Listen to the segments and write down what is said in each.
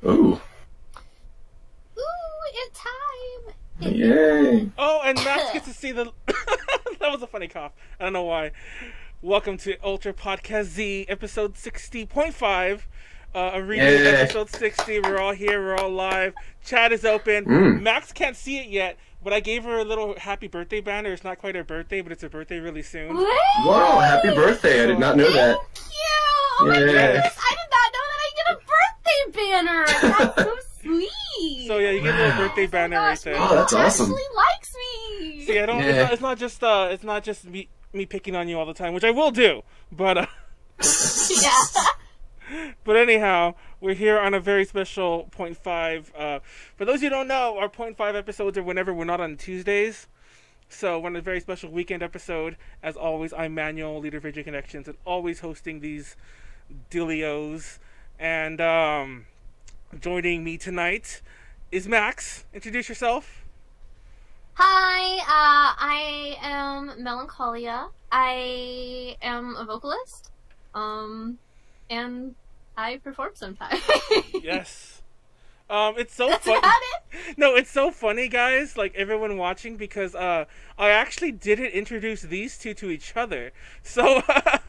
Ooh. Ooh, it's time! Yay! Oh, and Max gets to see the... That was a funny cough. I don't know why. Welcome to Ultra Podcast Z, episode 60.5. A redo of episode 60. We're all here. We're all live. Chat is open. Max can't see it yet, but I gave her a little happy birthday banner. It's not quite her birthday, but it's her birthday really soon. Whoa, happy birthday. I did not know that. Thank you! Oh my goodness, I did not know that I get a birthday banner! That's so sweet! So yeah, you get a little birthday banner right there. Oh, that's awesome. Actually likes me! See, I don't... Yeah. It's not just me picking on you all the time, which I will do, but... Yeah. But anyhow, we're here on a very special point 0.5. For those who don't know, our point 0.5 episodes are whenever we're not on Tuesdays. So we're on a very special weekend episode. As always, I'm Manuel, leader of Etiquette Connections, and always hosting these dealios. And joining me tonight is Max. Introduce yourself. Hi, I am melancholiaah. I am a vocalist. And I perform sometimes. Yes. It's so funny. No, it's so funny, guys, like everyone watching, because I actually didn't introduce these two to each other. So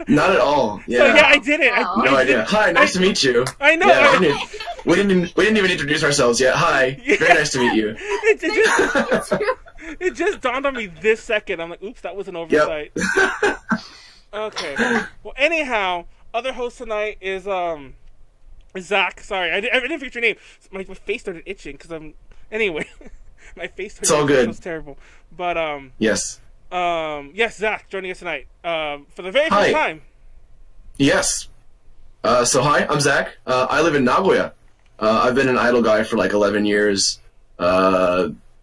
Not at all. Yeah. So yeah, I did it. Oh. No idea. Hi, nice to meet you. I know. Yeah, we didn't even introduce ourselves yet. Hi. Yeah. Very nice to meet you. It just dawned on me this second. I'm like, oops, that was an oversight. Yep. Okay. Well, anyhow, other host tonight is Zac. Sorry, I didn't forget your name. My face started itching because I'm... Anyway, my face started It's all itching. good. It was terrible. But, Yes. yes, Zac joining us tonight. For the very Hi. first time. Yes. So hi, I'm Zac. I live in Nagoya. I've been an idol guy for like 11 years.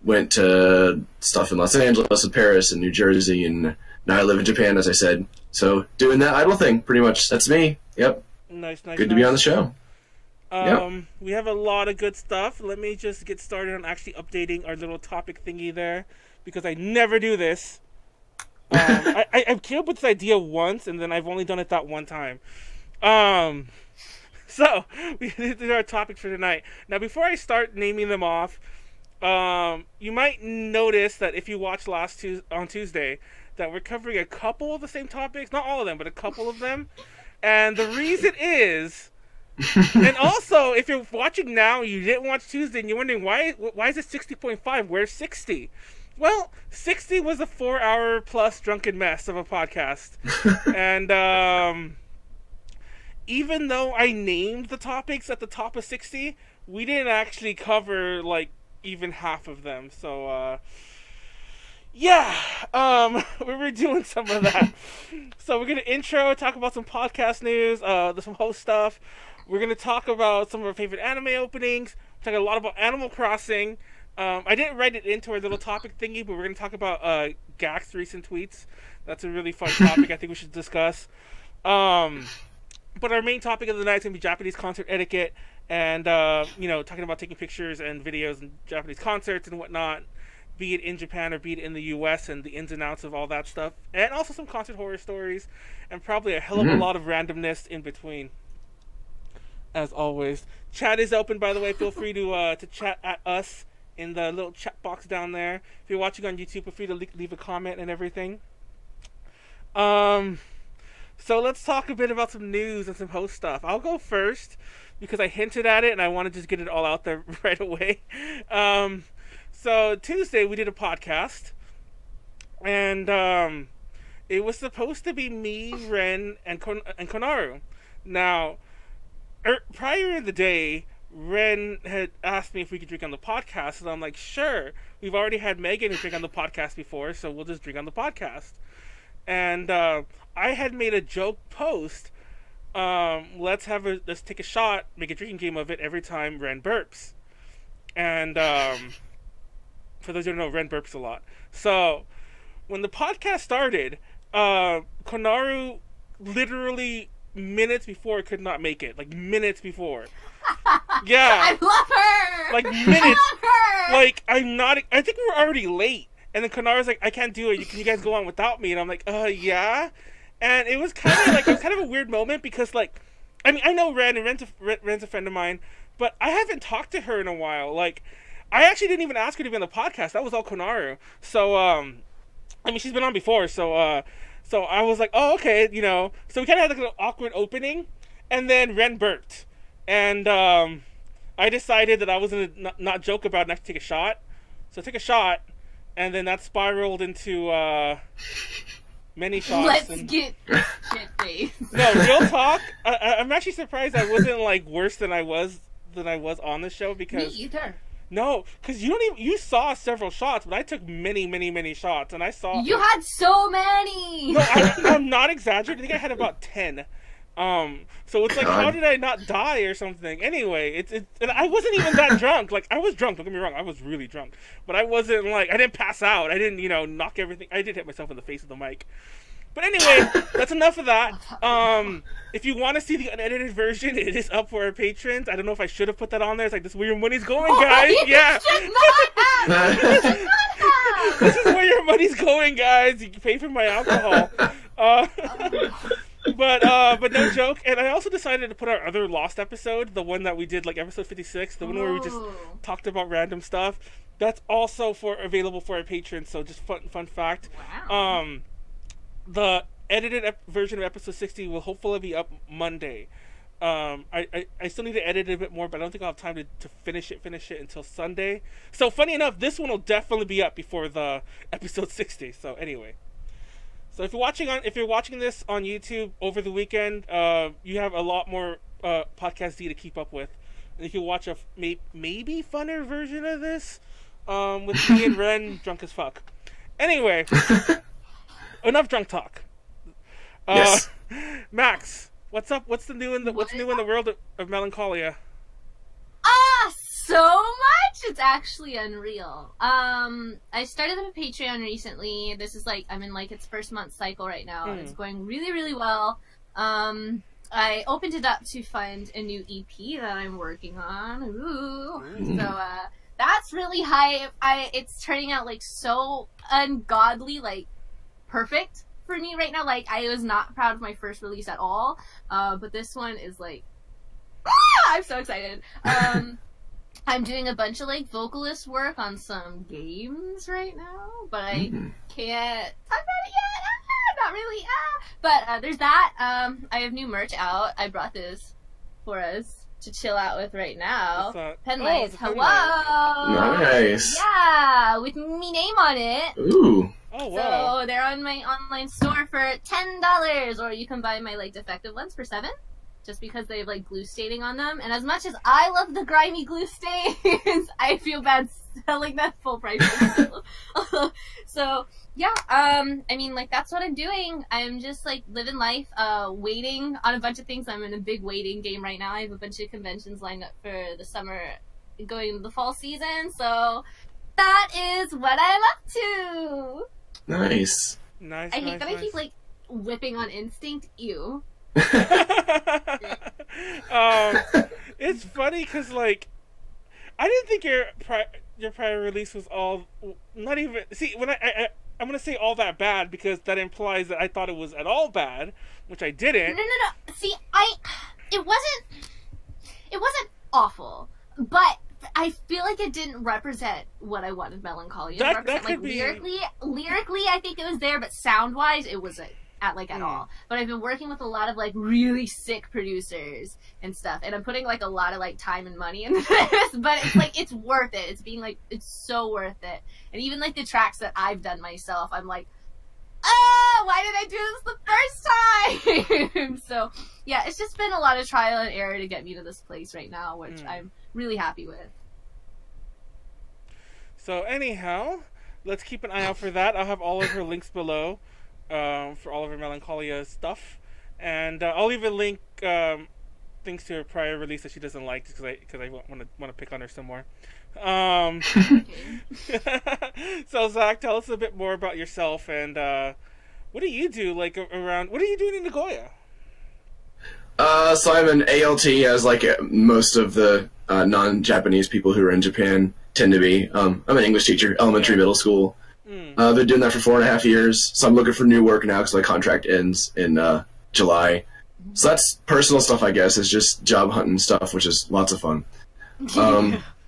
Went to stuff in Los Angeles and Paris and New Jersey, and now I live in Japan, as I said. So doing that idol thing, pretty much. That's me. Yep. Nice. Good to be on the show. We have a lot of good stuff. Let me just get started on actually updating our little topic thingy there, because I never do this. I came up with this idea once, and then I've only done it that one time. So, these are our topics for tonight. Now, before I start naming them off, you might notice that if you watched on Tuesday, that we're covering a couple of the same topics. Not all of them, but a couple of them. And the reason is... And also, if you're watching now, you didn't watch Tuesday, and you're wondering, why is it 60.5? Where's 60? Well, 60 was a 4-hour plus drunken mess of a podcast. And even though I named the topics at the top of 60, we didn't actually cover, like, even half of them. So, yeah, we were doing some of that. So we're going to intro, talk about some podcast news, some host stuff. We're going to talk about some of our favorite anime openings, talk a lot about Animal Crossing. I didn't write it into our little topic thingy, but we're going to talk about Gackt's recent tweets. That's a really fun topic I think we should discuss. But our main topic of the night is going to be Japanese concert etiquette, and, talking about taking pictures and videos in Japanese concerts and whatnot, be it in Japan or be it in the US, and the ins and outs of all that stuff. And also some concert horror stories, and probably a hell of a lot of randomness in between. As always. Chat is open, by the way. Feel free to chat at us in the little chat box down there. If you're watching on YouTube, feel free to leave a comment and everything. So let's talk a bit about some news and some host stuff. I'll go first because I hinted at it and I want to just get it all out there right away. So Tuesday we did a podcast, and it was supposed to be me, Ren, and Konaru. Now, prior in the day, Ren had asked me if we could drink on the podcast, and I'm like, sure. We've already had Megan drink on the podcast before, so we'll just drink on the podcast. And I had made a joke post. Let's take a shot, make a drinking game of it every time Ren burps. And for those who don't know, Ren burps a lot. So when the podcast started, Konaru literally minutes before could not make it. Like minutes before. Yeah. I love her! Like minutes. I love her! Like I think we were already late. And then Konaru's like, I can't do it. Can you guys go on without me? And I'm like, yeah. And it was kind of like a weird moment because, like, I mean, I know Ren, and Ren's a friend of mine, but I haven't talked to her in a while. Like, I actually didn't even ask her to be on the podcast. That was all Konaru. So, I mean, she's been on before, so so I was like, oh, okay, you know. So we kind of had like an awkward opening, and then Ren burped. And I decided that I was going to not joke about it and actually take a shot. So I took a shot, and then that spiraled into many shots. Let's get shit-faced. No, real talk, I'm actually surprised I wasn't, like, worse than I was on the show, because... Me either. No, because you saw several shots, but I took many, many, many shots, and I saw... You had so many! No, I'm not exaggerating. I think I had about 10. So it's like, how did I not die or something? Anyway, and I wasn't even that drunk. Like, I was drunk, don't get me wrong, I was really drunk. But I wasn't, like, I didn't pass out. I didn't, you know, knock everything. I did hit myself in the face with the mic. But anyway, that's enough of that. If you want to see the unedited version, it is up for our patrons. I don't know if I should have put that on there. It's like, this is where your money's going, guys. Yeah. This is where your money's going, guys. You can pay for my alcohol. But no joke. And I also decided to put our other Lost episode, the one that we did, like, episode 56, the one where we just talked about random stuff. That's also available for our patrons. So just fun fact. Wow. The edited version of episode 60 will hopefully be up Monday. I still need to edit it a bit more, but I don't think I'll have time to finish it until Sunday. So funny enough, this one will definitely be up before the episode 60. So anyway, so if you're watching this on YouTube over the weekend, you have a lot more podcast D to keep up with, and you can watch a maybe funner version of this with me and Ren drunk as fuck. Anyway. Enough drunk talk. Yes. Max, what's up? What's new in the world of melancholiaah? So much! It's actually unreal. I started up a Patreon recently. This is like, I'm in like its first month cycle right now. It's going really, really well. I opened it up to fund a new EP that I'm working on. Ooh. So, that's really hype. It's turning out like so ungodly, like, perfect for me right now. Like, I was not proud of my first release at all, but this one is like, I'm so excited. I'm doing a bunch of like vocalist work on some games right now, but I can't talk about it yet. Not really. But there's that. I have new merch out. I brought this for us to chill out with right now. Penlights, hello. Nice. Yeah, with me name on it. Ooh. Oh, wow. So they're on my online store for $10, or you can buy my like defective ones for $7, just because they have like glue staining on them. And as much as I love the grimy glue stains, I feel bad selling that full price. So yeah, I mean, like, that's what I'm doing. I'm just like living life, waiting on a bunch of things. I'm in a big waiting game right now. I have a bunch of conventions lined up for the summer, going into the fall season. So that is what I'm up to. Nice. Nice. I hate that I keep like whipping on instinct. Ew. It's funny because, like, I didn't think your prior release was all, not even, see, when I'm gonna say all that bad, because that implies that I thought it was at all bad, which I didn't. No. See, it wasn't awful, but I feel like it didn't represent what I wanted melancholia to represent. Like, lyrically, I think it was there, but sound-wise, it wasn't at all. But I've been working with a lot of like really sick producers and stuff, and I'm putting like a lot of like time and money into this, but it's like, it's worth it. It's so worth it. And even like the tracks that I've done myself, I'm like, why did I do this the first time? So yeah, it's just been a lot of trial and error to get me to this place right now, which I'm really happy with. So anyhow, let's keep an eye out for that. I'll have all of her links below. For all of her melancholiaah stuff, and I'll even link things to her prior release that she doesn't like, because I want to pick on her some more. So Zac, tell us a bit more about yourself, and what do you do what are you doing in Nagoya? So I'm an ALT, as like most of the non-Japanese people who are in Japan tend to be. I'm an English teacher, elementary, middle school. I've been doing that for 4.5 years, so I'm looking for new work now because my contract ends in July. So that's personal stuff, I guess. It's just job hunting stuff, which is lots of fun.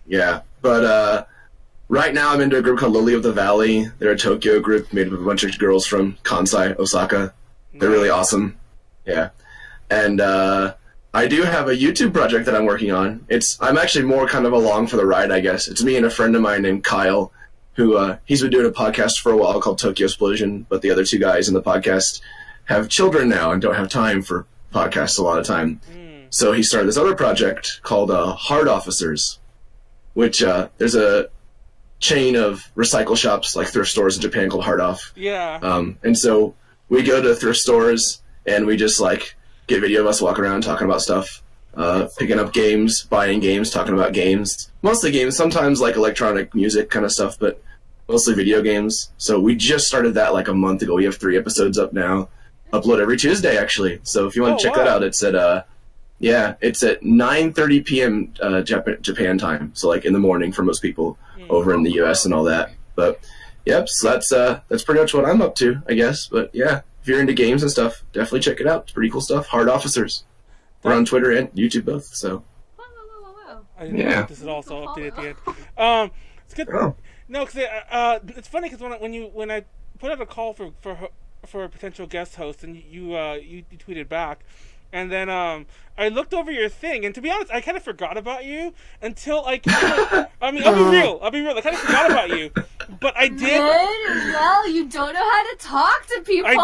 Yeah, but right now I'm into a group called Lily of the Valley. They're a Tokyo group made up of a bunch of girls from Kansai, Osaka. They're really awesome. Yeah, and I do have a YouTube project that I'm working on. I'm actually more kind of along for the ride, I guess. It's me and a friend of mine named Kyle, who he's been doing a podcast for a while called Tokyo Explosion, but the other two guys in the podcast have children now and don't have time for podcasts a lot of time. So he started this other project called Hard Officers, which there's a chain of recycle shops, like thrift stores in Japan called Hard Off. Yeah. And so we go to thrift stores and we just like get video of us walking around talking about stuff, picking up games, buying games, talking about games. Mostly games, sometimes like electronic music kind of stuff, but mostly video games. So we just started that like a month ago. We have 3 episodes up now. Upload every Tuesday, actually. So if you want to check that out, it's at it's at 9:30 p.m. Japan time. So like in the morning for most people over in the U.S. and all that. But yep, so that's pretty much what I'm up to, I guess. But yeah, if you're into games and stuff, definitely check it out. It's pretty cool stuff. Hard Officers. We're on Twitter and YouTube both. So I didn't know this is also updated at the end. It's good. Oh. No, because it's funny because when I put out a call for a potential guest host and you tweeted back, and then I looked over your thing, and to be honest, I kind of forgot about you until I mean, I'll be real. I kind of forgot about you, but I did. Well, you don't know how to talk to people. I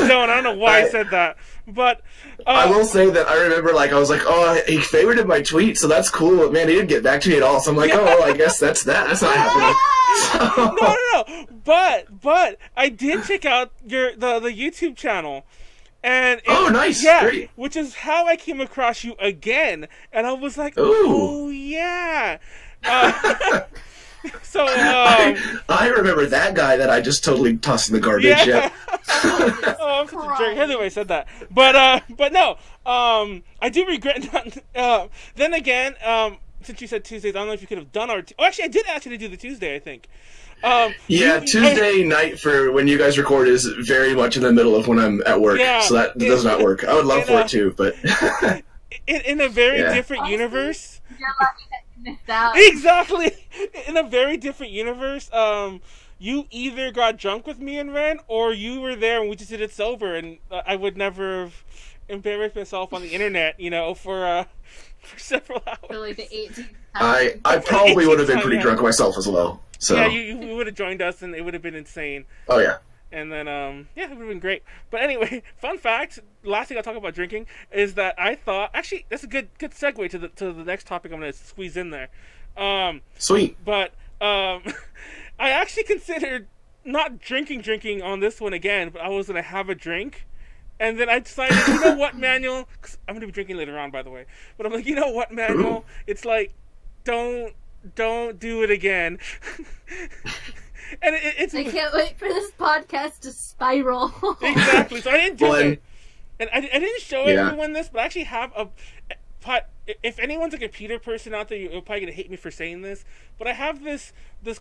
don't know why I said that, but I will say that I remember, like, I was like, oh, he favorited my tweet, so that's cool. Man, he didn't get back to me at all. So I'm like, oh, well, I guess that's that. That's not happening. No. But I did check out the YouTube channel. And nice. Yeah, great. Which is how I came across you again, and I was like, Ooh. oh yeah. So I remember that guy that I just totally tossed in the garbage. Yeah. I'm such a jerk. Anyway, I said that, but no. I do regret not. Then again, since you said Tuesdays, I don't know if you could have done our. Actually, I did ask you to do the Tuesday, I think. Tuesday night for when you guys record is very much in the middle of when I'm at work, so that does not work. I would love for it too, but in a very different universe. You're lucky that you missed out. Exactly. In a very different universe, you either got drunk with me and Ren, or you were there and we just did it sober, and I would never have embarrassed myself on the internet, for several hours. For like the 18th time. I probably would have been pretty drunk myself as well. So. Yeah, you would have joined us, and it would have been insane. Oh, yeah. And then, it would have been great. But anyway, fun fact, last thing I'll talk about drinking, is that I thought, actually, that's a good segue to the next topic I'm going to squeeze in there. Sweet. But, I actually considered not drinking on this one again, but I was going to have a drink. And then I decided, you know what, Manuel? 'Cause I'm going to be drinking later on, by the way. But I'm like, you know what, Manuel? It's like, don't do it again. And it's. I can't wait for this podcast to spiral. Exactly. So I didn't do it, and I didn't show everyone this, but I actually have a. If anyone's a computer person out there, you're probably gonna hate me for saying this, but I have this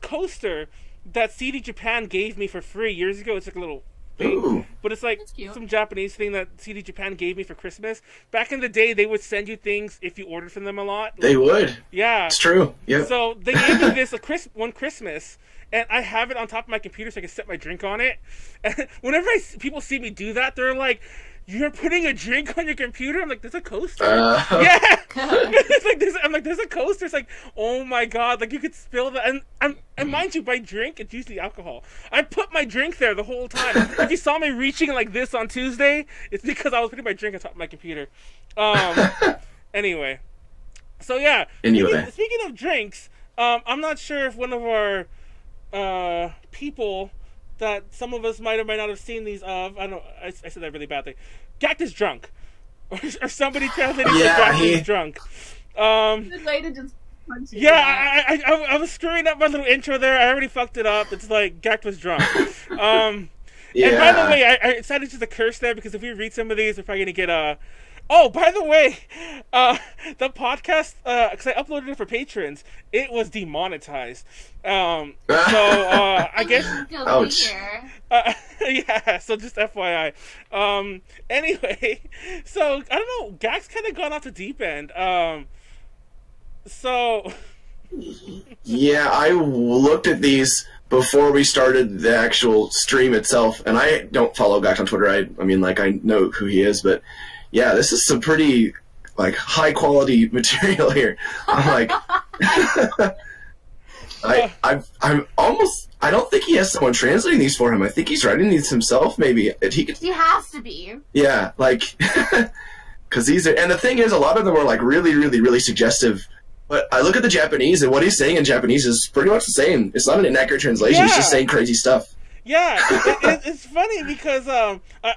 coaster that CD Japan gave me for free years ago. It's like a little thing, but it's like some Japanese thing that CD Japan gave me for Christmas. Back in the day, they would send you things if you ordered from them a lot. They would. Yeah. It's true. Yeah. So they gave me this one Christmas, and I have it on top of my computer so I can set my drink on it. And whenever people see me do that, they're like, "You're putting a drink on your computer?" I'm like, "There's a coaster." Yeah. It's like there's a coaster. It's like, oh my god, like you could spill that. And mind you, by drink, it's usually alcohol. I put my drink there the whole time. If you saw me reaching like this on Tuesday, it's because I was putting my drink on top of my computer. Anyway. So yeah. Speaking of drinks, I'm not sure if one of our people that some of us might or might not have seen these of. I don't know. I said that really badly. Gackt is drunk, or somebody translated Gackt is drunk. Good way to just punch you. Yeah, I was screwing up my little intro there. I already fucked it up. It's like Gackt was drunk. And by the way, I decided just to curse there because if we read some of these, we're probably gonna get Oh, by the way, the podcast, because I uploaded it for patrons, it was demonetized. So, I guess... Ouch. Yeah, so just FYI. Anyway, so, I don't know, Gackt's kind of gone off the deep end. So. Yeah, I looked at these before we started the actual stream itself, and I don't follow Gackt on Twitter. I mean, like, I know who he is, but yeah, this is some pretty, like, high quality material here. I'm like, I'm almost. I don't think he has someone translating these for him. I think he's writing these himself. Maybe He has to be. Yeah, like, because these are. And the thing is, a lot of them are like really, really, really suggestive. But I look at the Japanese, and what he's saying in Japanese is pretty much the same. It's not an inaccurate translation. He's just saying crazy stuff. Yeah, it's funny because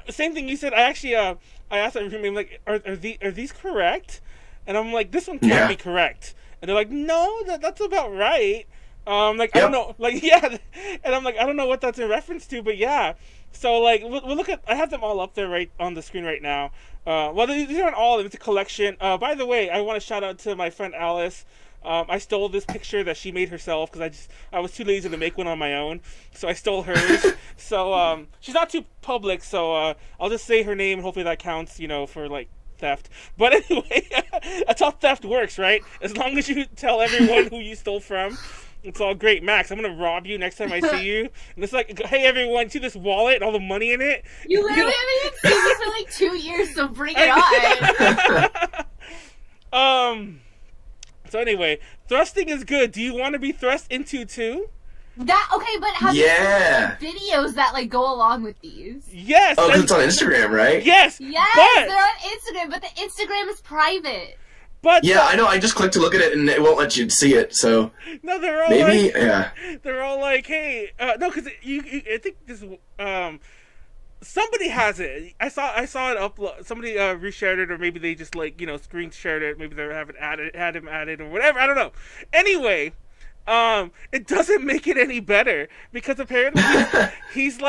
same thing you said. I actually I asked them, like, are these correct? And I'm like, this one can't be correct. And they're like, no, that's about right. Like, I don't know, like, yeah. And I'm like, I don't know what that's in reference to, but yeah. So, like, we'll look at, I have them all up there right on the screen right now. Well, these aren't all of them, it's a collection. By the way, I want to shout out to my friend Alice. I stole this picture that she made herself because I was too lazy to make one on my own, so I stole hers. So she's not too public, so I'll just say her name and hopefully that counts, you know, for like theft. But anyway, that's how theft works, right? As long as you tell everyone who you stole from, it's all great. Max, I'm gonna rob you next time I see you. And it's like, hey everyone, see this wallet and all the money in it? You literally haven't seen me for like 2 years, so bring it on. So anyway, thrusting is good. Do you want to be thrust into too? Okay, but have you seen videos that like go along with these? Yes. Oh, because it's on Instagram, right? Yes. Yes, they're on Instagram, but the Instagram is private. But yeah, I know. I just clicked to look at it, and it won't let you see it. So no, they're all maybe like, they're all like, hey, no, because you, I think this, somebody has it. I saw it upload. Somebody reshared it, or maybe they just like, you know, screen shared it. Maybe they haven't had him added or whatever. I don't know. Anyway, it doesn't make it any better because apparently he's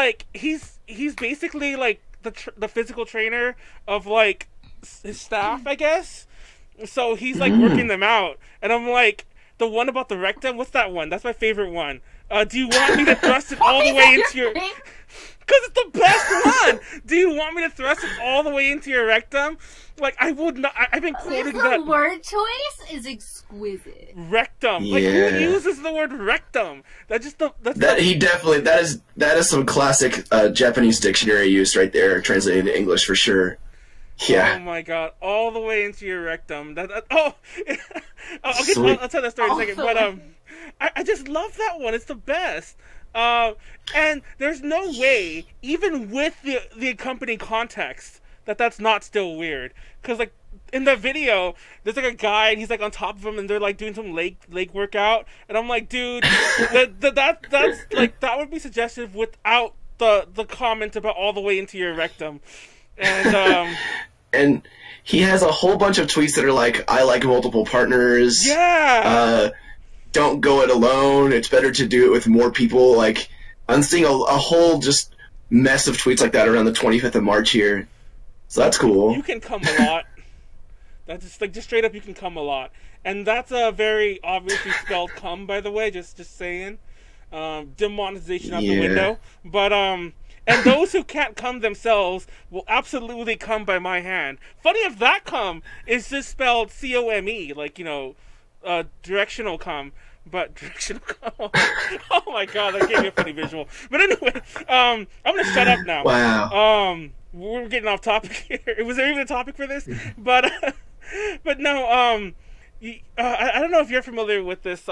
basically like the physical trainer of like his staff, I guess. So he's like working them out, and I'm like, the one about the rectum. What's that one? That's my favorite one. Do you want me to thrust it all the way into your? Because it's the best one. Do you want me to thrust it all the way into your rectum? Like, I would not. I've been quoting that. The word choice is exquisite. Rectum. Like, who uses the word rectum? That is some classic Japanese dictionary use right there, translated to English for sure. Yeah. Oh my god! All the way into your rectum. I'll tell that story in a second. But I just love that one. It's the best. And there's no way, even with the accompanying context, that's not still weird. Because like in the video, there's like a guy and he's like on top of him and they're like doing some leg workout, and I'm like, dude, that's like, that would be suggestive without the comment about all the way into your rectum. And and he has a whole bunch of tweets that are like, I like multiple partners. Yeah. Don't go it alone. It's better to do it with more people. Like, I'm seeing a whole just mess of tweets like that around the 25th of March here. So that's cool. You can come a lot. That's just like, just straight up, you can come a lot. And that's a very obviously spelled come, by the way, just saying. Demonetization out the window. But and those who can't come themselves will absolutely come by my hand. Funny if that come is just spelled C-O-M-E, like, you know, directional come, but directional come. Oh my god, that gave me a funny visual. But anyway, I'm gonna shut up now. Wow. We're getting off topic here. Was there even a topic for this? But no, I don't know if you're familiar with this,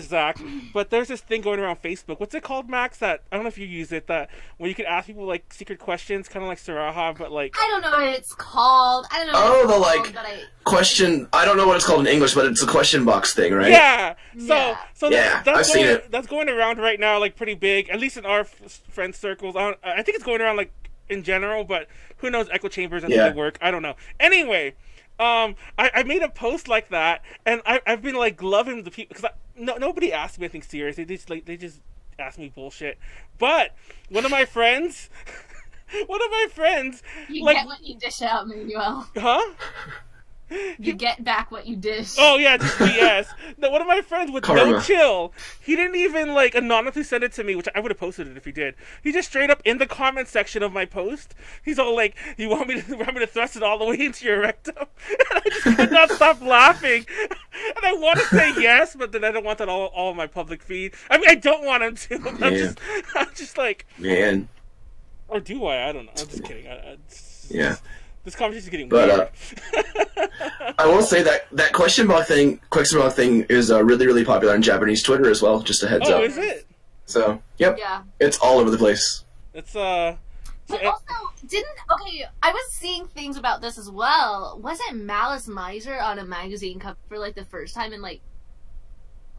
Zach, but there's this thing going around Facebook. What's it called, Max? That, I don't know if you use it, that where you can ask people like secret questions, kind of like Saraha, but like, I don't know what it's called. I don't know. Oh, the like question. I don't know what it's called in English, but it's a question box thing, right? Yeah. So yeah, that's I've seen it. That's going around right now, like pretty big, at least in our friend circles. I think it's going around like in general, but who knows? Echo chambers and how they work. I don't know. Anyway. I made a post like that, and I've been like loving the people because nobody asked me anything serious. They just asked me bullshit. But one of my friends, you like, get what you dish out, Manuel. Huh? You get back what you did. Oh yeah, just BS. No, one of my friends with no Karma. chill, he didn't even like anonymously send it to me, which I would have posted it if he did. He just straight up in the comment section of my post, he's all like, "You want me to thrust it all the way into your rectum?" And I just could not stop laughing. And I want to say yes, but then I don't want that all on my public feed. I mean, I don't want him to. But I'm just like, Man. or do I? I don't know. I'm just kidding. Yeah. This conversation is getting But weird. I will say that question mark thing is really, really popular on Japanese Twitter as well. Just a heads Oh, up. is it? So, yep. Yeah. It's all over the place. It's But also, I was seeing things about this as well. Wasn't Malice Miser on a magazine cover for like the first time in like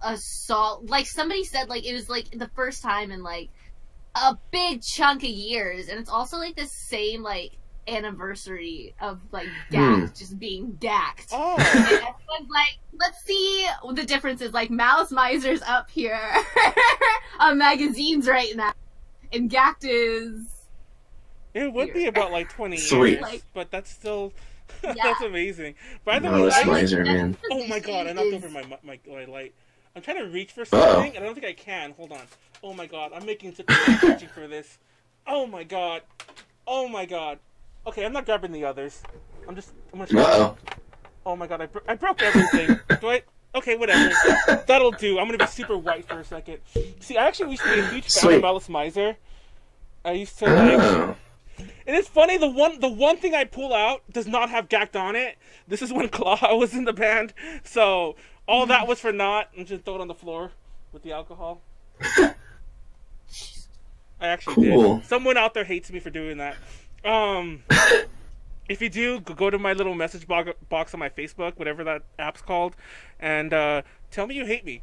like somebody said like it was like the first time in like a big chunk of years, and it's also like the same like anniversary of like Gackt just being Gackt. Oh. And everyone's like, let's see the differences. Like Malice Miser's up here on magazines right now, and Gackt is. It would be about like 20 Sweet. years, but that's still Yeah. that's amazing. By the way, Malice I- Miser, man. oh my god, I knocked over my light. I'm trying to reach for something, and I don't think I can. Hold on. Oh my god, I'm making such a reaching for this. Oh my god. Oh my god. Okay, I'm not grabbing the others. I'm gonna try. Uh-oh. Oh my god, I broke everything. Do I? Okay, whatever. That'll do. I'm gonna be super white for a second. See, I actually used to be a huge fan Sweet. of Malice Miser. I used to like. Oh. And it's funny, the one thing I pull out does not have Gackt on it. This is when Claw was in the band, so all that was for naught. I'm just throw it on the floor with the alcohol. I actually Cool. did. Someone out there hates me for doing that. If you do, go to my little message box on my Facebook, whatever that app's called, and tell me you hate me.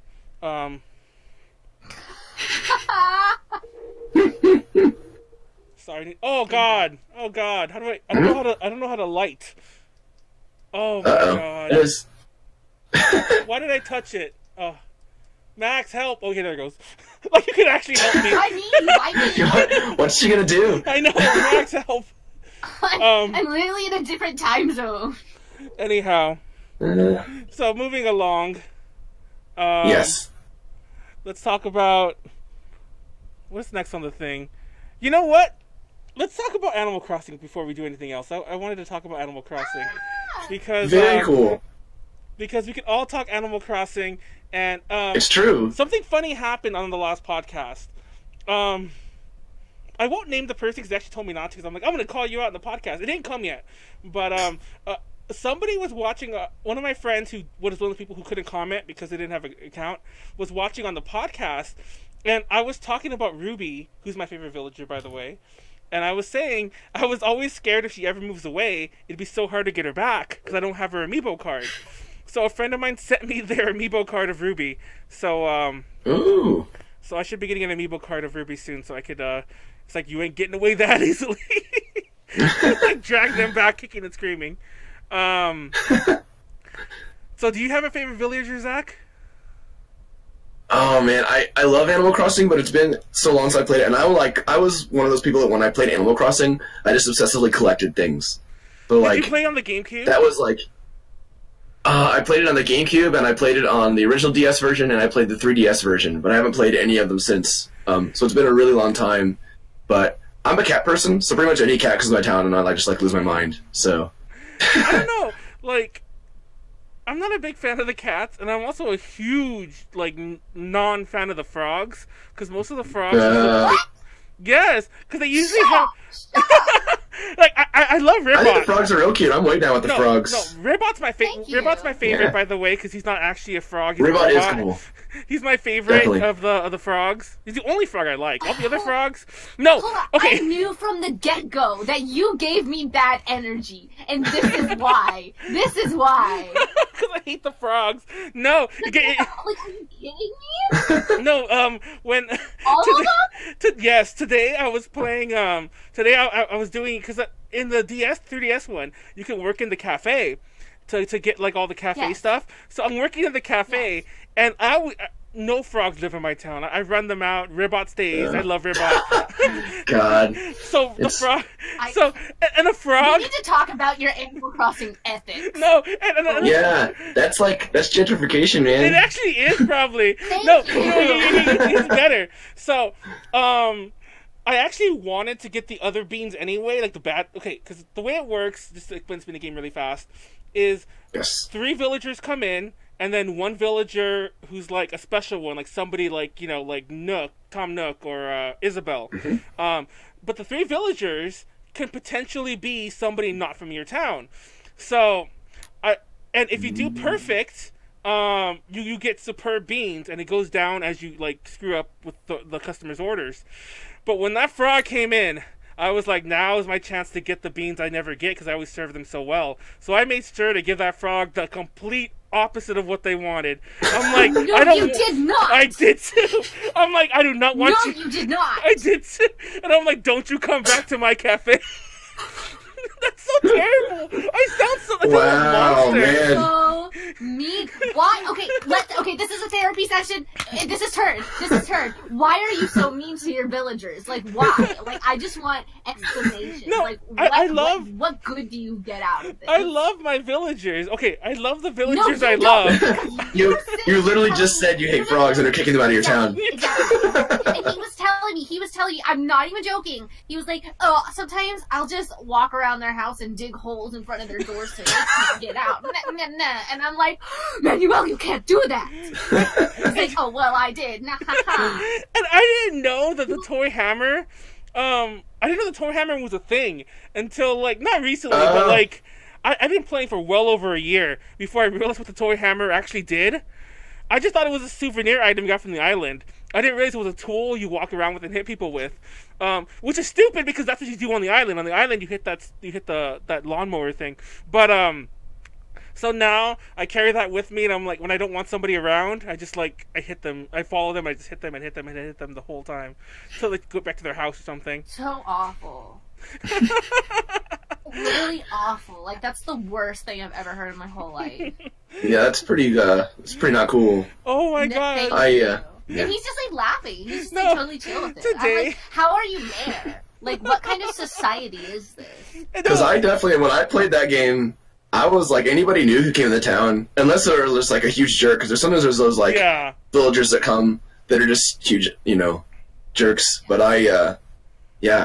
Sorry. Oh god. Oh god. How do I? I don't know how to light. Oh my Uh-oh. god. It is. Why did I touch it? Oh, Max, help! Okay, there it goes. Like you can actually help me. I mean, What's she gonna do? I know, Max, help. I'm literally in a different time zone. Anyhow, so moving along. Yes. Let's talk about what's next on the thing. You know what? Let's talk about Animal Crossing before we do anything else. I wanted to talk about Animal Crossing because Very cool. Because we can all talk Animal Crossing, and It's true. something funny happened on the last podcast. I won't name the person because they actually told me not to. Because I'm like, I'm going to call you out in the podcast. It didn't come yet, but somebody was watching. One of my friends who was one of the people who couldn't comment because they didn't have an account was watching on the podcast, and I was talking about Ruby, who's my favorite villager, by the way. And I was saying I was always scared if she ever moves away, it'd be so hard to get her back because I don't have her amiibo card. So a friend of mine sent me their amiibo card of Ruby. So Ooh. so I should be getting an amiibo card of Ruby soon, so I could. It's like you ain't getting away that easily. Like drag them back, kicking and screaming. So do you have a favorite villager, Zach? Oh man, I love Animal Crossing, but it's been so long since I played it, and I was one of those people that when I played Animal Crossing, I just obsessively collected things. So Did like you play on the GameCube? that was like I played it on the GameCube, and I played it on the original DS version, and I played the 3DS version, but I haven't played any of them since. So it's been a really long time. But I'm a cat person, so pretty much any cat comes to my town, and I just like lose my mind. So I don't know. Like, I'm not a big fan of the cats, and I'm also a huge like non-fan of the frogs because most of the frogs. Yes, because they usually have. Like I love Ribbot. I think the frogs are real cute. I'm way down with the frogs. No, Ribbot's my favorite. Ribbot's my favorite, by the way, because he's not actually a frog. He's Ribbot a is robot. cool. He's my favorite Definitely. of the frogs. He's the only frog I like. All the other frogs, no. Okay. I knew from the get-go that you gave me bad energy, and this is why. This is why. Because I hate the frogs. No. Okay, Like, are you kidding me? no. When All of them? yes, today I was playing. Today I was doing because in the 3DS one, you can work in the cafe to get like all the cafe Yes. stuff. So I'm working in the cafe, and no frogs live in my town. I run them out. Ribbot stays. I love Ribbot. God. So the frog. And a frog. We need to talk about your Animal Crossing ethics. No. Yeah, that's gentrification, man. It actually is probably. It's better. So, I actually wanted to get the other beans anyway, like the bad. Okay, because the way it works, just to explain the game really fast, is 3 villagers come in. And then 1 villager who's like a special one, like somebody like, you know, like Tom Nook, or Isabel. Mm-hmm. But the 3 villagers can potentially be somebody not from your town. So, and if you do perfect, you get superb beans, and it goes down as you like screw up with the customer's orders. But when that frog came in, I was like, now is my chance to get the beans I never get because I always serve them so well. So I made sure to give that frog the complete opposite of what they wanted. I'm like, no, I don't. You did not. I did too. I'm like, I do not want you. No, you did not. I did too. And I'm like, don't you come back to my cafe. That's so terrible. I sound so like a monster. Man. So mean. Why? Okay, this is a therapy session. This is turn. Why are you so mean to your villagers? Like, why? Like, I just want explanations. No, like, I love. What good do you get out of this? I love my villagers. Okay, I love the villagers no, I love. You literally just said you hate frogs and are kicking them out of your town. Exactly. And he was telling me, I'm not even joking. He was like, oh, sometimes I'll just walk around their house and dig holes in front of their doors so they can't get out. And I'm like, Manuel, you can't do that. He's like, oh, well, I did. And I didn't know that the toy hammer, I didn't know the toy hammer was a thing until, like, not recently, but, like, I've been playing for well over a year before I realized what the toy hammer actually did. I just thought it was a souvenir item you got from the island. I didn't realize it was a tool you walk around with and hit people with, which is stupid because that's what you do on the island. On the island, you hit that lawnmower thing. But so now I carry that with me, and I'm like, when I don't want somebody around, I just like I hit them, I follow them, I just hit them and hit them and hit them the whole time until they go back to their house or something. So awful. Really awful. Like, that's the worst thing I've ever heard in my whole life. Yeah, that's pretty not cool. Oh my god. Yeah. And he's just like laughing. He's just like totally chill with it. I'm like, how are you there? Like, what kind of society is this? Because I definitely, when I played that game, I was like, anybody new who came to the town, unless they're just like a huge jerk, because sometimes there's those like villagers that come that are just huge, jerks. But I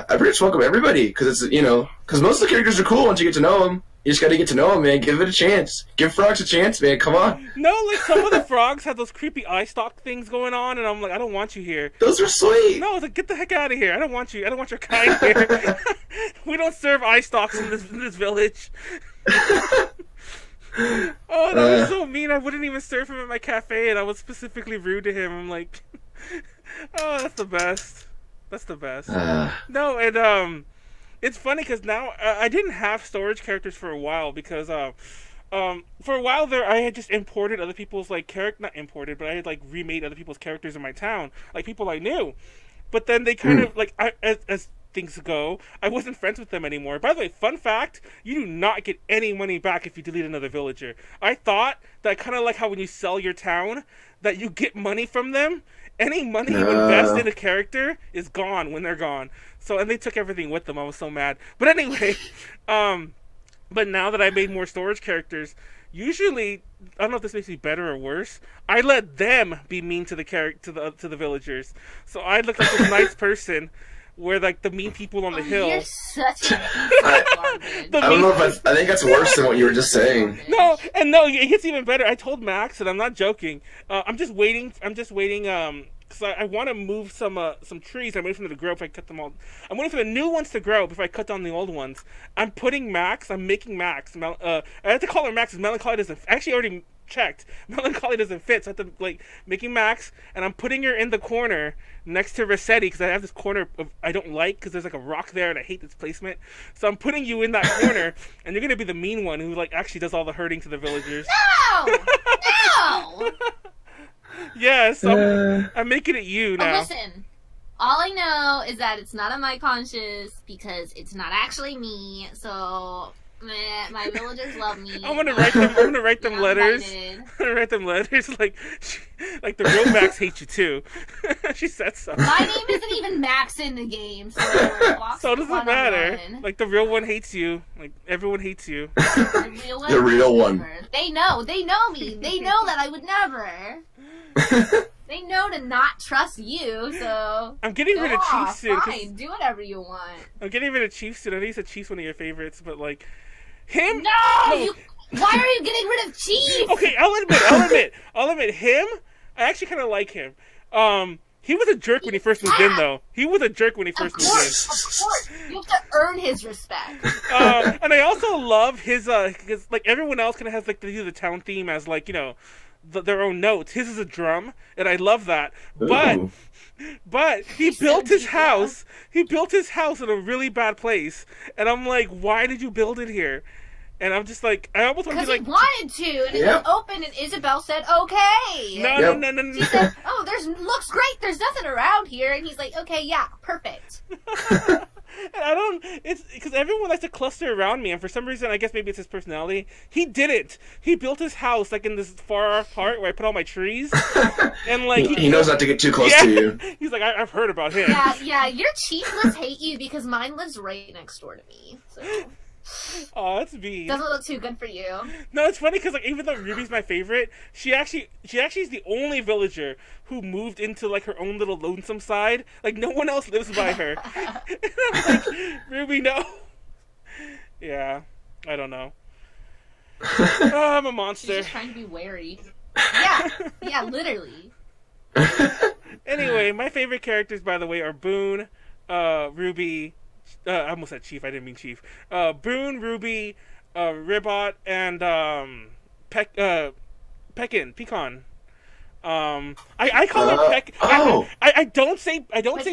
pretty much welcome everybody, because it's, because most of the characters are cool once you get to know them. You just got to get to know them, man. Give it a chance. Give frogs a chance, man. Come on. No, like, some of the frogs have those creepy eye stalk things going on, and I'm like, I don't want you here. Those are sweet. No, like, get the heck out of here. I don't want you. I don't want your kind here. We don't serve eye stalks in this village. Oh, that was so mean. I wouldn't even serve him at my cafe, and I was specifically rude to him. I'm like, oh, that's the best. That's the best. No, and it's funny because now I didn't have storage characters for a while because for a while there I had just imported other people's like not imported, but I had like remade other people's characters in my town, like people I knew. But then they kind of like as things go, I wasn't friends with them anymore. By the way, fun fact, you do not get any money back if you delete another villager. I thought that kind of like how when you sell your town that you get money from them. Any money you invest in a character is gone when they're gone. So, and they took everything with them. I was so mad. But anyway, but now that I made more storage characters, usually, I don't know if this makes me better or worse, I let them be mean to the to the villagers. So I look like this nice person, where like the mean people on the hill. You're such a I don't know if I think that's worse than what you were just saying. No, it gets even better. I told Max, and I'm not joking. I'm just waiting. Because I want to move some trees. I'm waiting for them to grow if I cut them all. I'm waiting for the new ones to grow before I cut down the old ones. I'm making Max. I have to call her Max because Melancholia doesn't. Actually, I already checked. Melancholia doesn't fit, so I have to like making Max, and I'm putting her in the corner next to Rossetti because I have this corner I don't like because there's like a rock there and I hate this placement. So I'm putting you in that corner, and you're gonna be the mean one who like actually does all the hurting to the villagers. No. Yes, I'm making it you now. Oh, listen, all I know is that it's not on my conscience because it's not actually me. So Meh, my villagers love me. I'm gonna write them letters. I'm gonna write them letters like the real Max hates you too. She said so. My name isn't even Max in the game, so does it matter. Like the real one hates you. Like everyone hates you. The real one. They know me. They know that I would never. They know to not trust you, so... I'm getting rid of Chief soon. Fine, do whatever you want. I'm getting rid of Chief soon. I know you said Chief's one of your favorites, but, like... Him? No! Why are you getting rid of Chief? Okay, I'll admit. Him, I actually kind of like him. He was a jerk when he first moved in, though. He was a jerk when he first moved in. Of course. You have to earn his respect. And I also love his, because, like, everyone else kind of has, like, they do the town theme as, like, you know... their own notes. His is a drum, and I love that. But he built his house. He built his house in a really bad place, and I'm like, why did you build it here? And I'm just like, I almost want to be like, because he wanted to, and it was open, and Isabel said, okay. No. She said, oh, looks great. There's nothing around here, and he's like, okay, yeah, perfect. And it's because everyone likes to cluster around me, and for some reason, I guess maybe it's his personality. He didn't. He built his house like in this far off part where I put all my trees, and like he knows not to get too close to you. He's like, I've heard about him. Yeah. Your chieflets hate you because mine lives right next door to me. So. Oh, that's mean. Doesn't look too good for you. No, it's funny because like even though Ruby's my favorite, she actually is the only villager who moved into like her own little lonesome side. Like no one else lives by her. And I'm like, Ruby, no. Yeah, I don't know. Oh, I'm a monster. She's just trying to be wary. Yeah, literally. Anyway, my favorite characters, by the way, are Boone, Ruby. I almost said Chief. I didn't mean Chief. Boone, Ruby, Ribot, and Pecan. I call her Peck. I don't say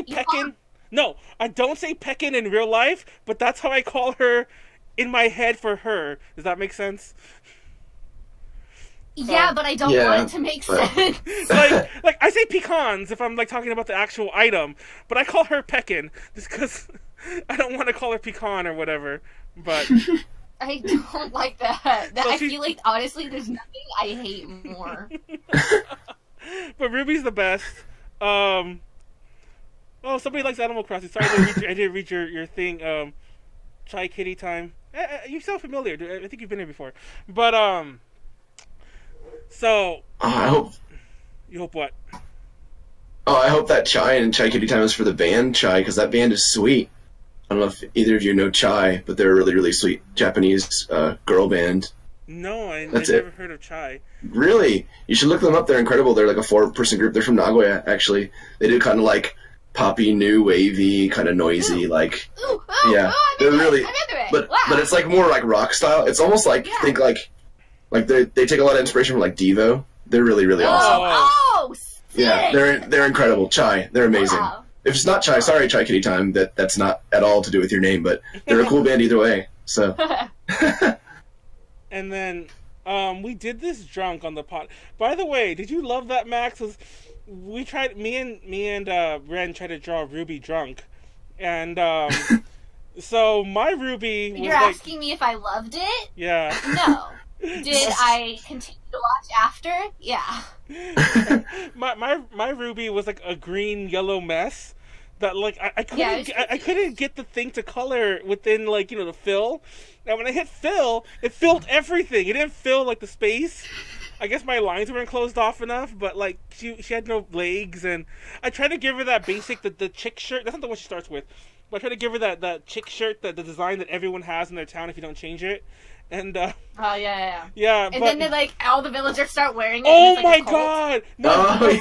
Pecan. No, I don't say Pecan in real life, but that's how I call her in my head for her. Does that make sense? Yeah, but I don't want it to make sense. like I say pecans if I'm like talking about the actual item, but I call her Pecan just because I don't want to call her pecan or whatever. But I don't like that. I feel like honestly, there's nothing I hate more. But Ruby's the best. Oh, somebody likes Animal Crossing. Sorry, I didn't read your thing. Chai Kitty time. You sound familiar. I think you've been here before. But so I hope. You hope what? Oh, I hope that Chai and Chai Kitty time is for the band Chai, because that band is sweet. I don't know if either of you know Chai, but they're a really, really sweet Japanese girl band. No, I never heard of Chai. Really? You should look them up. They're incredible. They're like a 4-person group. They're from Nagoya, actually. They do kind of like poppy, new wavy, kind of noisy, like... they're really... I'm into it. But, wow. but it's like more like rock style. It's almost like, think like they take a lot of inspiration from like Devo. They're really, really awesome. Oh, sick. Yeah, they're incredible. Chai, they're amazing. Wow. If it's not Chai, sorry, Chai Kitty time. That's not at all to do with your name, but they're a cool band either way. So. And then we did this drunk on the pot. By the way, did you love that, Max? We tried. Me and Ren tried to draw Ruby drunk, and so my Ruby. You're asking me if I loved it? Yeah. No. Did I continue to watch after? Yeah. my Ruby was like a green yellow mess that like I couldn't get the thing to color within like the fill. And when I hit fill, it filled everything. It didn't fill like the space. I guess my lines weren't closed off enough, but like she had no legs, and I tried to give her that basic the chick shirt. That's not the one she starts with. But I tried to give her that chick shirt, the design that everyone has in their town if you don't change it. And yeah. And then they like all the villagers start wearing it. Oh my god! No, no,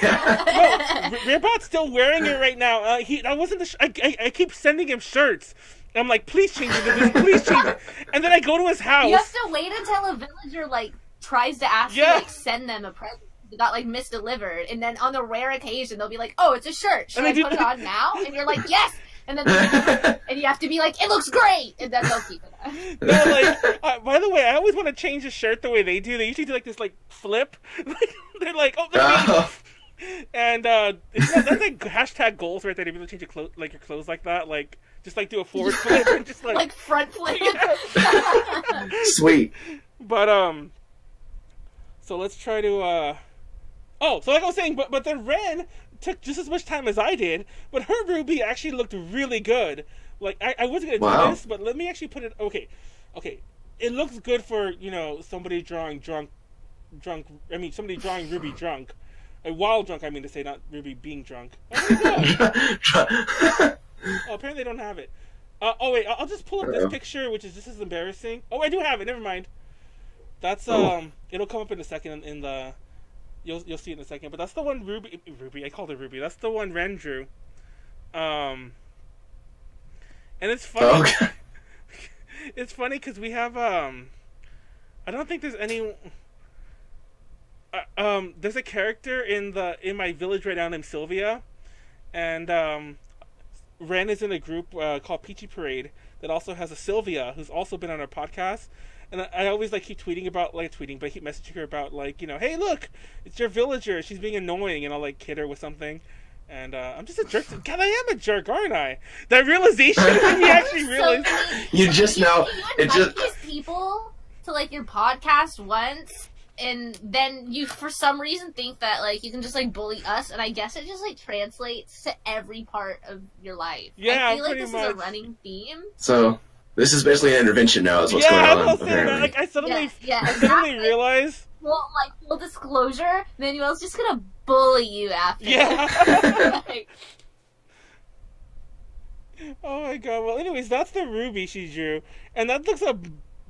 Ribot's still wearing it right now. I wasn't. I keep sending him shirts. I'm like, please change it, please change it. And then I go to his house. You have to wait until a villager like tries to ask you to like send them a present that got like misdelivered, and then on the rare occasion they'll be like, "Oh, it's a shirt. Should I put it on now?" And you're like, "Yes." And then and you have to be like, "It looks great," and then they'll keep it. No, like, by the way, I always want to change a shirt the way they do. They usually do like this like flip. They're like, "Oh, And that's like hashtag goals right there. If you change your clothes, like your clothes like that, like just like do a forward flip and just like front flip. Sweet. But so let's try to oh, so like I was saying, but then Ren took just as much time as I did, but her Ruby actually looked really good. Like I wasn't gonna do this, but let me actually put it. Okay. It looks good for somebody drawing drunk. I mean, somebody drawing Ruby drunk. While drunk, I mean to say, not Ruby being drunk. Oh, apparently they don't have it. Oh wait, I'll just pull up this picture, which is just as embarrassing. Oh, I do have it. Never mind. That's it'll come up in a second in the. You'll see it in a second, but that's the one Ruby. I called it Ruby. That's the one Ren drew. And it's funny. Okay. It's funny because we have I don't think there's any. There's a character in my village right now named Sylvia, and Ren is in a group called Peachy Parade that also has a Sylvia who's also been on our podcast. And I always keep tweeting about but I keep messaging her about hey look, it's your villager, she's being annoying, and I'll kid her with something. And I'm just a jerk. God, I am a jerk, aren't I? That realization when you actually realize you just now it just these people to your podcast once. And then you, for some reason, think that you can just bully us, and I guess it just translates to every part of your life. Yeah, I feel pretty this much. is a running theme. So this is basically an intervention now. Is what's going on? Apparently. I suddenly Exactly. realize. Well, full disclosure, Manuel's just gonna bully you after. Yeah. Oh my god. Well, anyways, that's the Ruby she drew, and that looks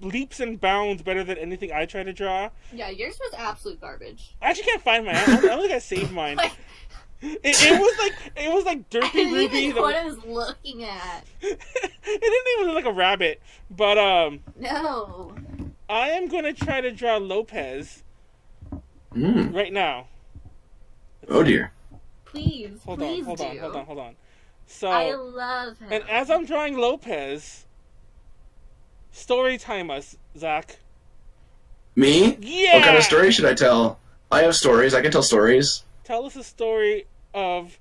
leaps and bounds better than anything I try to draw. Yeah, yours was absolute garbage. I actually can't find mine. I don't think I saved mine. It was like derpy Ruby. Even what I was looking at. It didn't even look like a rabbit, but No. I am gonna try to draw Lopez right now. Oh dear. Please, Hold please on. So I love him. and as I'm drawing Lopez, story time us, Zach. Me? Yeah. What kind of story should I tell? I have stories. I can tell stories. Tell us a story of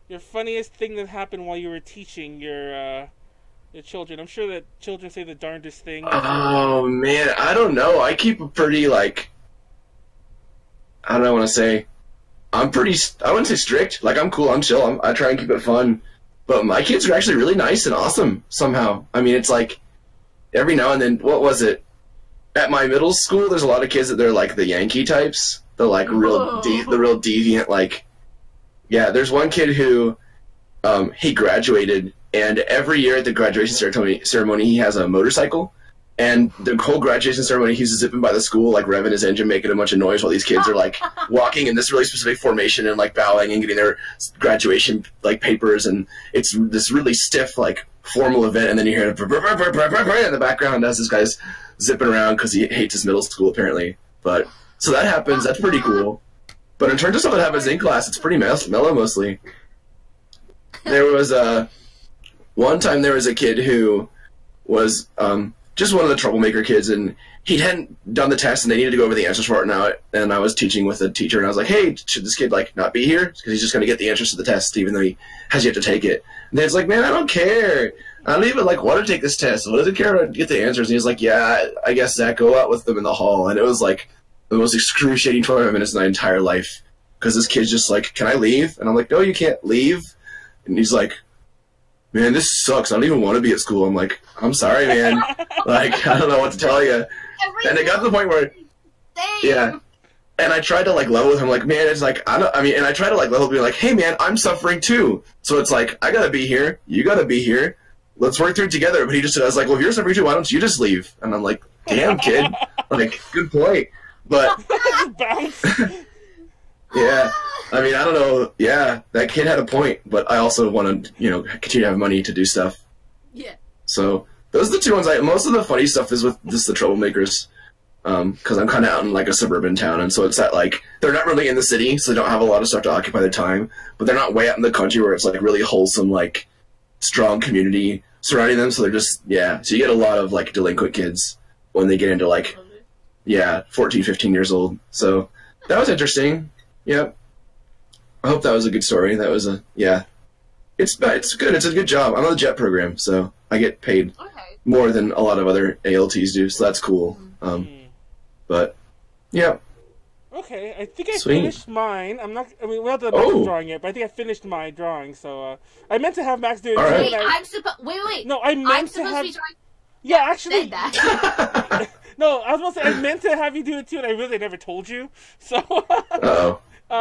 your funniest thing that happened while you were teaching your children. I'm sure that children say the darndest thing. Oh man, I don't know. I keep a pretty I don't know what to say. I'm pretty. I wouldn't say strict. I'm cool. I'm chill. I try and keep it fun. But my kids are actually really nice and awesome somehow. I mean, it's every now and then. What was it? At my middle school, there's a lot of kids that they're the Yankee types. They're the real deviant. Yeah, there's one kid who he graduated, and every year at the graduation ceremony he has a motorcycle, and the whole graduation ceremony he's zipping by the school revving his engine, making a bunch of noise while these kids are walking in this really specific formation and bowing and getting their graduation papers, and it's this really stiff formal event, and then you hear in the background as this guy's zipping around because he hates his middle school apparently. But so that happens. That's pretty cool. But in terms of stuff that happens in class, it's pretty mellow mostly. There was one time there was a kid who was just one of the troublemaker kids, and he hadn't done the test, and they needed to go over the answers for it now. And I was teaching with a teacher, and I was like, "Hey, should this kid not be here? Because he's just going to get the answers to the test, even though he has yet to take it." And then it's "Man, I don't care. I don't even want to take this test. What does it care to get the answers?" And he's like, "Yeah, I guess Zach, go out with them in the hall." And it was the most excruciating 25 minutes of my entire life, because this kid's just "Can I leave?" And I'm like, "No, you can't leave." And he's like, "Man, this sucks. I don't even want to be at school." I'm like, "I'm sorry, man. I don't know what to tell you." And it got to the point where, yeah. And I tried to level with him, "Man, it's I don't. I mean," and I tried to level with him, "Hey, man, I'm suffering too. So it's I gotta be here. You gotta be here. Let's work through it together." But he just said, "Well, if you're suffering too, why don't you just leave?" And I'm like, "Damn, kid. Good point." But yeah. I mean, I don't know. Yeah, that kid had a point, but I also want to, continue to have money to do stuff. Yeah. So those are the two ones. Most of the funny stuff is with just the troublemakers, because I'm kind of out in a suburban town, and so it's that they're not really in the city, so they don't have a lot of stuff to occupy their time, but they're not way out in the country where it's really wholesome, strong community surrounding them. So they're just So you get a lot of delinquent kids when they get into 14, 15 years old. So that was interesting. Yep. I hope that was a good story. That was yeah. It's good. It's a good job. I'm on the JET program, so I get paid more than a lot of other ALTs do, so that's cool. But yeah. Okay, I think I finished mine. I mean, we don't have the drawing yet, but I think I finished my drawing. So I meant to have Max do it. Wait, wait. No, I meant to have. Yeah, actually. That. No, I was going to say I meant to have you do it too, and I really never told you. So.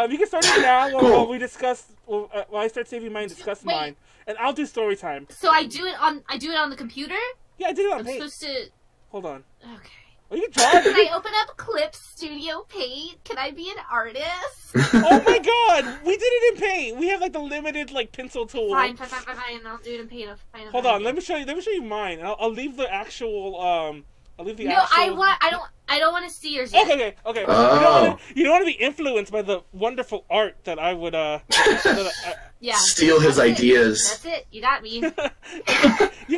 You can start it now while we discuss. While I start saving mine, discuss mine, and I'll do story time. So I do it on the computer. Yeah, I did it on I'm Paint. Supposed to. Hold on. Okay. Oh, you can draw. Can I open up Clip Studio Paint? Can I be an artist? Oh my God, we did it in Paint. We have like the limited like pencil tool. Fine. I'll do it in Paint. Hold on, let me show you mine. I'll leave the actual I'll leave the No, actual... I don't want to see yours yet. Okay. Oh. You don't want to be influenced by the wonderful art that I would yeah. Steal his ideas. That's it. You got me. You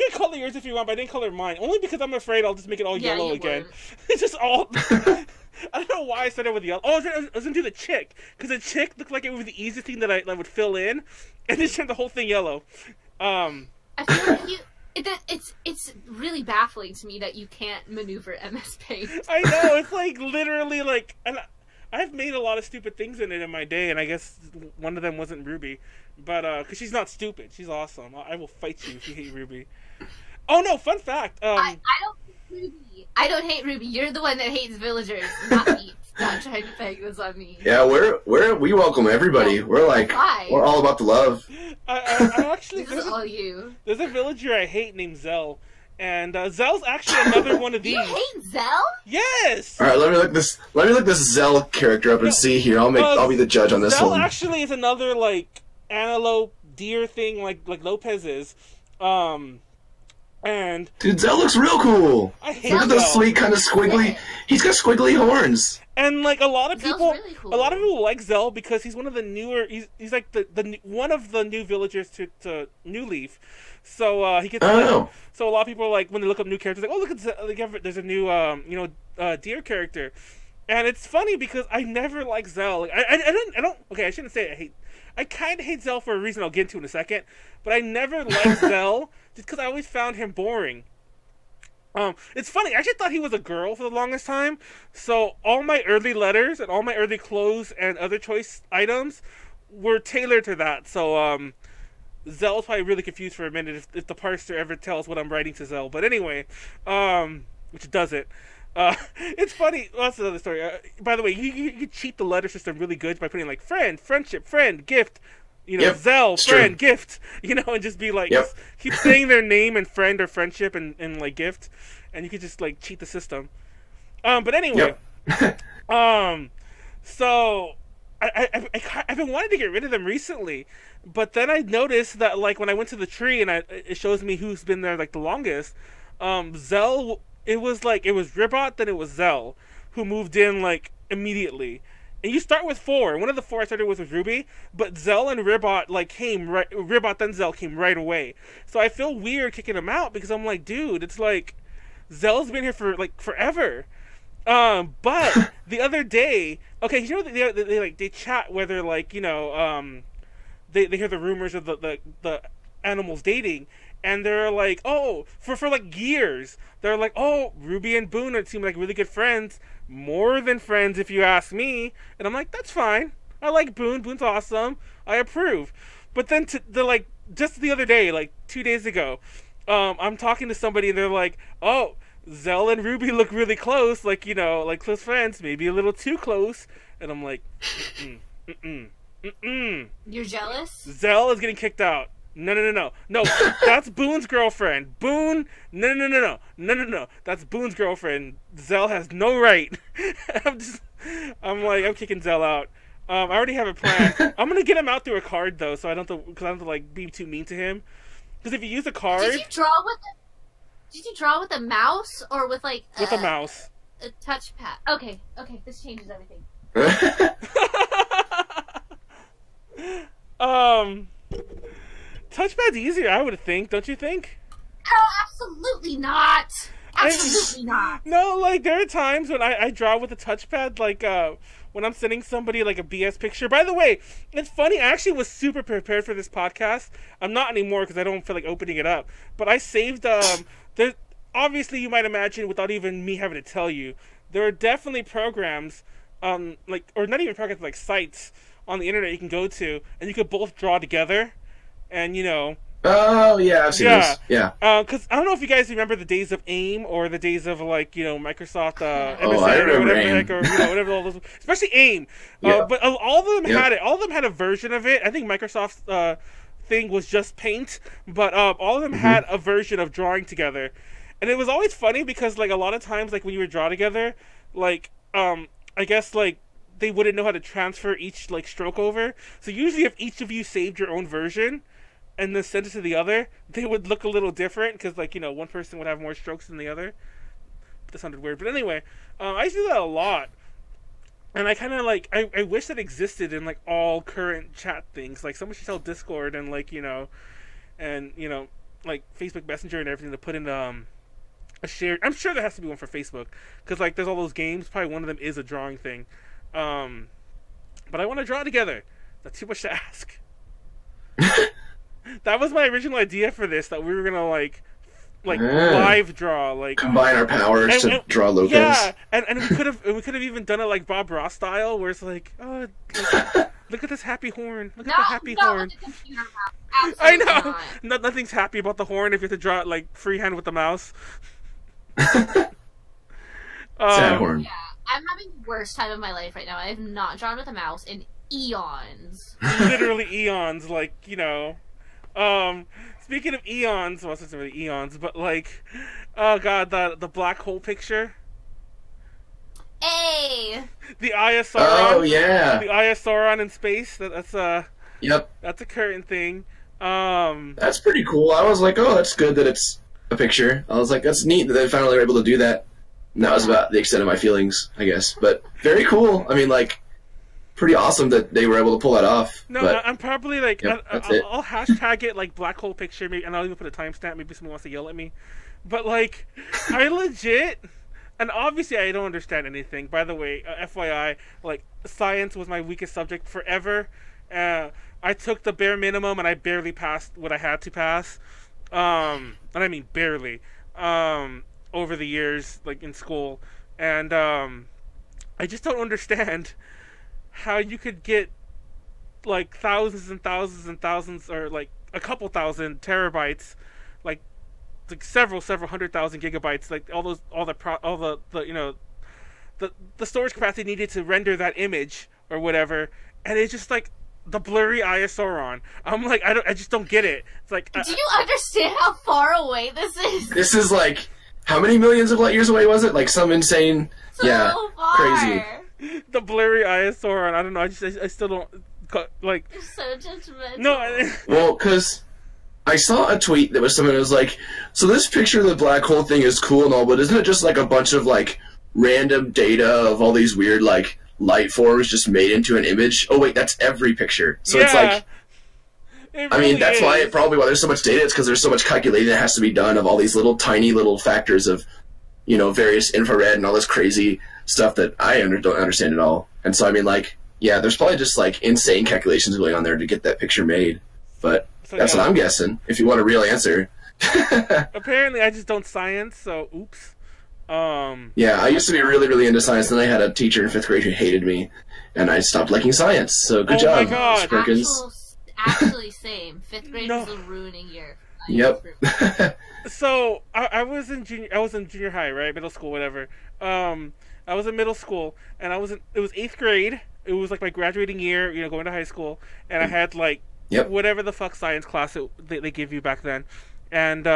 can color yours if you want, but I didn't color mine. Only because I'm afraid I'll just make it all yellow again. It's just all... I don't know why I started with yellow. Oh, I was going to do the chick. Because the chick looked like it was the easiest thing that I would fill in. And just turned the whole thing yellow. I feel like it's really baffling to me that you can't maneuver MS Paint. I know, it's like literally like... And I've made a lot of stupid things in it in my day, and I guess one of them wasn't Ruby. But, because she's not stupid. She's awesome. I will fight you if you hate Ruby. Oh, no, fun fact. I don't hate Ruby. I don't hate Ruby. You're the one that hates villagers, not me. Stop trying to peg this on me. Yeah, we welcome everybody. Yeah. We're all about the love. I actually... This is all you. There's a villager I hate named Zell. And Zell's actually another one of these. You hate Zell? Yes. All right, let me look this Zell character up and see here. I'll be the judge on this Zell one. Zell actually is another like antelope deer thing, like Lopez is. And dude, Zell looks real cool. I hate Look at those sweet kind of squiggly. He's got squiggly horns. And like a lot of people, really cool. a lot of people like Zell because he's one of the newer. He's like the one of the new villagers to New Leaf. So he gets. So a lot of people are like when they look up new characters, like, oh, look at Zell, there's a new deer character, and it's funny because I never liked Zell. Like, I don't. Okay, I shouldn't say I hate. I kind of hate Zell for a reason I'll get into in a second, but I never liked Zell just because I always found him boring. It's funny. I actually thought he was a girl for the longest time. So all my early letters and all my early clothes and other choice items were tailored to that. So Zell's probably really confused for a minute if the parser ever tells what I'm writing to Zell. But anyway, which it doesn't. It's funny. Well, that's another story. By the way, you can cheat the letter system really good by putting like friend, friendship, friend, gift. Zell, friend, gift, and just be like, keep saying their name and friend or friendship and like gift, and you could just like cheat the system. But anyway, so I've been wanting to get rid of them recently, but then I noticed that like when I went to the tree and it shows me who's been there like the longest, Zell, it was Ribot, then it was Zell, who moved in like immediately. And you start with 4. One of the 4 I started with was Ruby, but Zell and Ribot Ribot then Zell came right away. So I feel weird kicking him out because I'm like, dude, it's like Zell's been here for like forever. But the other day, okay, they chat whether like they hear the rumors of the animals dating. And they're like, oh, for like years, they're like, oh, Ruby and Boone seem like really good friends, more than friends if you ask me. And I'm like, that's fine. I like Boone. Boone's awesome. I approve. But then just the other day, like 2 days ago, I'm talking to somebody and they're like, oh, Zell and Ruby look really close, like close friends, maybe a little too close. And I'm like, You're jealous? Zell is getting kicked out. No, that's Boone's girlfriend. Boone, no, that's Boone's girlfriend. Zell has no right. I'm kicking Zell out. I already have a plan. I'm gonna get him out through a card though, so I don't have to like be too mean to him. Because if you use a card, did you draw with a mouse or with like with a mouse, a touchpad? Okay, this changes everything. Touchpad's easier, I would think. Don't you think? Oh, absolutely not. Absolutely not. No, like, there are times when I draw with a touchpad, like, when I'm sending somebody, like, a BS picture. By the way, it's funny, I actually was super prepared for this podcast. I'm not anymore because I don't feel like opening it up. But I saved, obviously, you might imagine, without even me having to tell you, there are definitely programs, like, or not even programs, like, sites on the internet you can go to, and you could both draw together, and, you know... Oh, yeah, I've seen this. Yeah. Because I don't know if you guys remember the days of AIM or the days of, like, you know, Microsoft MSN I or whatever AIM. the heck, or, you know, whatever all those... Especially AIM. Yeah. But all of them Yeah. had it. All of them had a version of it. I think Microsoft's thing was just Paint, but all of them had a version of drawing together. And it was always funny because, like, a lot of times, like, when you would draw together, like, I guess, like, they wouldn't know how to transfer each, like, stroke over. So usually if each of you saved your own version and then sent it to the other, they would look a little different because, like, you know, one person would have more strokes than the other. That sounded weird. But anyway, I used to do that a lot. And I kind of, like, I wish that existed in, like, all current chat things. Like, someone should tell Discord and, like, you know, like, Facebook Messenger and everything to put in, a shared... I'm sure there has to be one for Facebook. Because, like, there's all those games. Probably one of them is a drawing thing. But I want to draw together. That's too much to ask. That was my original idea for this, that we were gonna like live draw, like combine our powers to draw logos. Yeah, and we could have even done it like Bob Ross style, where it's like, oh, look at this happy horn, look at the happy horn. With the computer mouse. I Absolutely know, not. nothing's happy about the horn if you have to draw it like freehand with the mouse. Sad horn. Yeah, I'm having the worst time of my life right now. I have not drawn with a mouse in eons. Literally eons, like, you know. Speaking of eons, well, it's not really eons, but like, oh god, the black hole picture. Hey! The Eye of Sauron. Oh yeah. The Eye of Sauron in space. That's Yep. That's a current thing. That's pretty cool. I was like, oh, that's good that it's a picture. I was like, that's neat that they finally were able to do that. And that was about the extent of my feelings, I guess. But very cool. I mean, like, pretty awesome that they were able to pull that off. No, but, I'm probably like, yep, I'll hashtag it like black hole picture, maybe, and I'll even put a timestamp. Maybe someone wants to yell at me. But like, I legit, and obviously I don't understand anything. By the way, FYI, like, science was my weakest subject forever. I took the bare minimum and I barely passed what I had to pass. And I mean barely. Over the years, like in school, and I just don't understand how you could get like thousands and thousands and thousands, or like a couple thousand terabytes, like several 100,000 gigabytes, like all the you know, the storage capacity needed to render that image or whatever, and it's just like the blurry Eye of Sauron. I'm like, I just don't get it. It's like, do you understand how far away this is? This is like, how many millions of light years away was it? Like some insane, So far. crazy. the blurry Eye of Sauron. I don't know. I still don't like. You're so judgmental. No. Well, because I saw a tweet that was someone who was like, so this picture of the black hole thing is cool and all, but isn't it just like a bunch of like random data of all these weird like light forms just made into an image? Oh wait, that's every picture. So it's like, I mean, that's why there's so much data. It's because there's so much calculating that has to be done of all these little tiny little factors of, you know, various infrared and all this crazy stuff that I don't understand at all. And so I mean, like, yeah, there's probably just like insane calculations going on there to get that picture made. But so, that's what I'm guessing. If you want a real answer. Apparently, I just don't science. So oops. Yeah, I used to be really, really into science. Then I had a teacher in 5th grade who hated me, and I stopped liking science. So good job, my God. Perkins. Actually, same. 5th grade was a ruining year. Yep. So I was in junior high, right? Middle school, whatever. I was in middle school, and it was 8th grade. It was like my graduating year, you know, going to high school, and I had like whatever the fuck science class they give you back then, and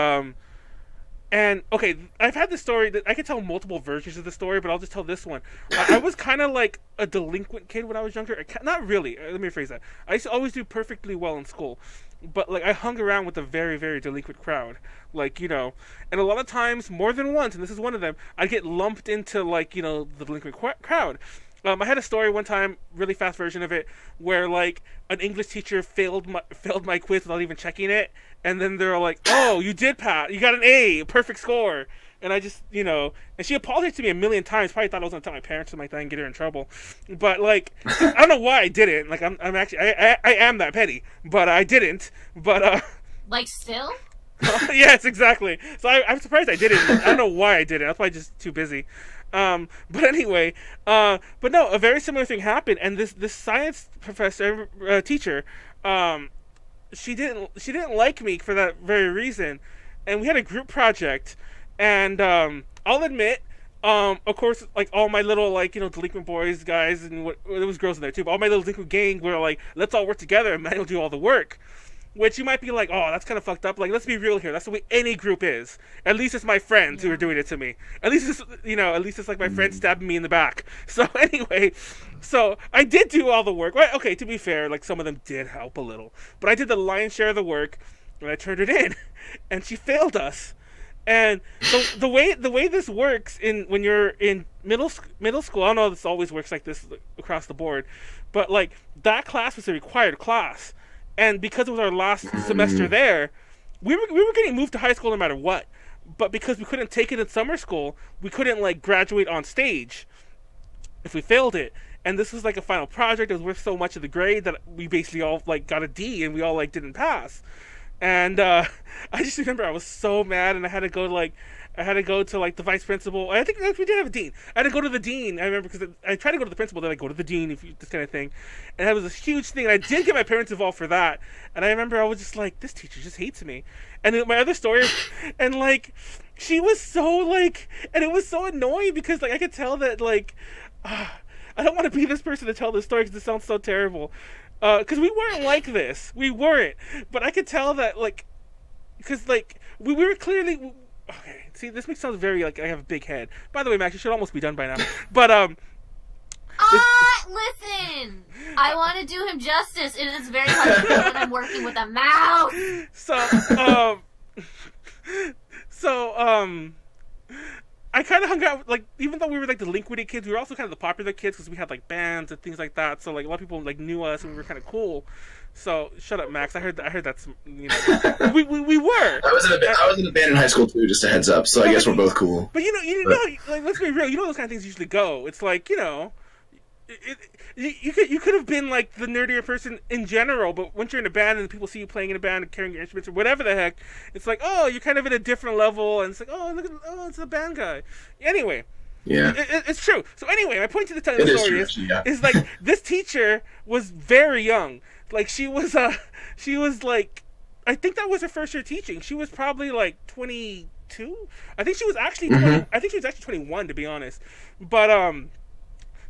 okay, I've had this story that I could tell multiple versions of the story, but I'll just tell this one. I was kind of like a delinquent kid when I was younger. Not really. Let me rephrase that. I used to always do perfectly well in school, but like I hung around with a very, very delinquent crowd. Like, you know, and a lot of times, more than once, and this is one of them, I'd get lumped into like, you know, the delinquent crowd. I had a story one time, really fast version of it, where like an English teacher failed my quiz without even checking it, and then they're like, "Oh, you did pass. You got an A, perfect score." And I just, and she apologized to me a million times. Probably thought I was gonna tell my parents something like that and get her in trouble. But like, I don't know why I didn't. Like, I'm actually, I am that petty, but I didn't. But like still. Yes, exactly. So I'm surprised I didn't. I don't know why I didn't. I was probably just too busy. But anyway, but no, a very similar thing happened, and this science professor, teacher, she didn't like me for that very reason, and we had a group project, and I'll admit, of course, like all my little delinquent boys, guys, and there was girls in there too, but all my little delinquent gang were like, let's all work together, and Manuel do all the work. Which you might be like, oh, that's kind of fucked up. Like, let's be real here. That's the way any group is. At least it's my friends who are doing it to me. At least it's like my friend stabbing me in the back. So anyway, so I did do all the work. Well, okay, to be fair, like some of them did help a little, but I did the lion's share of the work, and I turned it in, and she failed us. And so the way this works when you're in middle school, I don't know if this always works like this across the board, but like that class was a required class. And because it was our last semester there, we were getting moved to high school no matter what. But because we couldn't take it in summer school, we couldn't like graduate on stage if we failed it. And this was like a final project. It was worth so much of the grade that we basically all like got a D, and we all like didn't pass. And I just remember I was so mad, and I had to go to like the vice principal. I think we did have a dean. I had to go to the dean. I remember because I tried to go to the principal, then I go to the dean, this kind of thing. And that was a huge thing. And I did get my parents involved for that. And I remember I was just like, this teacher just hates me. And then my other story, and like, she was so like, and it was so annoying because like I could tell that like, I don't want to be this person to tell this story because it sounds so terrible. Because we weren't like this. We weren't. But I could tell that like, because like we were clearly. Okay, see, this makes sounds very like I have a big head. By the way, Max, you should almost be done by now. But listen, I want to do him justice, and it's very hard to do when I'm working with a mouse. So, I kind of hung out like, even though we were like delinquent kids, we were also kind of the popular kids because we had like bands and things like that. So like a lot of people like knew us, and we were kind of cool. So shut up, Max. I heard that's we were. I was in a band in high school too. Just a heads up. So I guess we're both cool. But like let's be real. You know those kind of things usually go. It's like you could have been like the nerdier person in general, but once you're in a band and people see you playing in a band and carrying your instruments or whatever the heck, it's like, oh, you're kind of at a different level, and it's like, oh, look at, it's the band guy. Anyway. Yeah, it's true. So anyway, my point to the telling the story is like this teacher was very young. Like she was like, I think that was her first year teaching. She was probably like 22. I think she was actually 20, I think she was actually 21 to be honest. But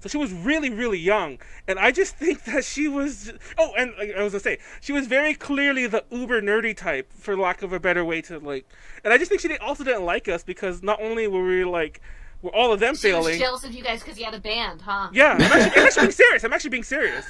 so she was really, really young, and I just think that she was. Oh, and I was gonna say she was very clearly the uber nerdy type, for lack of a better way to like. And I just think she also didn't like us because not only were we like. Were all of them failing. She was jealous of you guys because you had a band, huh? Yeah, I'm actually being serious. I'm actually being serious.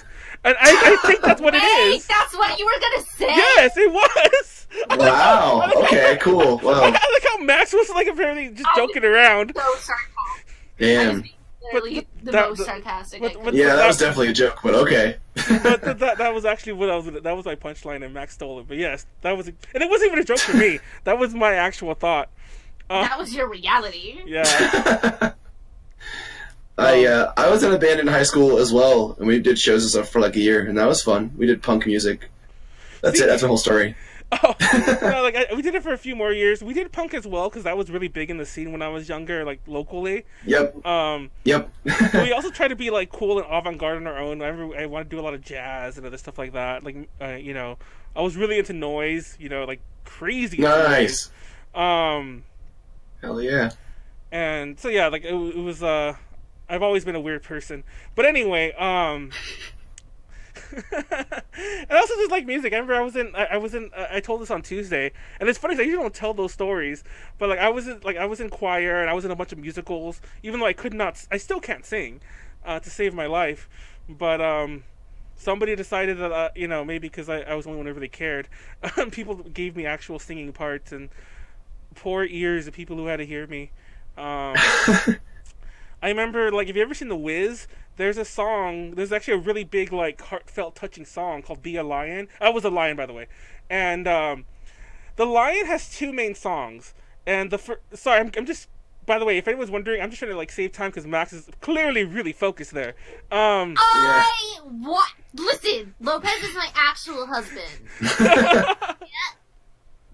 And I think that's what it is. That's what you were going to say? Yes, it was. Wow. Okay, cool. Wow. I like how Max was like apparently just joking around. So sorry, Paul. Damn. Literally the most sarcastic. Yeah, that was definitely a joke, but okay. But that was actually that was my punchline, and Max stole it. But yes, that was, and it wasn't even a joke for me. That was my actual thought. That was your reality. Yeah. I was in a band in high school as well, and we did shows and stuff for like a year, and that was fun. We did punk music. That's it. That's the whole story. Oh, no, we did it for a few more years. We did punk as well because that was really big in the scene when I was younger, like locally. Yep. Yep. We also tried to be like cool and avant-garde on our own. I wanted to do a lot of jazz and other stuff like that. Like, I was really into noise. Like crazy. Nice. Noise. Hell yeah. And so yeah, like it was. I've always been a weird person, but anyway. And I also just like music. I remember I told this on Tuesday, and it's funny because I usually don't tell those stories, but like I was in choir and I was in a bunch of musicals, even though I still can't sing, to save my life, but somebody decided that maybe because I was the only one who really cared, people gave me actual singing parts, and poor ears of people who had to hear me. I remember, like, have you ever seen The Wiz? There's actually a really big, like, heartfelt, touching song called Be a Lion. I was a lion, by the way. And The Lion has two main songs. And sorry, I'm just. By the way, if anyone's wondering, I'm just trying to like save time because Max is clearly really focused there. What? Listen, Lopez is my actual husband.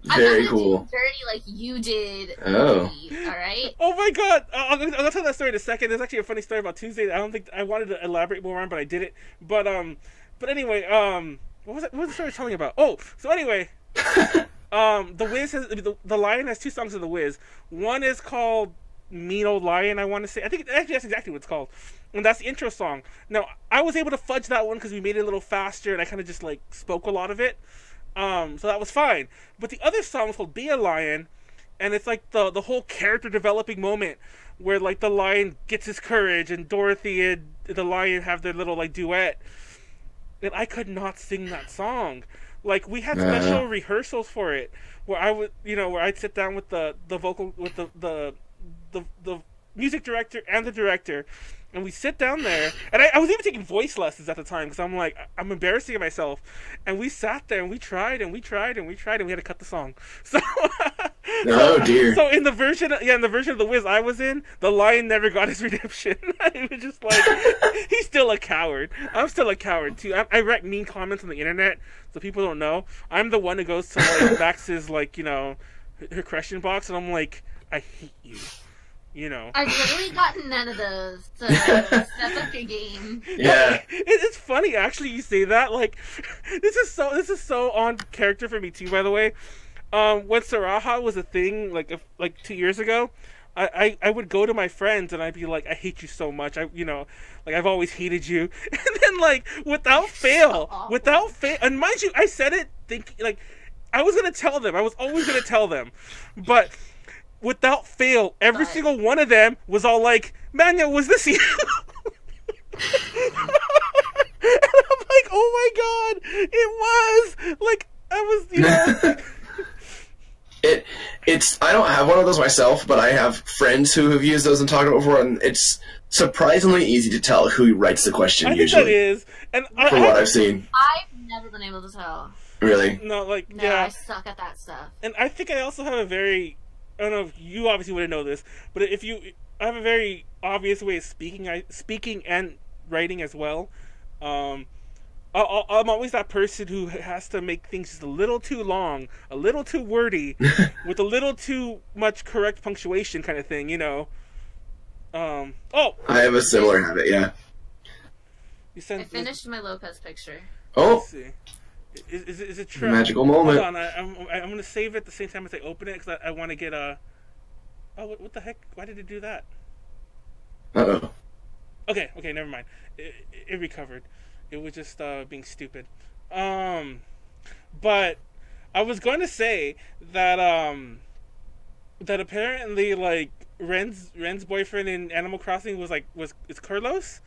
Very cool. Do dirty like you did. Oh. All right. Oh my God! I'll tell that story in a second. There's actually a funny story about Tuesday. I don't think I wanted to elaborate more on, but I did it. But anyway, what was the story telling about? Oh, so anyway, The Wiz has the Lion has 2 songs of The Wiz. One is called Mean Old Lion, I want to say. I think actually that's exactly what it's called. And that's the intro song. Now, I was able to fudge that one because we made it a little faster and I kind of just like spoke a lot of it. So that was fine. But the other song is called Be a Lion, and it's like the whole character developing moment where like the lion gets his courage and Dorothy and the lion have their little like duet. And I could not sing that song. Like we had special rehearsals for it where I would, where I'd sit down with the vocal with the music director and the director, and we sit down there, and I was even taking voice lessons at the time because I'm like, I'm embarrassing myself, and we sat there and we tried and we tried and we tried and we had to cut the song. So oh dear. So in the version of The Wiz I was in, the lion never got his redemption. It was just like he's still a coward. I'm still a coward too. I write mean comments on the internet so people don't know. I'm the one who goes to like Max's like her question box, and I'm like, I hate you. I've literally gotten none of those, so step up your game. Yeah. It's funny, actually, you say that. Like, this is so on character for me, too, by the way. When Saraha was a thing, like 2 years ago, I would go to my friends and I'd be like, I hate you so much. I've always hated you. And then, like, without fail, and mind you, I said it thinking, like, I was going to tell them. I was always going to tell them. But without fail, every single one of them was all like, Manuel, was this you? And I'm like, oh my God, it was. Like, I was, It's I don't have one of those myself, but I have friends who have used those and talked before, and it's surprisingly easy to tell who writes the question. I usually, think that is, and from what I've seen. I've never been able to tell. Really? No, like No, yeah. I suck at that stuff. And I think I also have a very, I don't know if you obviously wouldn't know this, but I have a very obvious way of speaking and writing as well. I'm always that person who has to make things just a little too long, a little too wordy, with a little too much correct punctuation kind of thing, I have a similar habit, yeah. I finished my Lopez picture. Oh! Let's see. Is it true? Magical moment. Hold on, I'm going to save it at the same time as I open it, because I want to get a... Oh, what the heck? Why did it do that? Uh-oh. Okay, never mind. It recovered. It was just being stupid. But I was going to say that that apparently like Ren's boyfriend in Animal Crossing is Carlos,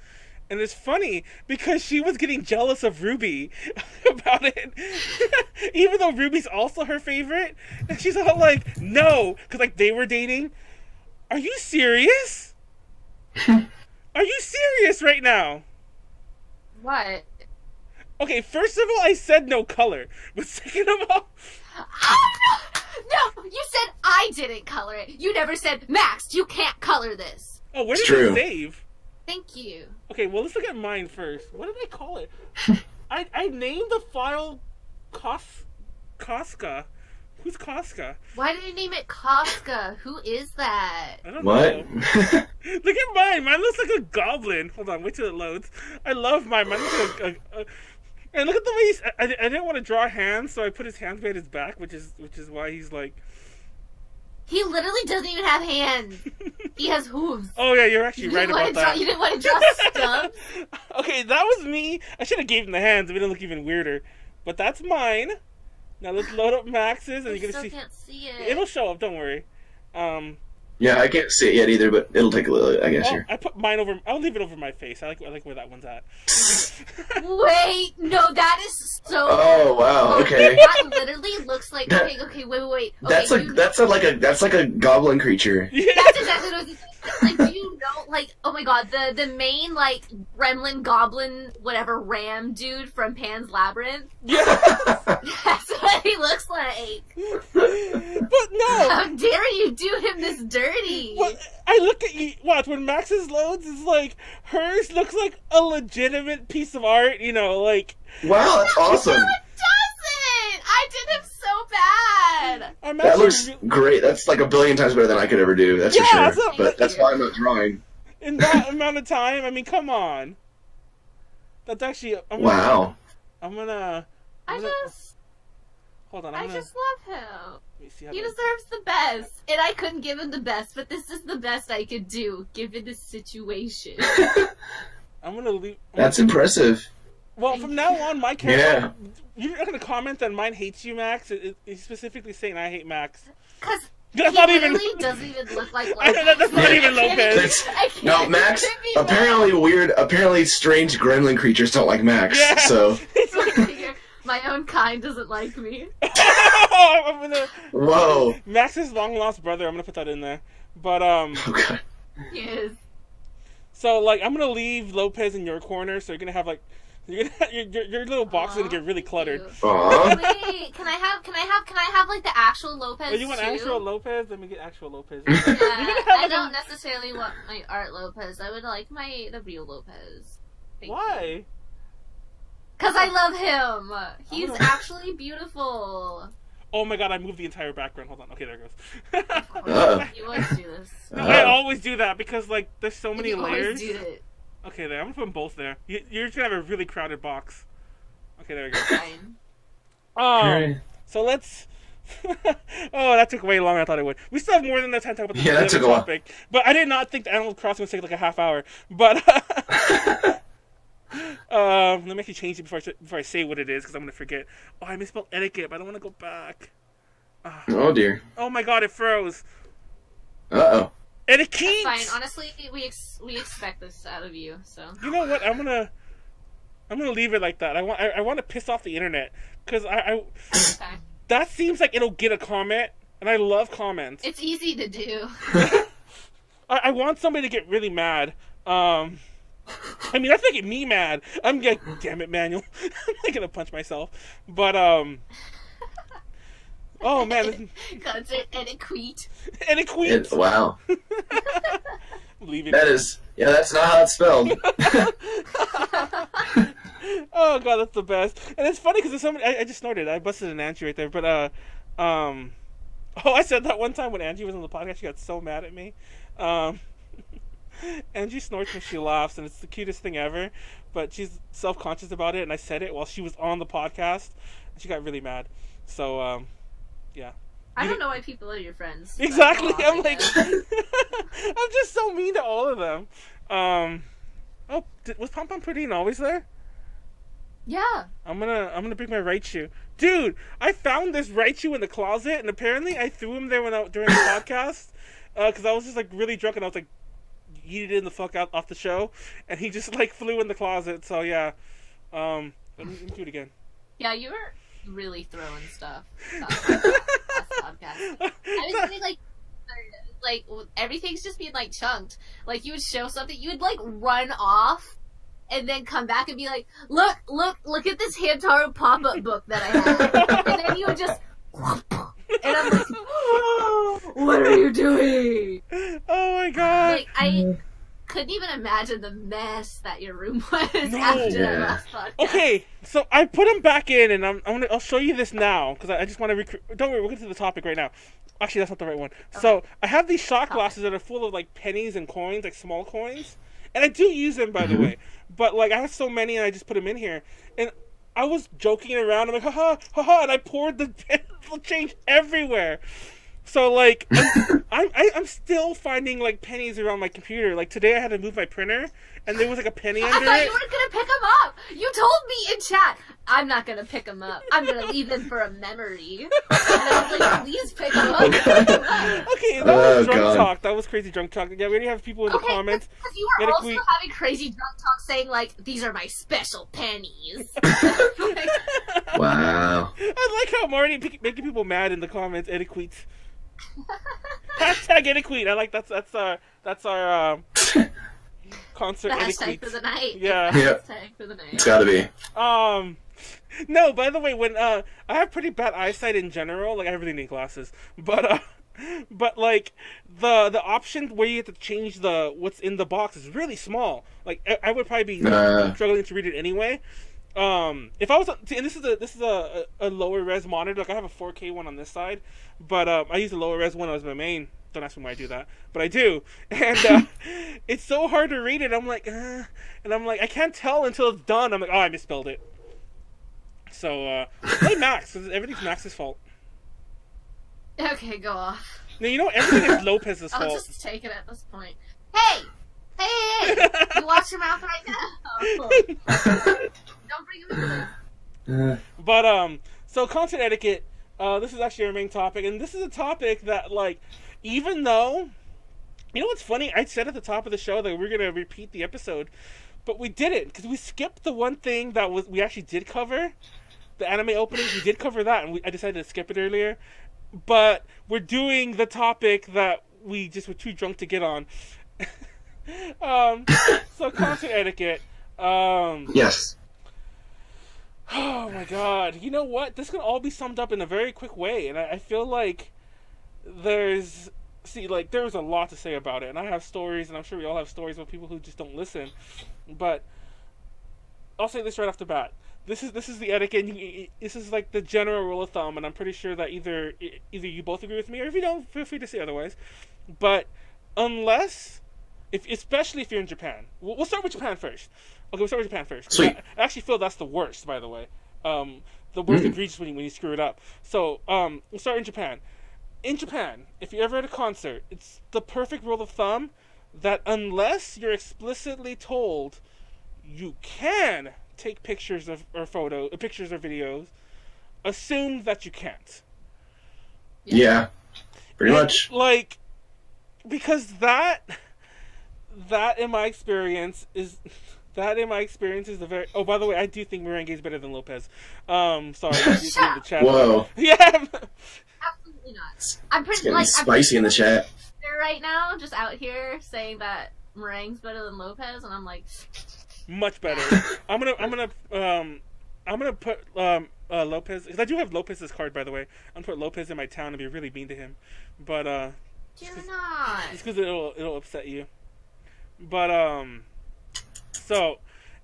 and it's funny because she was getting jealous of Ruby about it, even though Ruby's also her favorite, and she's all like, "No," because like they were dating. Are you serious? Are you serious right now? What? Okay, first of all, I said no color. But second of all... Oh, no! You said I didn't color it. You never said, Max, you can't color this. Oh, where did True. it save? Thank you. Okay, well, let's look at mine first. What did I call it? I named the file Koska. Who's Koska? Why did you name it Koska? Who is that? I don't What? know. Look at mine. Mine looks like a goblin. Hold on, wait till it loads. I love mine. Mine looks like and look at the way he's... I didn't want to draw hands, so I put his hands behind his back, which is why he's like... He literally doesn't even have hands. He has hooves. Oh yeah, you're actually right about that. You didn't want to draw stubs? Okay, that was me. I should have gave him the hands. It would look even weirder. But that's mine. Now let's load up Max's, and you're gonna see. Can't see it. It'll show up. Don't worry. Yeah, I can't see it yet either, but it'll take a little, I guess. Oh, Here. I put mine over. I'll leave it over my face. I like where that one's at. Wait, no, that is so. Oh wow, okay. That literally looks like. Okay, wait. Okay, That's like a goblin creature. Yeah. That's exactly what I was. Like, do you know? like, oh my god, the main, like, gremlin, goblin, whatever, ram dude from Pan's Labyrinth. Yeah. That's what he looks like. But no. How dare you do him this dirty? Well, I look at you, watch, when Max's loads, it's like, hers looks like a legitimate piece of art, you know, like... Wow, that's awesome. No, it doesn't! I did him so bad! That looks great. That's like a billion times better than I could ever do, that's for sure. But that's why I'm not drawing. In that amount of time? I mean, come on. That's actually... Wow. Hold on, I just love him. Let me see He deserves the best. And I couldn't give him the best, but this is the best I could do, given the situation. I'm gonna leave... That's impressive. Well, from now on, my character... Yeah. You're not gonna comment that mine hates you, Max? He's specifically saying I hate Max. Because that's not even... doesn't even look like Lopez. That's not even Lopez. No, Max, apparently strange gremlin creatures don't like Max, yeah. So... My own kind doesn't like me. I'm gonna... Whoa. Max's long-lost brother, I'm gonna put that in there. But, Okay. He is. So, like, I'm gonna leave Lopez in your corner, so you're gonna have, like... Your little box is gonna get really cluttered. Wait, can I have like the actual Lopez? Oh, you want too? actual Lopez? Let me get actual Lopez. Yeah, I don't necessarily want my art Lopez. I would like the real Lopez. Why? Because I love him. He's actually beautiful. Oh my god, I moved the entire background. Hold on. Okay, there it goes. You always do this. No, I always do that because, like, there's so many layers. You always do it. Okay, there. I'm gonna put them both there. You're just gonna have a really crowded box. Okay, there we go. Fine. So let's... Oh, that took way longer than I thought it would. We still have more than enough time to talk about that took topic. But I did not think the Animal Crossing would take like a half hour. But... let me actually change it before I say what it is, because I'm gonna forget. Oh, I misspelled etiquette, but I don't want to go back. Oh, dear. Oh my god, it froze. Uh-oh. Etiquette. That's fine. Honestly, we expect this out of you. So you know what? I'm gonna leave it like that. I want to piss off the internet because okay. That seems like it'll get a comment, and I love comments. It's easy to do. I want somebody to get really mad. I mean, that's making me mad. I'm like, damn it, Manuel. I'm not gonna punch myself, but oh man, concert etiquette. Etiquette. Wow. Leave it. That is, yeah, that's not how it's spelled. Oh god, that's the best. And it's funny because there's somebody. I just snorted. I busted an Angie right there. But oh, I said that one time when Angie was on the podcast. She got so mad at me. Angie snorts when she laughs, and it's the cutest thing ever. But she's self-conscious about it, and I said it while she was on the podcast, and she got really mad. So yeah. I don't know why people are your friends. Exactly. I'm like, I'm just so mean to all of them. Oh, was Pom Pom Pudding always there? Yeah. I'm gonna bring my Raichu. Dude, I found this Raichu in the closet, and apparently I threw him there during the podcast, because I was just like really drunk, and I was like, yeeted in the fuck out off the show, and he just like flew in the closet. So yeah, let me do it again. Yeah, you were really throwing stuff. Podcast. I was thinking like everything's just being like chunked. Like you would show something, you would like run off, and then come back and be like, look at this Hamtaro pop-up book that I have, and then you would just, and I'm like, oh, what are you doing? Oh my god! Like I couldn't even imagine the mess that your room was after that last podcast. Okay, so I put them back in, and I'll show you this now because I just want to. Don't worry, we'll get to the topic right now. Actually, that's not the right one. Okay. So I have these shot glasses that are full of like pennies and coins, like small coins, and I do use them by the way. But like I have so many, and I just put them in here, and I was joking around. I'm like, haha, haha, and I poured the change everywhere. So like, I'm still finding like pennies around my computer. Like today, I had to move my printer, and there was like a penny under it. I thought you weren't gonna pick them up. You told me in chat, I'm not gonna pick them up. I'm gonna leave them for a memory. And I was like, please pick them up. Okay, that was drunk talk. That was crazy drunk talk. Yeah, we already have people in the comments. Because you were also having crazy drunk talk, saying like, these are my special pennies. Wow. I like how I'm already making people mad in the comments. Etiquette. Hashtag etiquette. I like that's our Concert The etiquette. hashtag for the night. Yeah. The Yep. hashtag for the night. It's got to be. No, by the way, when I have pretty bad eyesight in general, like I really need glasses, but like the option where you have to change the what's in the box is really small. Like I would probably be struggling to read it anyway. If I was, and this is a lower res monitor. Like I have a 4K one on this side, but I use a lower res one as my main. Don't ask me why I do that, but I do, and it's so hard to read it. I'm like, and I'm like, I can't tell until it's done. I'm like, oh, I misspelled it. So play Max, because everything's Max's fault. Okay, go off. No, you know everything is Lopez's fault. I'll just take it at this point. Hey! Hey! You watch your mouth right now. Don't bring him into this. But so concert etiquette. This is actually our main topic, and this is a topic that, like, even though, you know what's funny? I said at the top of the show that we're gonna repeat the episode, but we didn't because we skipped the one thing that we actually did cover, the anime openings. We did cover that, and I decided to skip it earlier. But we're doing the topic that we just were too drunk to get on. So concert etiquette. Yes. Oh my god. You know what? This can all be summed up in a very quick way, and I feel like there's a lot to say about it, and I have stories, and I'm sure we all have stories about people who just don't listen. But I'll say this right off the bat. This is the etiquette. This is like the general rule of thumb, and I'm pretty sure that either you both agree with me, or if you don't, feel free to say otherwise. But especially if you're in Japan, we'll start with Japan first. Okay, we'll start with Japan first. Sweet. I actually feel that's the worst, by the way. The worst egregious when you screw it up. So we'll start in Japan. In Japan, if you're ever at a concert, it's the perfect rule of thumb that unless you're explicitly told you can take pictures or videos, assume that you can't. Yeah, pretty much. Like, because that in my experience is the very. Oh, by the way, I do think Merengue is better than Lopez. Sorry, in the chat. Whoa. Yeah. Absolutely not. I'm pretty like spicy in the chat right now, just out here saying that Meringue's better than Lopez, and I'm like, much better. I'm gonna put Lopez, because I do have Lopez's card, by the way. I'm gonna put Lopez in my town and be really mean to him, but do not. Just because it'll upset you. But so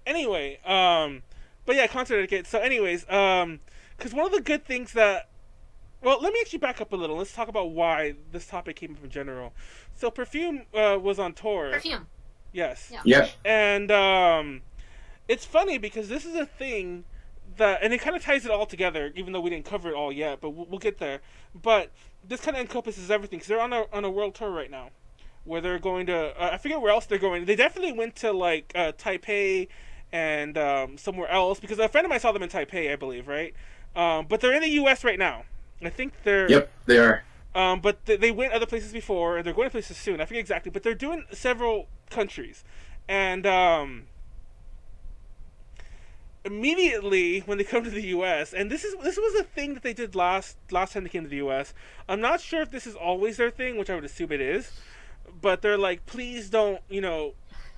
anyway, but yeah, concert etiquette. So anyways, because one of the good things that, well, let me actually back up a little. Let's talk about why this topic came up in general. So Perfume was on tour. Perfume. Yes. Yeah. Yep. And it's funny because this is a thing that, and it kind of ties it all together, even though we didn't cover it all yet, but we'll get there. But this kind of encompasses everything, because they're on a world tour right now, where they're going to, I forget where else they're going. They definitely went to, like, Taipei and somewhere else, because a friend of mine saw them in Taipei, I believe, right? But they're in the U.S. right now. I think they're... Yep, they are. But they went other places before, and they're going to places soon. I forget exactly, but they're doing several countries. And immediately when they come to the U.S., and this was a thing that they did last time they came to the U.S. I'm not sure if this is always their thing, which I would assume it is. But they're like, please don't,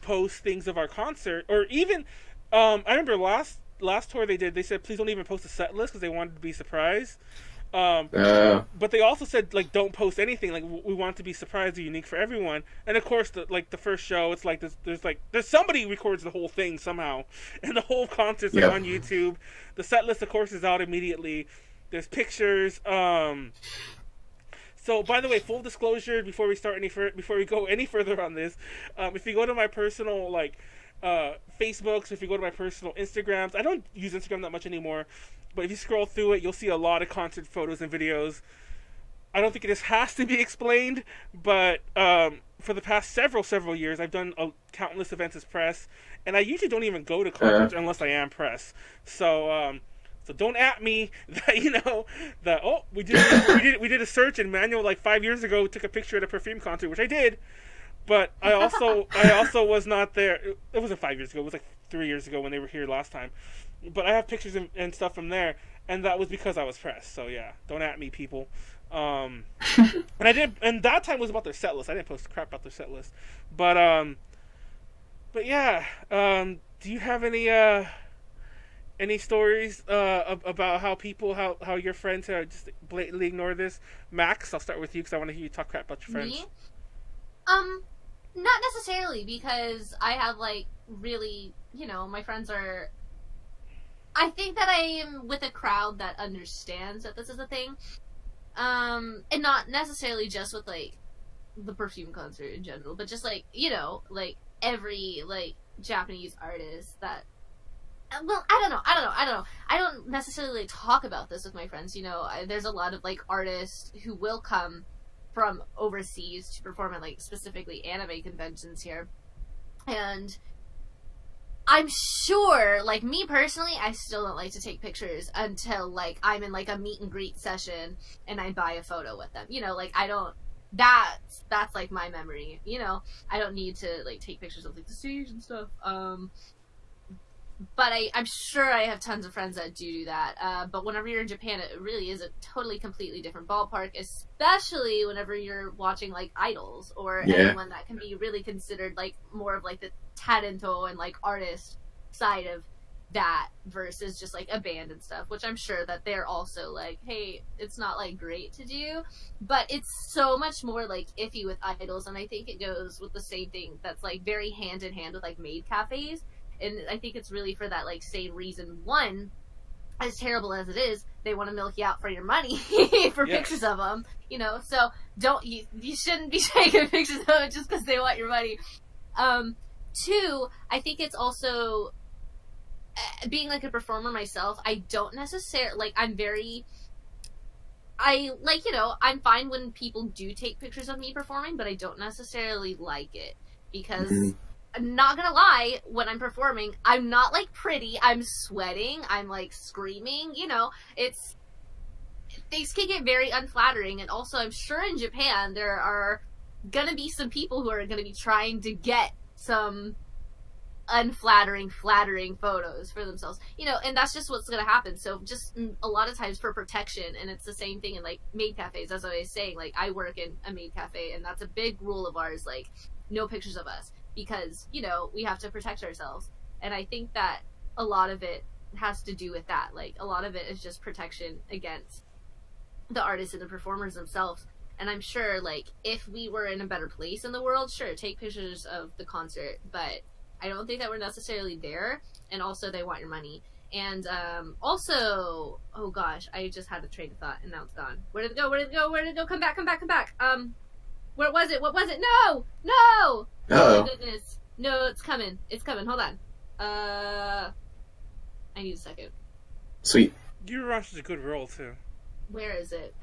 post things of our concert, or even I remember last tour they did. They said please don't even post a set list because they wanted to be surprised. But they also said, like, don't post anything. Like, we want it to be surprised and unique for everyone. And of course, the first show, it's like there's somebody who records the whole thing somehow, and the whole concert's like on YouTube. The set list, of course, is out immediately. There's pictures. So, by the way, full disclosure before we go any further on this, if you go to my personal Facebooks, if you go to my personal Instagrams, I don't use Instagram that much anymore. But if you scroll through it, you'll see a lot of concert photos and videos. I don't think this has to be explained, but for the past several years, I've done countless events as press, and I usually don't even go to concerts unless I am press. So don't at me that we did a search, and Manuel like 5 years ago took a picture at a Perfume concert, which I did. But I also was not there. It wasn't 5 years ago. It was like 3 years ago when they were here last time. But I have pictures and stuff from there, and that was because I was pressed. So yeah, don't at me, people. And that time was about their set list. I didn't post crap about their set list. But But yeah, do you have any stories about how your friends are just blatantly ignore this? Max, I'll start with you because I want to hear you talk crap about your friends. Me? Not necessarily, because I have, like, really, you know, my friends are... I think that I am with a crowd that understands that this is a thing. And not necessarily just with, like, the Perfume concert in general, but just, like, you know, like, every, like, Japanese artist that... Well, I don't know. I don't necessarily talk about this with my friends, you know. There's a lot of, like, artists who will come from overseas to perform at, like, specifically anime conventions here. And I'm sure, like, me personally, I still don't like to take pictures until, like, I'm in, like, a meet and greet session and I buy a photo with them. You know, like, I don't... That's, like, my memory, you know? I don't need to, like, take pictures of, like, the stage and stuff. But I'm sure I have tons of friends that do that. But whenever you're in Japan, it really is a totally, completely different ballpark, especially whenever you're watching, like, idols or anyone that can be really considered, like, more of, like, the talento and, like, artist side of that versus just, like, a band and stuff, which I'm sure that they're also, like, hey, it's not, like, great to do. But it's so much more, like, iffy with idols, and I think it goes with the same thing that's, like, very hand-in-hand with, like, maid cafes. And I think it's really for that, like, same reason. One, as terrible as it is, they want to milk you out for your money for pictures of them, you know. So you shouldn't be taking pictures of them just because they want your money. Two, I think it's also being, like, a performer myself. I don't necessarily, like, I'm like, you know, I'm fine when people do take pictures of me performing, but I don't necessarily like it because. I'm not gonna lie, when I'm performing, I'm not, like, pretty. I'm sweating. I'm, like, screaming. You know, things can get very unflattering. And also, I'm sure in Japan, there are gonna be some people who are gonna be trying to get some unflattering, flattering photos for themselves. You know, and that's just what's gonna happen. So just a lot of times for protection, and it's the same thing in, like, maid cafes, as I was saying. Like, I work in a maid cafe, and that's a big rule of ours, like, no pictures of us. Because, you know, we have to protect ourselves. And I think that a lot of it has to do with that. Like, a lot of it is just protection against the artists and the performers themselves. And I'm sure, like, if we were in a better place in the world, sure, take pictures of the concert. But I don't think that we're necessarily there. And also, they want your money. And also, oh gosh, I just had a train of thought and now it's gone. Where did it go? Where did it go? Where did it go? Come back, come back, come back. Where was it? What was it? No! No! Uh-oh. Oh my goodness. No, it's coming. It's coming. Hold on. I need a second. Sweet. Your rush is a good roll, too. Where is it?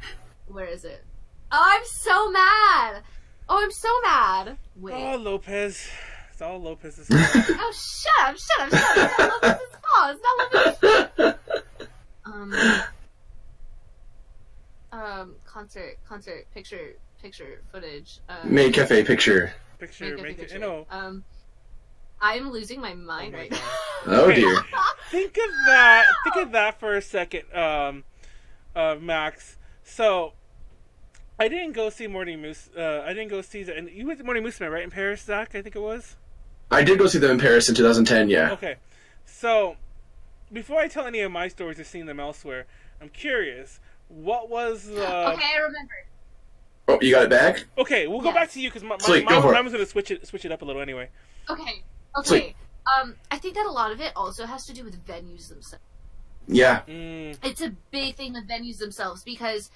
Where is it? Oh, I'm so mad! Oh, I'm so mad! Wait. Oh, Lopez. It's all Lopez's fault. Oh, shut up, shut up, shut up. It's not Lopez's fault. It's not Lopez's fault. Concert, picture footage. Maid cafe picture. You know. I'm losing my mind right now. Oh dear. Think of that. Think of that for a second, Max. So, I didn't go see Morning Moose. I didn't go see that. And you went to Morning Musume, right, in Paris, Zach? I think it was. I did go see them in Paris in 2010. Yeah. Okay. So, before I tell any of my stories of seeing them elsewhere, I'm curious. What was Okay, I remember. Oh, you got it back? Okay, we'll go back to you because my Sweet, mom was going to switch it up a little anyway. Okay. Sweet. I think that a lot of it also has to do with venues themselves. Yeah. It's a big thing with venues themselves because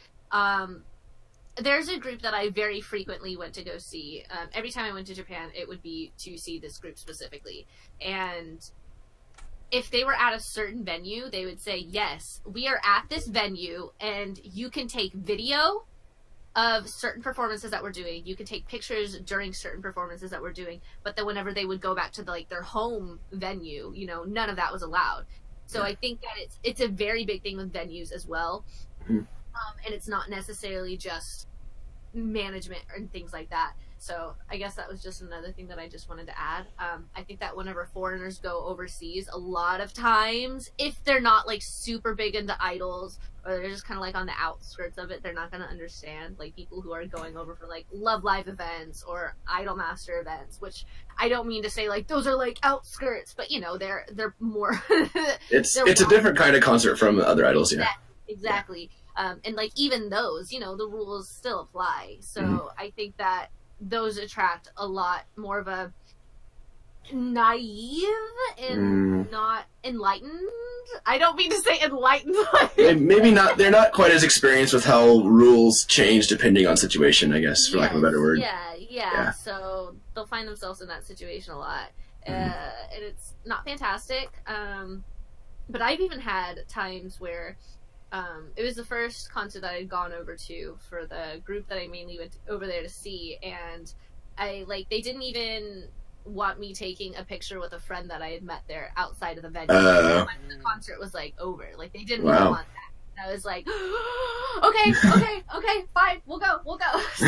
there's a group that I very frequently went to go see. Every time I went to Japan, it would be to see this group specifically. And if they were at a certain venue, they would say, yes, we are at this venue and you can take video of certain performances that we're doing. You can take pictures during certain performances that we're doing. But then whenever they would go back to their home venue, you know, none of that was allowed. So I think that it's a very big thing with venues as well. Mm-hmm. And it's not necessarily just management and things like that. So I guess that was just another thing that I just wanted to add. I think that whenever foreigners go overseas, a lot of times, if they're not like super big into idols, or they're just kind of like on the outskirts of it, they're not going to understand like people who are going over for like Love Live events or Idol Master events, which I don't mean to say like those are like outskirts, but you know, they're more it's a different kind of concert from other idols. Yeah, exactly. And like even those, you know, the rules still apply. So I think that those attract a lot more of a naive and not enlightened. I don't mean to say enlightened. Maybe not. They're not quite as experienced with how rules change depending on situation, I guess, for lack of a better word. Yeah. So they'll find themselves in that situation a lot, and it's not fantastic. But I've even had times where it was the first concert that I'd gone over to for the group that I mainly went over there to see, and they didn't even want me taking a picture with a friend that I had met there outside of the venue. The concert was like over. Like they didn't even want that. And I was like, okay, fine, we'll go. So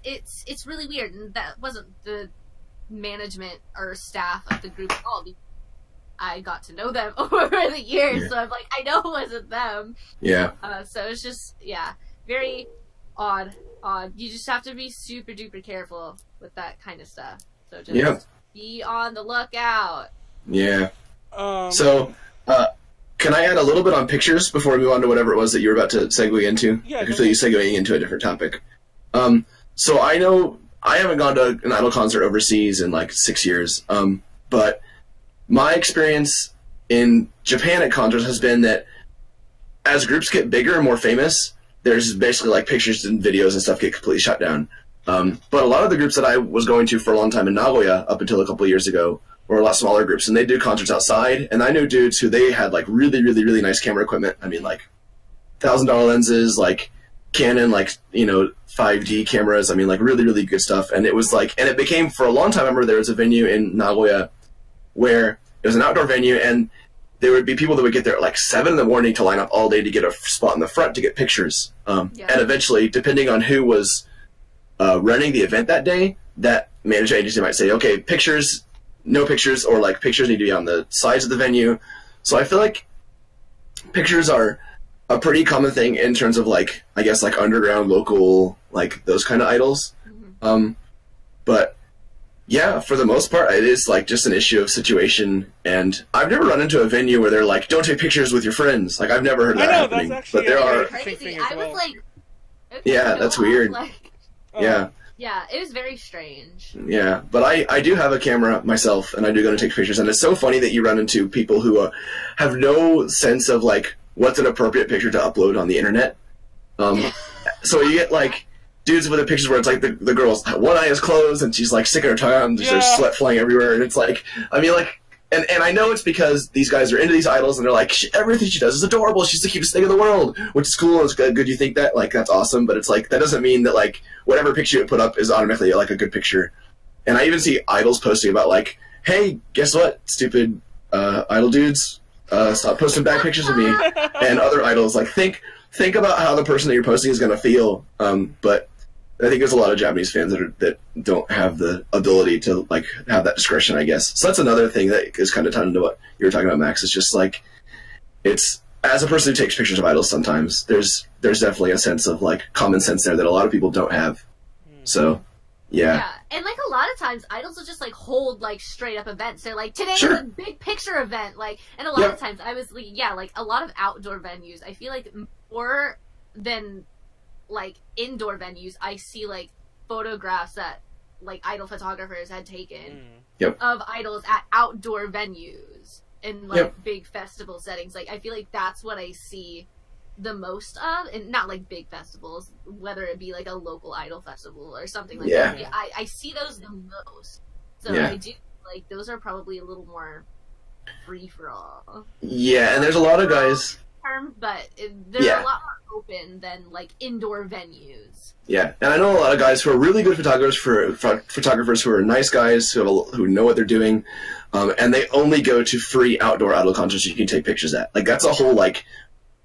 it's really weird, and that wasn't the management or staff of the group at all. I got to know them over the years, so I'm like, I know it wasn't them. Yeah. So it's just, very odd. You just have to be super duper careful with that kind of stuff. So just be on the lookout. Yeah. So, can I add a little bit on pictures before we move on to whatever it was that you were about to segue into? Yeah. I can feel you segueing into a different topic. So I know I haven't gone to an idol concert overseas in like 6 years, but my experience in Japan at concerts has been that as groups get bigger and more famous, there's basically like pictures and videos and stuff get completely shut down. But a lot of the groups that I was going to for a long time in Nagoya up until a couple of years ago were a lot smaller groups, and they did concerts outside. And I knew dudes who they had like really, really, really nice camera equipment. I mean, like $1,000 lenses, like Canon, like, 5D cameras. I mean, like really, really good stuff. And it was like, and it became for a long time. I remember there was a venue in Nagoya where it was an outdoor venue, and there would be people that would get there at like 7 in the morning to line up all day to get a spot in the front to get pictures. And eventually, depending on who was running the event that day, that management agency might say, okay, pictures, no pictures, or like pictures need to be on the sides of the venue. So I feel like pictures are a pretty common thing in terms of like, I guess like underground, local, like those kind of idols. But yeah, for the most part, it is like just an issue of situation, and I've never run into a venue where they're like, "Don't take pictures with your friends." Like I've never heard that happening. But there are crazy. I was like, okay, that's weird. Like, yeah, it was very strange. Yeah, but I do have a camera myself, and I do go to take pictures, and it's so funny that you run into people who have no sense of like what's an appropriate picture to upload on the internet. So you get like dudes with the pictures where it's like the girl's one eye is closed and she's like sticking her tongue out and there's sweat flying everywhere, and it's like, I mean, like, and I know it's because these guys are into these idols and they're like, everything she does is adorable, she's the cutest thing in the world, which is cool, it's good you think that, like, that's awesome, but it's like, that doesn't mean that like whatever picture you put up is automatically like a good picture. And I even see idols posting about like, hey, guess what, stupid idol dudes, stop posting bad pictures of me. And other idols, like, think about how the person that you're posting is going to feel. But I think there's a lot of Japanese fans that don't have the ability to like have that discretion, I guess. So that's another thing that is kind of tied into what you were talking about, Max. It's just like, it's, as a person who takes pictures of idols sometimes, there's definitely a sense of like common sense there that a lot of people don't have. So yeah, and like a lot of times idols will just like hold like straight up events. They're like, today's a big picture event, like, and a lot of times I was like, like a lot of outdoor venues, I feel like more than like indoor venues, I see like photographs that like idol photographers had taken of idols at outdoor venues in like big festival settings. Like I feel like that's what I see the most of, and not like big festivals, whether it be like a local idol festival or something like that. I see those the most. So I do like those are probably a little more free for all. Yeah, and there's a lot of guys. But they're a lot more open than like indoor venues. Yeah, and I know a lot of guys who are really good photographers who are nice guys who know what they're doing, and they only go to free outdoor idol concerts you can take pictures at. Like that's a whole like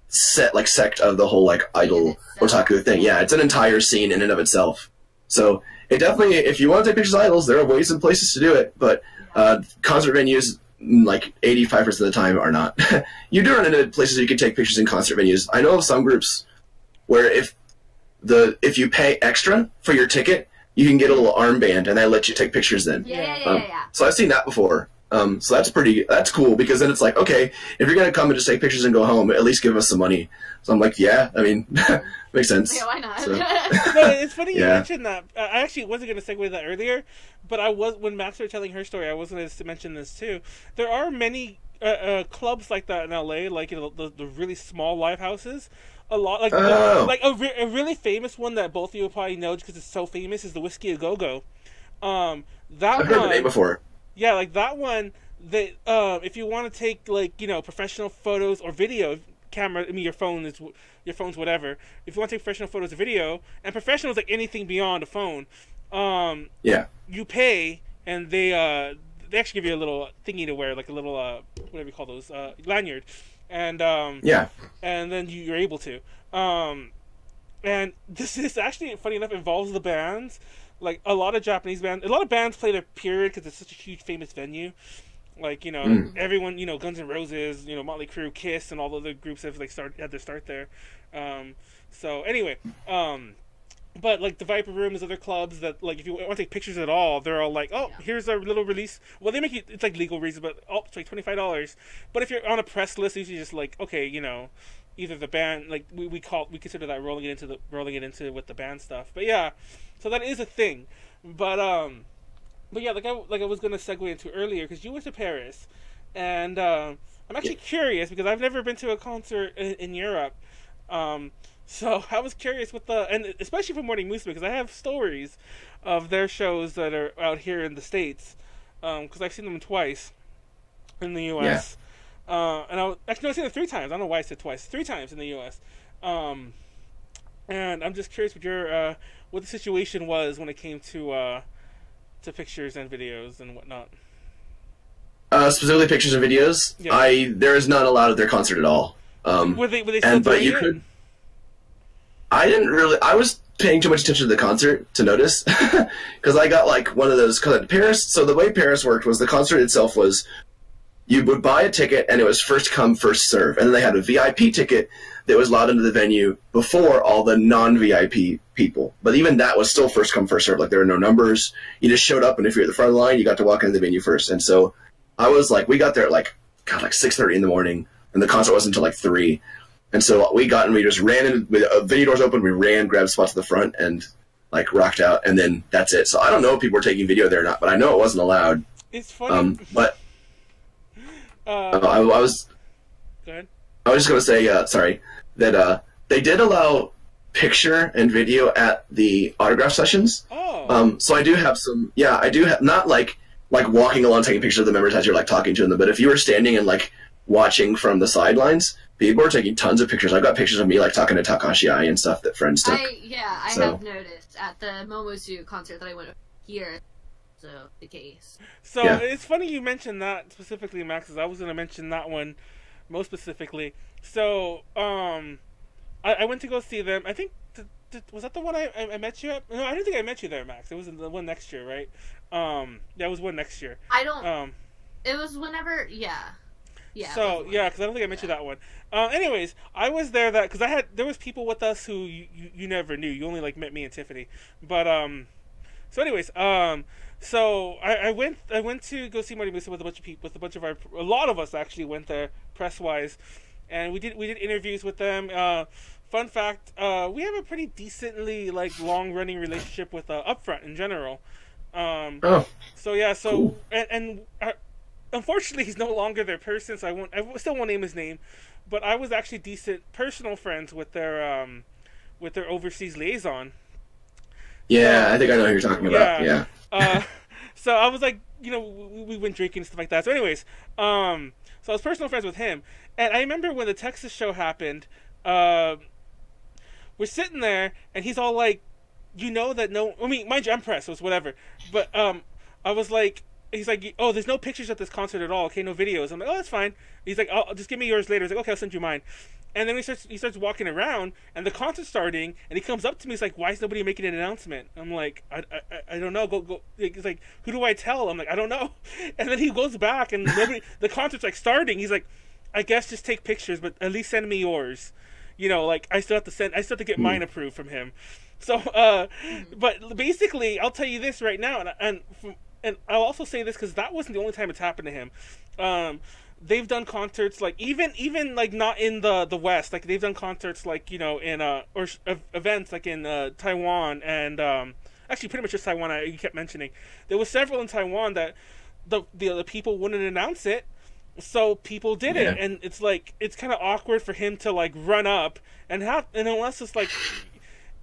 sect of the whole like idol otaku thing. Yeah, it's an entire scene in and of itself. So it definitely, if you want to take pictures of idols, there are ways and places to do it, but concert venues, like 85% of the time, are not. You do run into places where you can take pictures in concert venues. I know of some groups where if you pay extra for your ticket, you can get a little armband, and they let you take pictures then. Yeah. So I've seen that before. So that's cool, because then it's like, okay, if you're going to come and just take pictures and go home, at least give us some money. So I'm like, yeah, I mean, makes sense. Yeah, why not? So, No, it's funny you mentioned that. I actually wasn't going to segue that earlier, but when Max was telling her story, I was going to mention this too. There are many clubs like that in LA, like the really small live houses. A lot, like a really famous one that both of you will probably know because it's so famous is the Whiskey A Go Go. I've heard the name before. Yeah, like that one. That if you want to take professional photos or video camera, I mean your phone's whatever. If you want to take professional photos or video, and professional is like anything beyond a phone, you pay, and they actually give you a little thingy to wear, like a little whatever you call those, lanyard, and and then you're able to. And this is actually, funny enough, involves the bands. Like a lot of bands play their period because it's such a huge, famous venue. Like everyone, Guns N' Roses, Motley Crue, Kiss, and all the other groups have had their start there. So anyway, but like the Viper Room is other clubs that, like, if you want to take pictures at all, they're all like, oh, here's our little release. Well, they make it's like legal reason, but it's like $25. But if you're on a press list, usually just like, okay, either the band, like we consider that rolling it into with the band stuff. But yeah, so that is a thing. But yeah, like I was gonna segue into earlier, because you went to Paris, and I'm actually curious because I've never been to a concert in Europe. So I was curious and especially for Morning Musume, because I have stories of their shows that are out here in the States, because I've seen them twice in the U.S. And I've seen them 3 times. I don't know why I said twice. 3 times in the U.S. And I'm just curious what the situation was when it came to pictures and videos and whatnot. Specifically pictures and videos. Yeah. There is none allowed at their concert at all. Were they still doing it? I didn't really. I was paying too much attention to the concert to notice, because I got like one of those. Cause Paris. So the way Paris worked was the concert itself was, you would buy a ticket and it was first come first serve, and then they had a VIP ticket that was allowed into the venue before all the non-VIP people. But even that was still first come first serve. Like, there were no numbers. You just showed up, and if you're at the front of the line, you got to walk into the venue first. And so I was like, we got there at like 6:30 in the morning, and the concert wasn't until like 3. And so we got, and we just ran in with venue doors open. We ran, grabbed spots at the front, and like rocked out, and then that's it. So I don't know if people were taking video there or not, but I know it wasn't allowed. It's funny. But I was. Go ahead. I was just gonna say, sorry, that they did allow picture and video at the autograph sessions. Oh. So I do have some. Yeah, I do have, not like walking along taking pictures of the members as you're like talking to them, but if you were standing and like watching from the sidelines, people were taking tons of pictures. I've got pictures of me like talking to Takashi Ai and stuff that friends took. I have noticed at the Momozu concert that I went here. So the case. So it's funny you mentioned that specifically, Max, because I was going to mention that one most specifically. So I went to go see them. I think was that the one I met you at? No, I didn't think I met you there, Max. It was the one next year, right? That was one next year. I don't. It was whenever. Yeah. Yeah. So because I don't think I met you that one. Anyways, I was there because there was people with us who you never knew. You only like met me and Tiffany. But so anyways, so I went to go see Marty Musa with a bunch of people, a lot of us actually went there press wise, and we did interviews with them. Fun fact, we have a pretty decently long running relationship with Upfront in general. So yeah, so cool. and unfortunately he's no longer their person, so I still won't name his name, but I was actually decent personal friends with their overseas liaison. Yeah, I think I know who you're talking about. Yeah. So I was like, we went drinking and stuff like that. So anyways, so I was personal friends with him. And I remember when the Texas show happened, we're sitting there and he's all like, mind you, I'm press, so it's whatever. But I was like, he's like, oh, there's no pictures at this concert at all. Okay, no videos. I'm like, oh, that's fine. He's like, oh, just give me yours later. He's like, okay, I'll send you mine. And then he starts walking around, and the concert's starting, and he comes up to me. He's like, "Why is nobody making an announcement?" I'm like, "I don't know. Go." He's like, "Who do I tell?" I'm like, "I don't know." And then he goes back, and the concert's like starting. He's like, "I guess just take pictures, but at least send me yours." You know, like I still have to get mine approved from him. So, but basically, I'll tell you this right now, and I'll also say this because that wasn't the only time it's happened to him. They've done concerts like even like not in the West, like they've done concerts like, you know, in events like in Taiwan and actually pretty much just Taiwan. You kept mentioning there was several in Taiwan that the people wouldn't announce it, so people did it, and it's like it's kind of awkward for him to like run up and unless it's like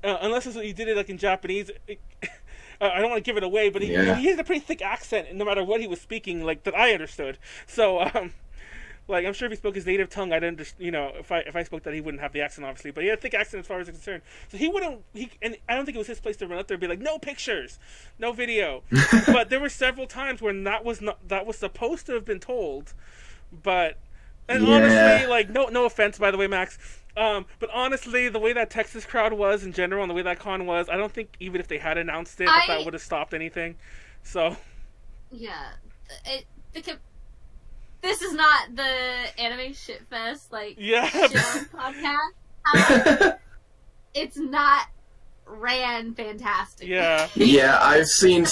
he did it like in Japanese. I don't want to give it away, but he had a pretty thick accent, no matter what he was speaking, like that I understood. So, like I'm sure if he spoke his native tongue, I'd understand. You know, if I spoke that, he wouldn't have the accent, obviously. But he had a thick accent as far as I'm concerned. So he wouldn't. And I don't think it was his place to run up there and be like, "No pictures, no video." But there were several times when that was supposed to have been told, but honestly, like no offense, by the way, Max. But honestly, the way that Texas crowd was in general, and the way that con was, I don't think even if they had announced it, that would have stopped anything. So, yeah, this is not the anime shitfest show podcast. It's not ran fantastic. Yeah, yeah, I've seen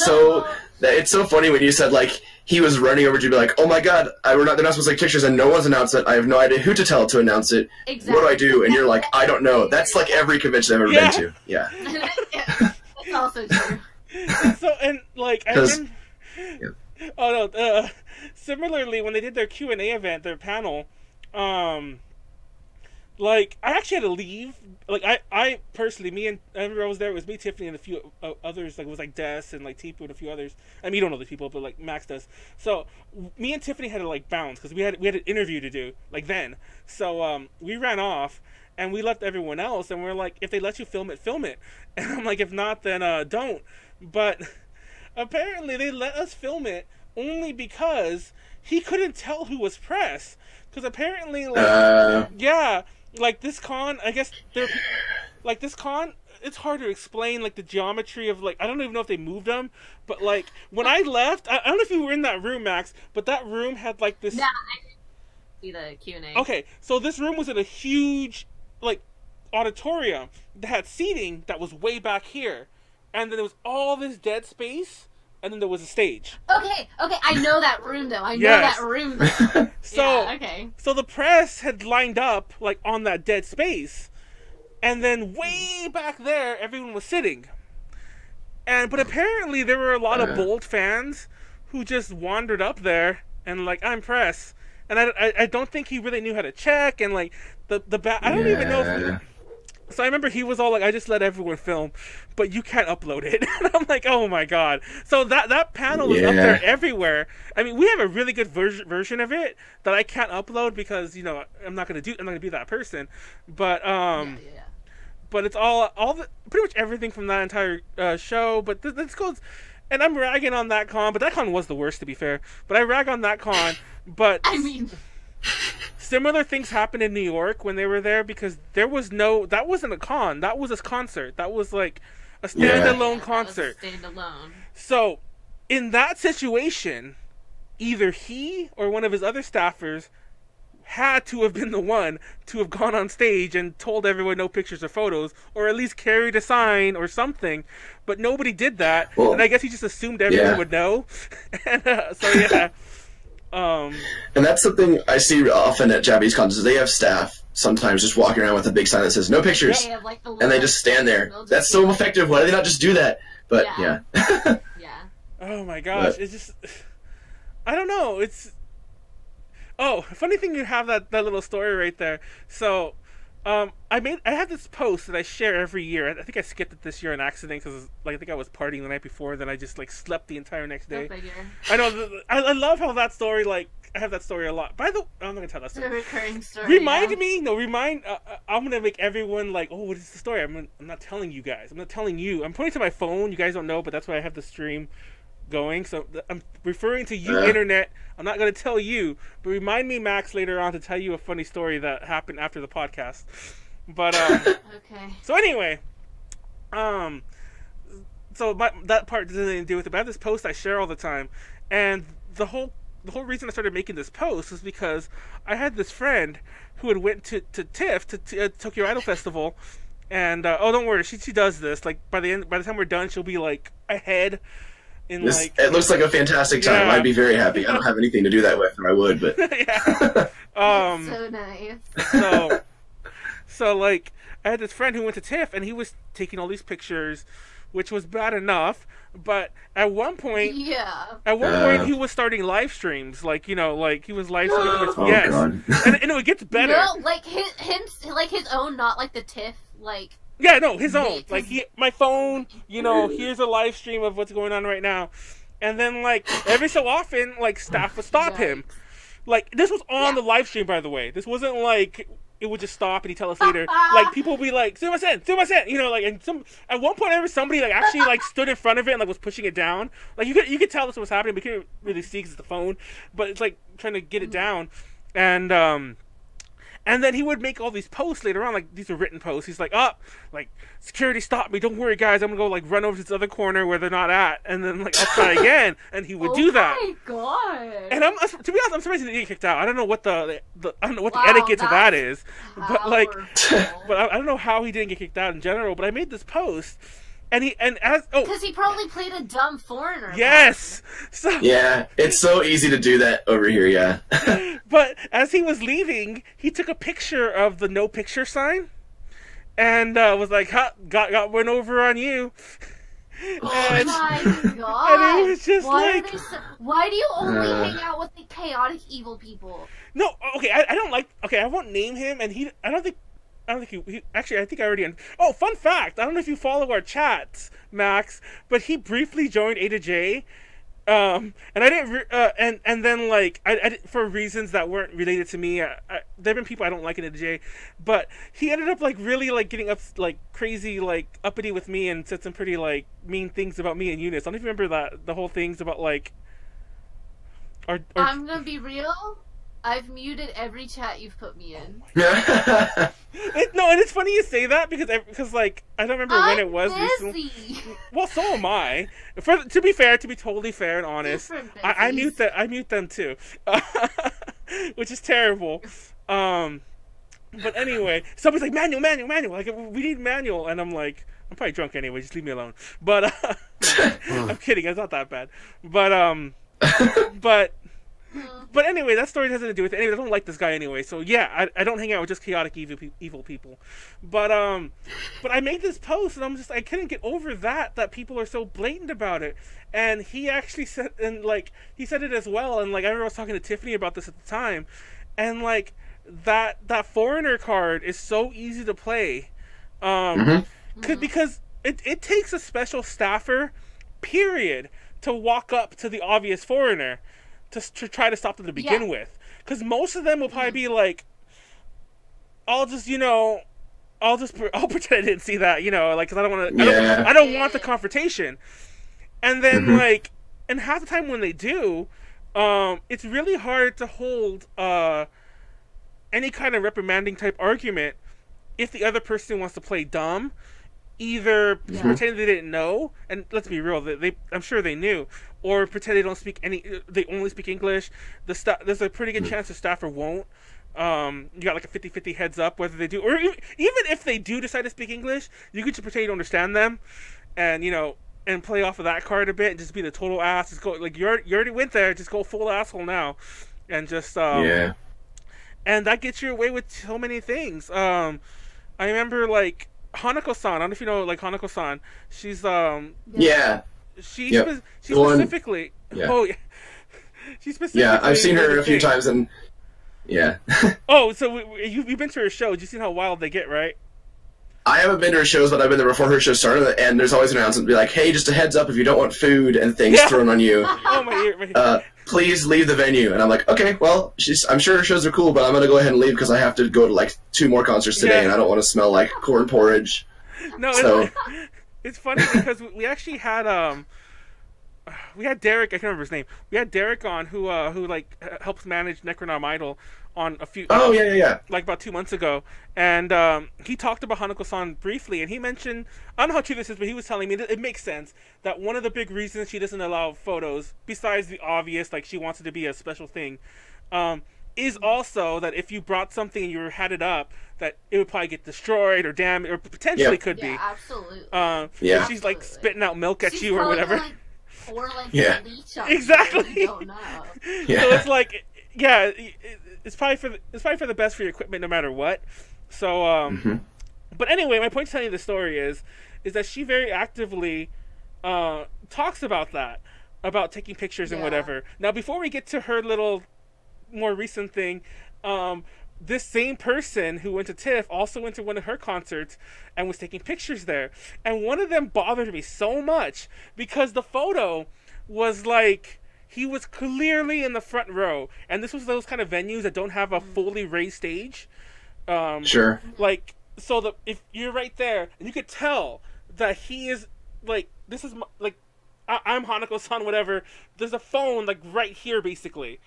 it's so funny when you said like he was running over to be like, "Oh my god, they're not supposed to take pictures and no one's announced it. I have no idea who to tell to announce it. Exactly. What do I do?" And you're like, "I don't know." That's like every convention I've ever been to. Yeah. That's also true. So and like I remember, oh no, similarly when they did their Q&A event, their panel, like I actually had to leave. Like I personally, me and I remember I was there. It was me, Tiffany, and a few others. Like it was like Des and like Tipu and a few others. I mean, you don't know these people, but like Max does. So me and Tiffany had to like bounce because we had an interview to do like then. So we ran off and we left everyone else. And we're like, if they let you film it, film it. And I'm like, if not, then don't. But apparently they let us film it only because he couldn't tell who was press. Because apparently, like, like this con, I guess like this con, it's hard to explain like the geometry of like I don't even know if they moved them, but like when I left, I don't know if you were in that room, Max, but that room had like this. Yeah, I didn't see the Q&A. Okay, so this room was in a huge like auditorium that had seating that was way back here, and then there was all this dead space. And then there was a stage. Okay, I know that room though. I know that room though. So the press had lined up like on that dead space, and then way back there, everyone was sitting. But apparently there were a lot of Bolt fans who just wandered up there and like I'm press, and I don't think he really knew how to check and like I don't even know if. So I remember he was all like, "I just let everyone film, but you can't upload it." And I'm like, "Oh my god!" So that panel is up there everywhere. I mean, we have a really good version of it that I can't upload because I'm not gonna be that person. But but it's all pretty much everything from that entire show. But this goes, and I'm ragging on that con, but that con was the worst to be fair. But I rag on that con, but I mean. Similar things happened in New York when they were there because that wasn't a con. That was a concert. That was like a standalone concert. Standalone. So, in that situation, either he or one of his other staffers had to have been the one to have gone on stage and told everyone no pictures or photos, or at least carried a sign or something. But nobody did that, and I guess he just assumed everyone would know. And so yeah. And that's something I see often at Japanese concerts. They have staff sometimes just walking around with a big sign that says "No pictures," and they just stand there. That's so effective. Why do they not just do that? But yeah. Oh my gosh, it's just I don't know. It's funny thing you have that little story right there. So I have this post that I share every year. I think I skipped it this year on accident because like I think I was partying the night before. Then I just like slept the entire next day. I know. I love how that story like I have that story a lot. By the way, I'm not gonna tell that story. It's a recurring story. Remind me. No, remind. I'm gonna make everyone like, oh, what is the story? I'm not telling you guys. I'm not telling you. I'm pointing to my phone. You guys don't know, but that's why I have the stream going. So I'm referring to you, internet. I'm not going to tell you, but remind me, Max, later on to tell you a funny story that happened after the podcast. But okay. So anyway, so that part doesn't have anything to do with it. But I have this post I share all the time, and the whole reason I started making this post was because I had this friend who had went to TIFF, to Tokyo Idol Festival, and oh, don't worry, she does this. Like by the time we're done, she'll be like ahead. It looks like a fantastic time. Yeah. I'd be very happy. I don't have anything to do that with, or I would, but yeah. So nice. So like I had this friend who went to TIFF, and he was taking all these pictures, which was bad enough. But at one point, he was starting live streams, like he was live streaming. Oh, yes, God. and it gets better. No, like his own, not like the TIFF, like. Yeah, no, his own. Like my phone, here's a live stream of what's going on right now, and then like every so often, like staff would stop him. Like this was on the live stream, by the way. This wasn't like it would just stop and he'd tell us later. Like people would be like, "Sumimasen, like, and at one point, somebody like actually like stood in front of it and like was pushing it down. Like you could tell this was happening, but you couldn't really see because it's the phone. But it's like trying to get it down, and then he would make all these posts later on, like these are written posts. He's like, like security stopped me. Don't worry, guys. I'm gonna go like run over to this other corner where they're not at, and then like I'll try again. And he would do that. Oh my God! And to be honest, I'm surprised he didn't get kicked out. I don't know what the etiquette to that is, but like, I don't know how he didn't get kicked out in general. But I made this post. Because he probably played a dumb foreigner. Yes. So, yeah, it's so easy to do that over here. Yeah. But as he was leaving, he took a picture of the no picture sign, and was like, "Got one over on you." Oh my God! And it was just why do you only hang out with the chaotic evil people? No, okay, I don't like. Okay, I won't name him, and I don't think he actually, I think I already... Oh, fun fact! I don't know if you follow our chats, Max, but he briefly joined A to J, and I didn't... and then, like, I for reasons that weren't related to me, there have been people I don't like in A to J, but he ended up, like, really, like, getting up, like, crazy, like, uppity with me and said some pretty, like, mean things about me and Eunice. I don't know if you remember the whole things about, like... I'm gonna be real... I've muted every chat you've put me in. No, and it's funny you say that because like I don't remember when it was recently. Well, so am I. To be totally fair and honest, I mute them too, which is terrible. But anyway, somebody's like Manuel, like we need Manuel, and I'm like, I'm probably drunk anyway. Just leave me alone. But I'm kidding. It's not that bad. But anyway, that story has nothing to do with it. Anyway, I don't like this guy anyway. So yeah, I don't hang out with just chaotic evil people. But I made this post and I couldn't get over that people are so blatant about it. And he actually said, and like he said it as well. And like I remember I was talking to Tiffany about this at the time, and like that foreigner card is so easy to play, because it takes a special staffer, period, to walk up to the obvious foreigner. To try to stop them to begin with, because most of them will probably be like, I'll pretend I didn't see that, like, because I don't want to, I don't want the confrontation, and then like, and half the time when they do, it's really hard to hold any kind of reprimanding type argument if the other person wants to play dumb. Either pretend they didn't know, and let's be real, I'm sure they knew, or pretend they only speak English. There's a pretty good chance the staffer won't. You got like a 50-50 heads up whether they do, or even if they do decide to speak English, you could just pretend you don't understand them, and and play off of that card a bit and just be the total ass. Just go like you already went there, just go full asshole now, and just and that gets you away with so many things. I remember like Hanako-san, I don't know if you know, like, Hanako-san. She's, she specifically... Yeah. Oh, yeah. She specifically... Yeah, I've seen her a few times, and... Yeah. Oh, so you've been to her shows. You've seen how wild they get, right? I haven't been to her shows, but I've been there before her show started, and there's always an announcement be like, hey, just a heads up, if you don't want food and things thrown on you, my ear. Please leave the venue. And I'm like, okay, well, I'm sure her shows are cool, but I'm going to go ahead and leave because I have to go to, like, 2 more concerts today, and I don't want to smell like corn porridge. No, so. It's funny because we actually had, we had Derek. I can't remember his name. We had Derek on who like helps manage Necronom Idol on a few. Oh yeah. Like about 2 months ago, and he talked about Hanako-san briefly, and he mentioned, I don't know how true this is, but he was telling me that it makes sense that one of the big reasons she doesn't allow photos, besides the obvious, like she wants it to be a special thing, is also that if you brought something and you had it up, that it would probably get destroyed or damaged, or potentially could be. Yeah, absolutely. If she's like spitting out milk at you or whatever. Or like leech on exactly. You don't know. So it's like, yeah, it's probably for the best for your equipment no matter what. So, but anyway, my point to telling you the story is that she very actively talks about that, about taking pictures and whatever. Now, before we get to her little more recent thing, this same person who went to TIFF also went to one of her concerts and was taking pictures there. And one of them bothered me so much because the photo was like, he was clearly in the front row. And this was those kind of venues that don't have a fully raised stage. Sure. Like, so if you're right there, and you could tell that he is, like, this is, like, I'm Hanako-san, whatever. There's a phone, like, right here, basically.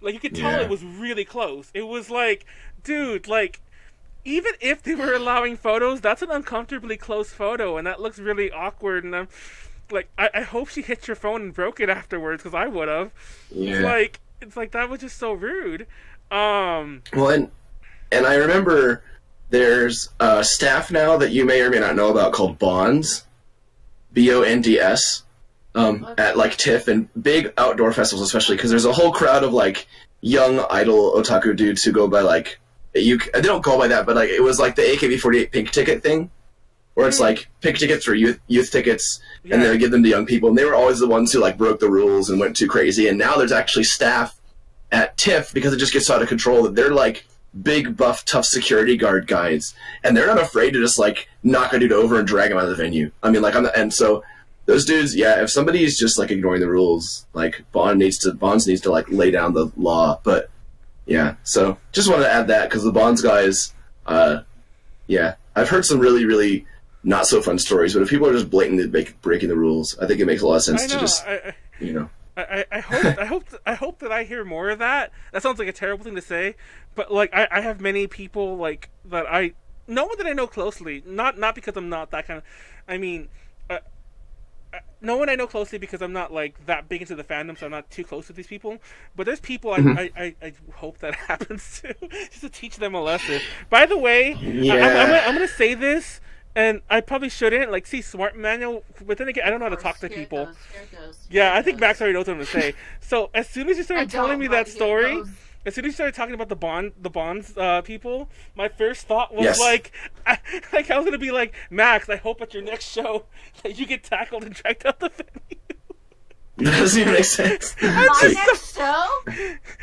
Like, you could tell it was really close. It was like, dude, like, even if they were allowing photos, that's an uncomfortably close photo, and that looks really awkward, and I'm, like, I hope she hit your phone and broke it afterwards, because I would have. Yeah. It's like, that was just so rude. Well, and I remember there's a staff now that you may or may not know about called Bonds, BONDS. At like TIFF and big outdoor festivals, especially because there's a whole crowd of like young idol otaku dudes who go by like they don't go by that, but like it was like the AKB48 pink ticket thing, where it's like pink tickets for youth tickets, and they would give them to young people, and they were always the ones who like broke the rules and went too crazy. And now there's actually staff at TIFF because it just gets out of control that they're like big buff tough security guard guys, and they're not afraid to just like knock a dude over and drag him out of the venue. I mean, like and so. Those dudes, if somebody's just like ignoring the rules, like Bonds needs to like lay down the law. But so just wanted to add that because the Bonds guys, I've heard some really, really not so fun stories. But if people are just blatantly breaking the rules, I think it makes a lot of sense to just, I hope that I hear more of that. That sounds like a terrible thing to say, but like I have many people like that I know closely, not because I'm not that kind of. I mean. No one I know closely because I'm not like that big into the fandom, so I'm not too close with these people. But there's people I hope that happens to, just to teach them a lesson. By the way, I'm gonna say this, and I probably shouldn't. Like, see, smart Manuel, but then again, I don't know how to talk to people. I think Max already knows what I'm gonna say. So as soon as you started telling me that story. As soon as you started talking about the Bonds people, my first thought was like I was gonna be like, Max, I hope at your next show that you get tackled and dragged out the venue. That doesn't even make sense. My next show?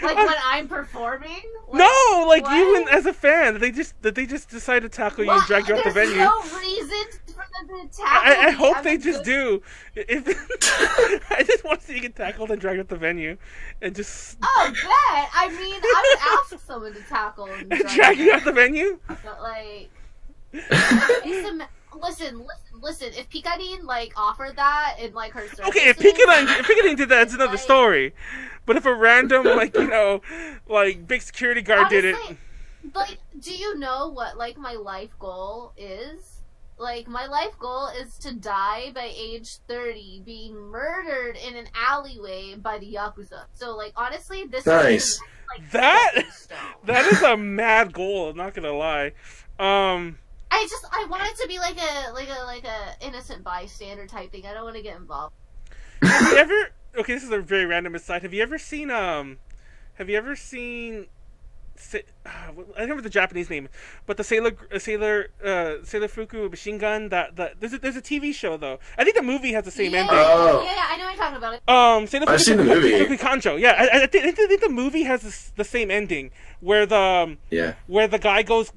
Like when I'm performing? No, like you as a fan. They just decide to tackle you and drag you out the venue. There's no reason for them to tackle me. I hope they just do. I just want to see you get tackled and dragged out the venue, and just. Oh, bet. I mean, I would ask someone to tackle and drag you out the venue. But like, listen. If Picadine like offered that in like her services, okay, if Picadine did that, it's another story. But if a random like big security guard did it, like, do you know what like my life goal is? Like, my life goal is to die by age 30, being murdered in an alleyway by the Yakuza. So, like, honestly, this is like that is a mad goal. I'm not gonna lie. I want it to be like a innocent bystander type thing. I don't want to get involved. Have you ever? Okay, this is a very random aside. Have you ever seen I don't remember the Japanese name, but the Sailor Fuku machine gun. That there's a TV show though. I think the movie has the same ending. Oh. Yeah, I know what you're talking about it. I've seen the movie. Kanjo. Yeah, I think the movie has the same ending where the guy goes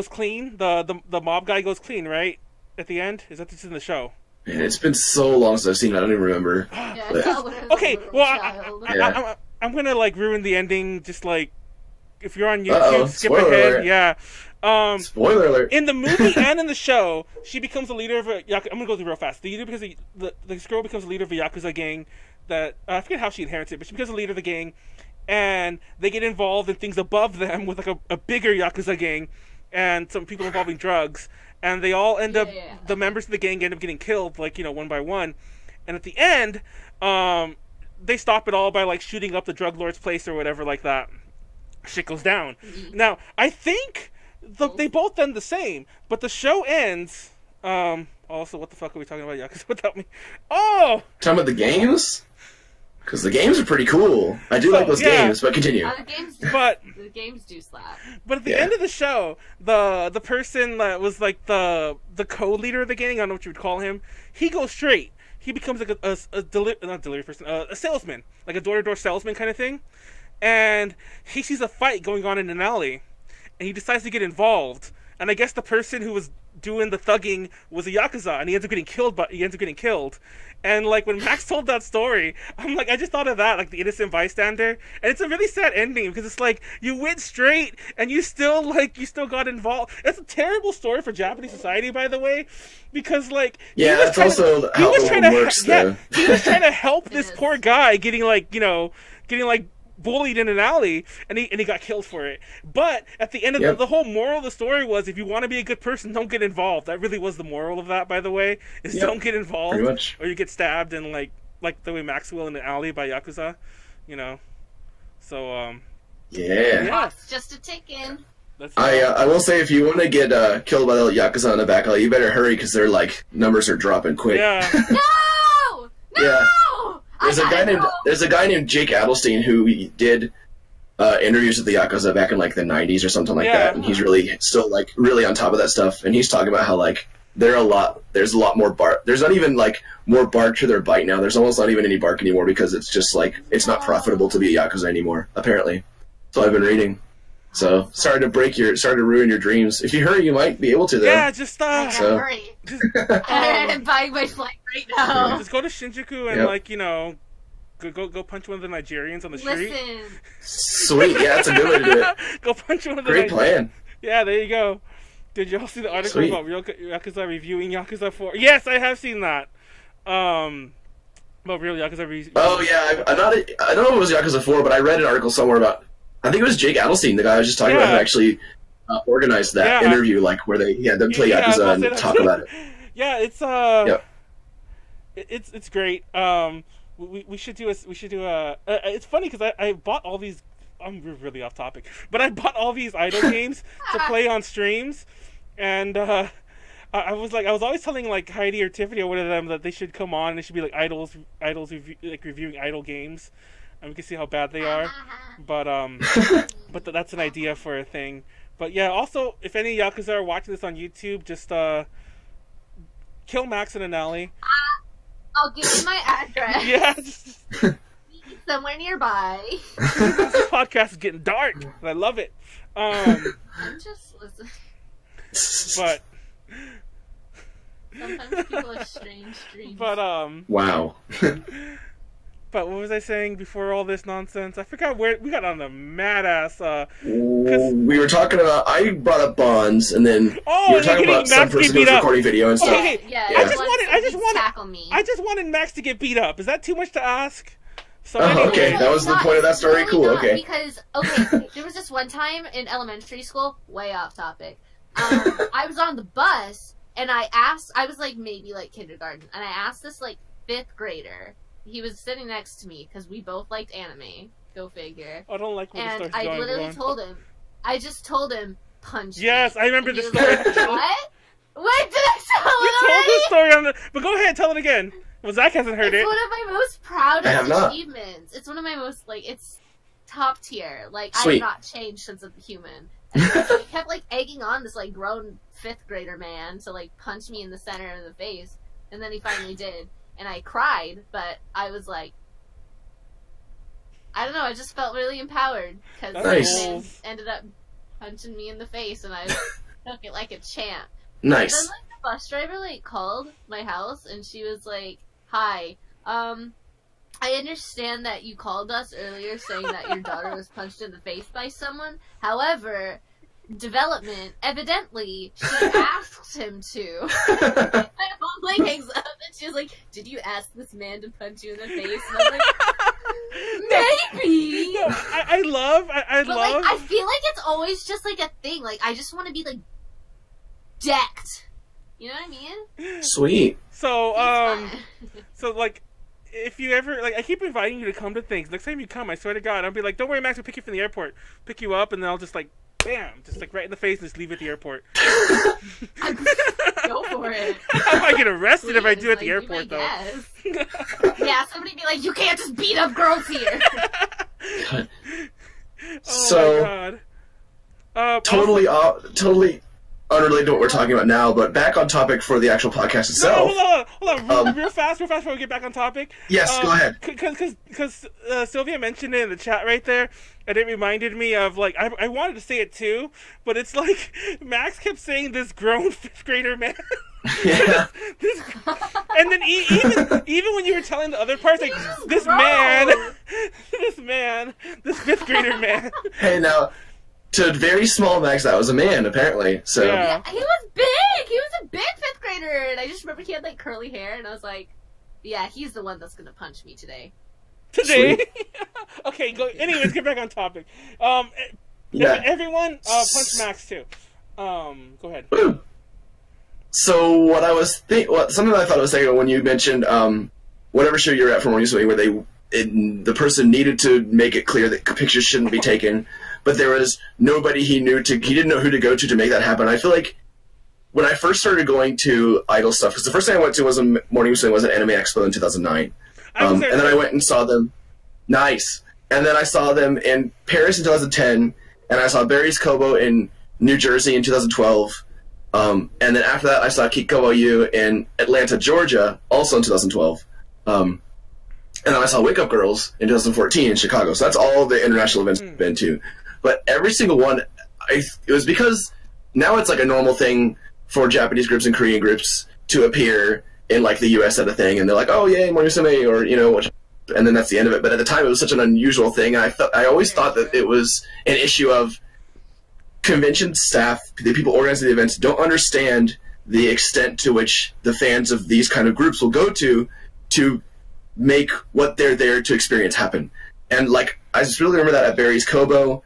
clean. The mob guy goes clean, right? At the end, is that this in the show? Man, it's been so long since I've seen it. I don't even remember. Okay, well, I'm gonna like ruin the ending. Just like. If you're on YouTube, skip Spoiler ahead. alert. Yeah. Spoiler alert. In the movie and in the show, she becomes the leader of a Yakuza. I'm gonna go through real fast. This girl becomes the leader of a Yakuza gang. that I forget how she inherits it, but she becomes the leader of the gang, and they get involved in things above them with like a bigger Yakuza gang, and some people involving drugs, and they all end up, the members of the gang end up getting killed, like, you know, one by one, and at the end, they stop it all by like shooting up the drug lord's place or whatever like that. Shit goes down. Now, I think they both end the same, but the show ends. Also, what the fuck are we talking about Yakuza without me? Oh! Talking about the games? Because the games are pretty cool. I do like those games, but continue. The games do slap. But at the end of the show, the person that was like the co-leader of the gang, I don't know what you would call him, he goes straight. He becomes like a salesman, like a door-to-door salesman kind of thing. And he sees a fight going on in an alley, and he decides to get involved. And I guess the person who was doing the thugging was a Yakuza, and he ends up getting killed. And like when Max told that story, I'm like, I just thought of that, like the innocent bystander. And it's a really sad ending because it's like you went straight and you still got involved. It's a terrible story for Japanese society, by the way, because like that's also how it works. He was trying to help this poor guy getting bullied in an alley, and he got killed for it. But at the end of the whole moral of the story was, if you want to be a good person, don't get involved. That really was the moral of that, by the way, is don't get involved, or you get stabbed, and like the way Max will in an alley by Yakuza, you know. So Clock's just a ticking. I will say, if you want to get killed by the Yakuza in the back alley, you better hurry, because their like numbers are dropping quick. No! Yeah. There's a guy named Jake Adelstein who did interviews with the Yakuza back in like the 90s or something like that, and he's really still like really on top of that stuff. And he's talking about how like there's a lot more bark. There's not even like more bark to their bite now. There's almost not even any bark anymore, because it's just like it's not profitable to be a Yakuza anymore, apparently. So I've been reading. So sorry to ruin your dreams. If you hurry, you might be able to. Though. Yeah, just hurry. I'm buying my flight right now. Just go to Shinjuku and like, you know, go punch one of the Nigerians on the street. Sweet, yeah, that's a good way to do it. Go punch one of the Great plan. Yeah, there you go. Did y'all see the article about Real Yakuza reviewing Yakuza 4? Yes, I have seen that. About Real Yakuza. Oh yeah, I don't know if it was Yakuza 4, but I read an article somewhere about. I think it was Jake Adelstein, the guy I was just talking about, who actually organized that interview, like where they had them play Yakuza and talk about it. Yeah, it's great. We should do it's funny because I bought all these. I'm really off topic, but I bought all these idol games to play on streams, and I was always telling like Heidi or Tiffany or one of them that they should come on and it should be like idols reviewing idol games. And we can see how bad they are, but that's an idea for a thing. But yeah, also, if any Yakuza are watching this on YouTube, just kill Max in an alley. I'll give you my address. Yeah, just somewhere nearby. This podcast is getting dark, and I love it. I'm just listening. But sometimes people have strange dreams. But wow. But what was I saying before all this nonsense? I forgot where we got on the mad ass. We were talking about. I brought up bonds, and then we were talking about some person who was recording video and stuff. Okay, I just wanted Max to get beat up. Is that too much to ask? So okay, that was the point of that story. Cool. Okay. Because there was this one time in elementary school, way off topic. I was on the bus and I was like maybe like kindergarten, and I asked this like 5th grader. He was sitting next to me because we both liked anime. Go figure. I don't like when it starts going. And I literally told him. I just told him, punch me. Yes, I remember this story. Like, what? Wait, did I tell it You told this story on the... But go ahead, tell it again. Well, Zach hasn't heard it. It's one of my most proudest achievements. It's one of my most, like, it's top tier. Like, I have not changed since I'm human. And he kept, like, egging on this, like, grown 5th grader man to, like, punch me in the center of the face. And then he finally did. And I cried, but I was like, I don't know, I just felt really empowered. Because he ended up punching me in the face, and I took it like a champ. Nice. And then, like, the bus driver, like, called my house, and she was like, hi, I understand that you called us earlier saying that your daughter was punched in the face by someone. However, evidently, she asked him to. My mom, like, hangs up, and She was like, "Did you ask this man to punch you in the face?" And I'm like, maybe. No, I love. But like, I feel like it's always just like a thing. Like, I just want to be like decked. You know what I mean? Sweet. So so like, if you ever like, I keep inviting you to come to things. Next time you come, I swear to God, I'll be like, "Don't worry, Max, we'll pick you from the airport, pick you up, and then I'll just like, bam, just like right in the face, and just leave you at the airport." Go for it. I might get arrested if I do at Like, the airport, though. Yeah, somebody be like, "You can't just beat up girls here." Oh So, my God. totally unrelated to what we're talking about now, but back on topic for the actual podcast itself. No, hold on. Real fast before we get back on topic. Yes, go ahead. Because Sylvia mentioned it in the chat right there, and it reminded me of, like, I wanted to say it too, but it's like, Max kept saying this grown 5th grader man. Yeah. And then even when you were telling the other parts, like, this 5th grader man. Hey, now, to very small Max, that was a man, apparently. So Yeah. He was big. He was a big 5th grader, and I just remember he had like curly hair, and I was like, "Yeah, he's the one that's gonna punch me today." Today? Okay, go. Anyways, get back on topic. Yeah. Everyone, punch Max too. Go ahead. Woo. So what I was something that I thought I was thinking when you mentioned whatever show you're at from recently, where the person needed to make it clear that pictures shouldn't be taken, but there was nobody he didn't know who to go to make that happen. I feel like when I first started going to Idol stuff, because the first thing I went to was a Morning Musume, was an Anime Expo in 2009. And then I went and saw them. Nice. And then I saw them in Paris in 2010, and I saw Barry's Kobo in New Jersey in 2012. And then after that, I saw Kikobo U in Atlanta, Georgia, also in 2012. And then I saw Wake Up Girls in 2014 in Chicago. So that's all the international events I've been to. But every single one, it was because now it's like a normal thing for Japanese groups and Korean groups to appear in like the US at a thing, and they're like, "Oh yay, Morisume," or and then that's the end of it. But at the time, it was such an unusual thing, and I always thought that it was an issue of convention staff, the people organizing the events, don't understand the extent to which the fans of these kind of groups will go to make what they're there to experience happen. And like, I just really remember that at Barry's Kobo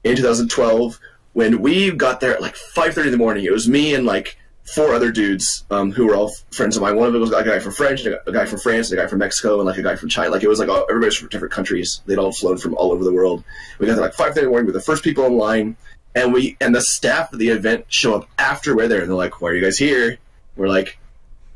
in 2012, when we got there at like 5:30 in the morning. It was me and like 4 other dudes who were all friends of mine. One of them was a guy from French, a guy from France, a guy from Mexico, and like a guy from China. Like, it was like everybody's from different countries. They'd all flown from all over the world. We got there like 5:30 in the morning. We're the first people in line, and the staff of the event show up after we're there, and they're like, "Why are you guys here?" We're like,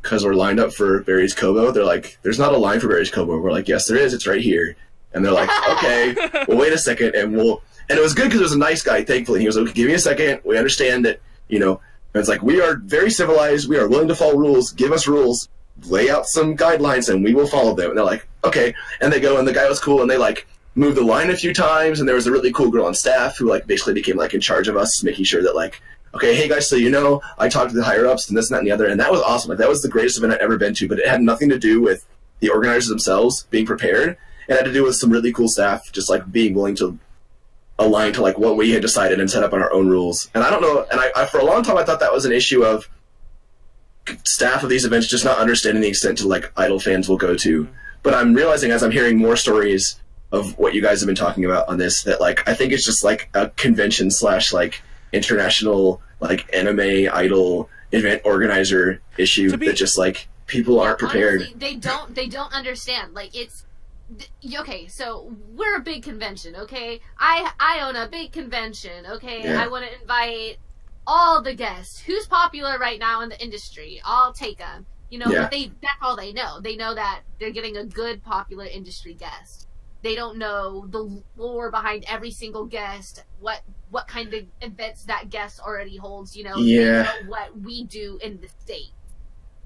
"Because we're lined up for Barry's Kobo." They're like, "There's not a line for Barry's Kobo." We're like, "Yes, there is. It's right here." And they're like, "Okay, well, wait a second, and we'll." And it was good because it was a nice guy, thankfully. He was like, "Give me a second. We understand that, And it's like, we are very civilized. We are willing to follow rules. Give us rules. Lay out some guidelines, and we will follow them." And they're like, "Okay." And they go, and the guy was cool, and they like moved the line a few times. And there was a really cool girl on staff who like basically became like in charge of us, making sure that like, "Okay, hey guys, so I talked to the higher ups and this and that and the other," and that was awesome. Like, that was the greatest event I've ever been to. But it had nothing to do with the organizers themselves being prepared. It had to do with some really cool staff just like being willing to align to like what we had decided and set up on our own rules. And I don't know, and I for a long time I thought that was an issue of staff of these events just not understanding the extent to like Idol fans will go to. But I'm realizing as I'm hearing more stories of what you guys have been talking about on this, that like I think it's just like a convention / like international like anime idol event organizer issue that just like people aren't prepared. Honestly, they don't understand. Like, it's okay, so we're a big convention, okay? I own a big convention, okay? Yeah. I want to invite all the guests. Who's popular right now in the industry? I'll take them. Yeah. But that's all they know. They know that they're getting a good popular industry guest. They don't know the lore behind every single guest, what kind of events that guest already holds, Yeah. They know what we do in the States.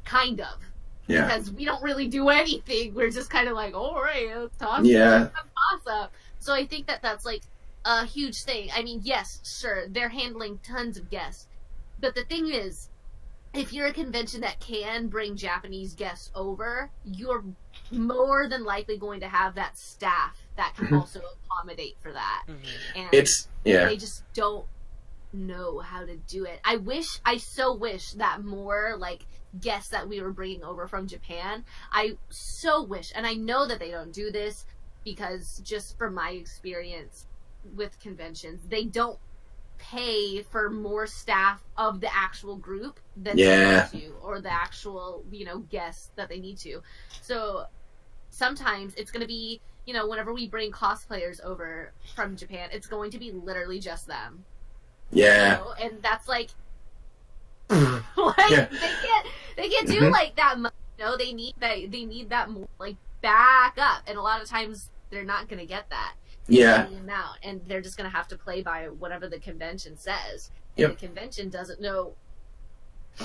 Kind of. Yeah. Because we don't really do anything. We're just kind of like, all right, let's toss up. So I think that's like a huge thing. I mean, yes, sure, they're handling tons of guests. But the thing is, if you're a convention that can bring Japanese guests over, you're more than likely going to have that staff that can also accommodate for that. And They just don't know how to do it. I so wish that more like guests that we were bringing over from Japan, I so wish, and I know that they don't do this because just from my experience with conventions, they don't pay for more staff of the actual group than they need to, or the actual, you know, guests that they need to. So sometimes it's going to be, you know, whenever we bring cosplayers over from Japan, it's going to be literally just them. Yeah. You know? And that's like, like they can't do like that much. You know, they need that more like back up, and a lot of times they're not going to get that. Yeah. Amount, and they're just going to have to play by whatever the convention says. And Yep. the convention doesn't know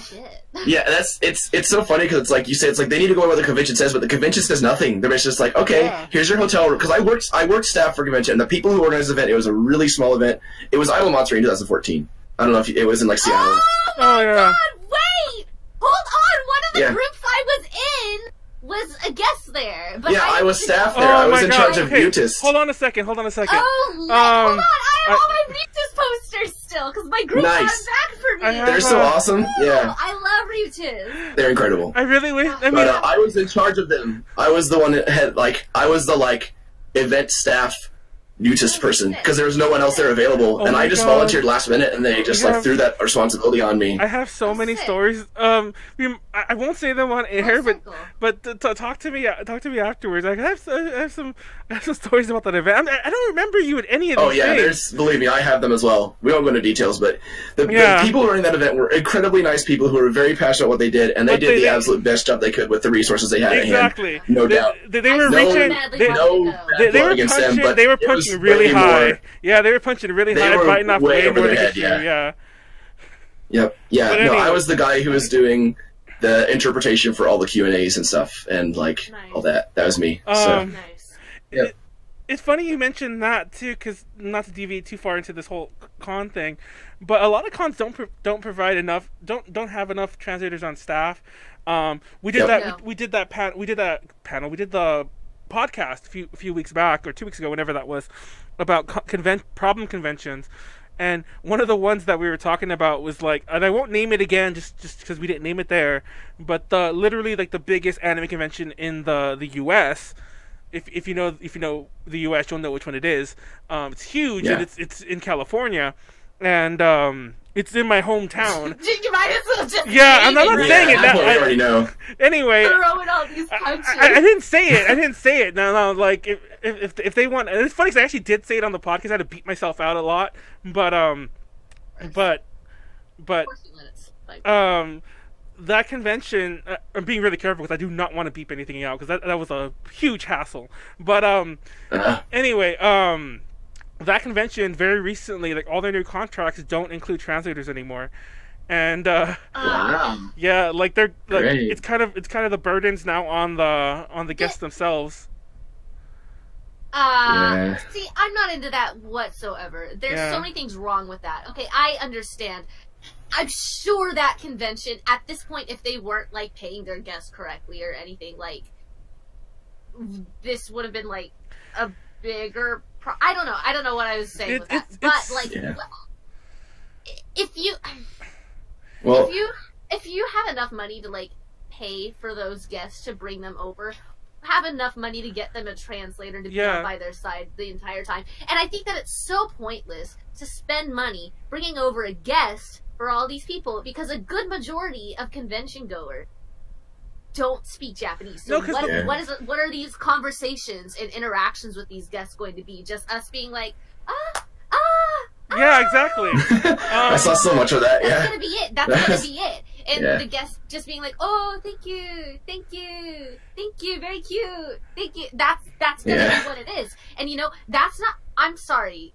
shit. Yeah, it's so funny because it's like you say, it's like they need to go by what the convention says, but the convention says nothing. They're just like, okay, here's your hotel room. Because I worked staff for convention, and the people who organized the event, it was a really small event. It was Idle Monster in 2014. I don't know if it was in like Seattle. Oh my god! Wait, hold on. One of the groups I was in was a guest there. But I was staff there. I was in charge of Mutus. Hold on a second. Oh, hold on. I have all my Mutus posters still because my group got them back for me. They're so awesome. Yeah, I love Mutus. They're incredible. I really wish. I mean, but I was in charge of them. I was the one that had I was the event staff Mutus person because there was no one else there available, and I just volunteered last minute, and they just threw that responsibility on me. I have so many stories. I won't say them on air, but talk to me afterwards. I have some stories about that event. I don't remember you at any of these things. Believe me, I have them as well. We won't go into details, but the people running that event were incredibly nice people who were very passionate about what they did, and they did the absolute best job they could with the resources they had at hand. No doubt. They were reaching. They were punching really high. Yeah, they were punching really high, biting off way more than you. Yeah. Yep. Yeah. But anyway. I was the guy who was doing the interpretation for all the Q&As and stuff, and all that. That was me. Nice. Yep. It's funny you mentioned that too, because not to deviate too far into this whole con thing, but a lot of cons don't provide enough, don't have enough translators on staff. We did that. We did that panel. We did the podcast a few weeks back, or 2 weeks ago, whenever that was, about problem conventions, and one of the ones that we were talking about was and I won't name it again just because we didn't name it there, but literally the biggest anime convention in the US. If you know the US, you'll know which one it is. It's huge, and it's in California, and it's in my hometown. You might as well just I'm not saying it. I already know. Anyway, throwing all these punches. I didn't say it. No. If they want, and it's funny because I actually did say it on the podcast. I had to beat myself out a lot, but that convention, I'm being really careful because I do not want to beep anything out because that was a huge hassle. But anyway, that convention very recently, all their new contracts don't include translators anymore, and wow. Yeah, they're it's kind of the burdens now on the guests themselves. See, I'm not into that whatsoever. There's so many things wrong with that. Okay, I understand. I'm sure that convention, at this point, if they weren't paying their guests correctly or anything, this would have been a bigger I don't know what I was saying with that. But if you have enough money to pay for those guests to bring them over, have enough money to get them a translator to be on by their side the entire time. And I think that it's so pointless to spend money bringing over a guest for all these people, because a good majority of convention goers don't speak Japanese. So what are these conversations and interactions with these guests going to be? Just us being yeah, exactly. I saw so much of that. That's gonna be it. That's gonna be it. And the guests just being oh, thank you, very cute, thank you. That's gonna be what it is. And that's not. I'm sorry.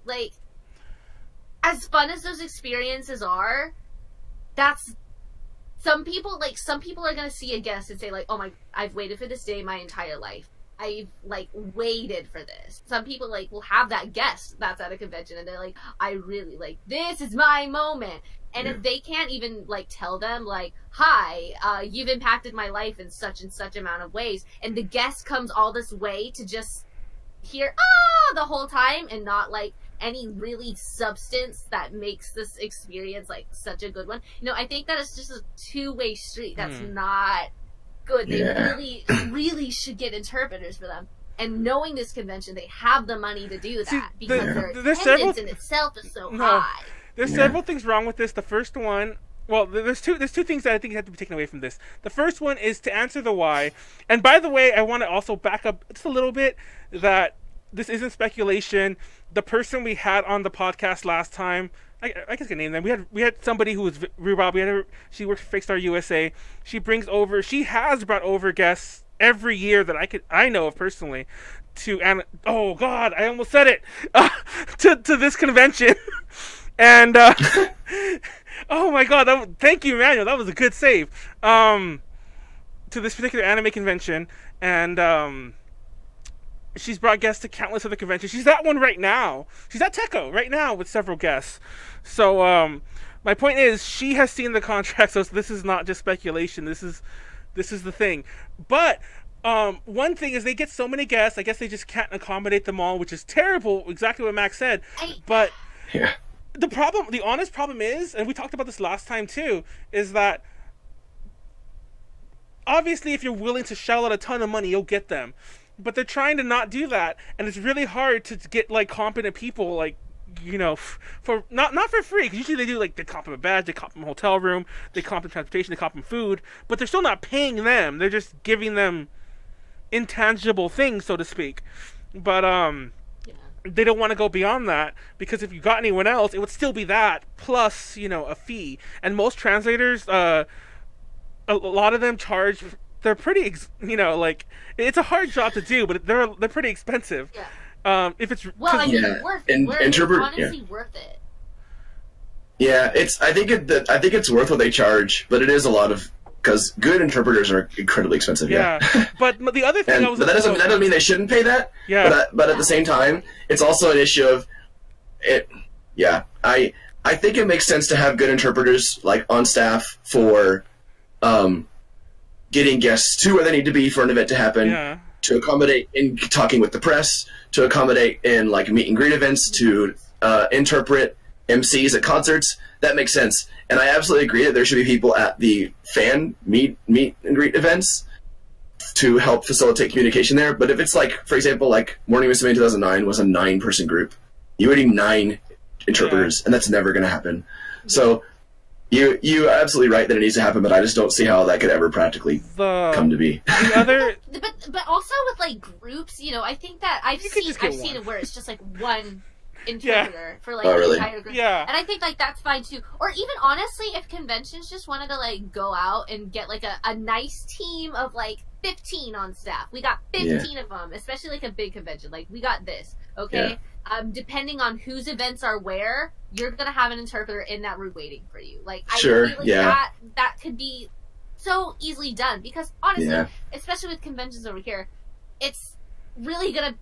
As fun as those experiences are, that's. Some people are gonna see a guest and say oh my, I've waited for this day my entire life. I've waited for this. Some people will have that guest that's at a convention and they're I really this is my moment. And if they can't even tell them hi, you've impacted my life in such and such amount of ways, and the guest comes all this way to just hear the whole time and not any really substance that makes this experience like such a good one. You know, I think that it's just a two-way street. That's not good. They really should get interpreters for them. And knowing this convention, they have the money to do that because their attendance in itself is so high. There's several things wrong with this. The first one, well, there's two things that I think have to be taken away from this. The first one is to answer the why. And by the way, I want to also back up just a little bit that this isn't speculation. The person we had on the podcast last time, I guess I can name them. We had somebody who was Rob. She works for Fake Star USA. She has brought over guests every year that I know of personally oh God, I almost said it to this convention. And oh my God, thank you, Manuel. That was a good save. To this particular anime convention, and she's brought guests to countless other conventions. She's at one right now. She's at Techo right now with several guests. So my point is, she has seen the contract. So this is not just speculation. This is the thing. But one thing is, they get so many guests. I guess they just can't accommodate them all, which is terrible. Exactly what Max said. But the honest problem is, and we talked about this last time too, is that obviously if you're willing to shell out a ton of money, you'll get them. But they're trying to not do that, and it's really hard to get like competent people, like, you know, for not for free, because usually they comp them a badge, they comp them a hotel room, they comp them transportation, they comp them food, but they're still not paying them. They're just giving them intangible things, so to speak. But they don't want to go beyond that, because if you got anyone else, it would still be that plus, you know, a fee. And most translators, a lot of them charge. They're pretty, you know, like, it's a hard job to do, but they're pretty expensive. If it's worth it. Yeah, I think it's worth what they charge, but it is a lot of, because good interpreters are incredibly expensive. Yeah. But the other thing but that doesn't mean they shouldn't pay that. Yeah. But at the same time, it's also an issue of it. Yeah. I think it makes sense to have good interpreters like on staff for getting guests to where they need to be for an event to happen, to accommodate in talking with the press, to accommodate in like meet and greet events, to interpret MCs at concerts. That makes sense. And I absolutely agree that there should be people at the fan meet and greet events to help facilitate communication there. But if it's like, for example, like Morning Musume 2009 was a 9-person group, you would need 9 interpreters, and that's never going to happen. So you're absolutely right that it needs to happen, but I just don't see how that could ever practically come to be. But also with like groups, you know, I think that I've seen it where it's just like one interpreter for like the entire group. And I think like that's fine too. Or even honestly, if conventions just wanted to like go out and get like a nice team of like 15 on staff. We got 15 of them, especially like a big convention. Like we got this, okay? Depending on whose events are where, you're gonna have an interpreter in that room waiting for you. Like I feel like that could be so easily done, because honestly, especially with conventions over here, it's really gonna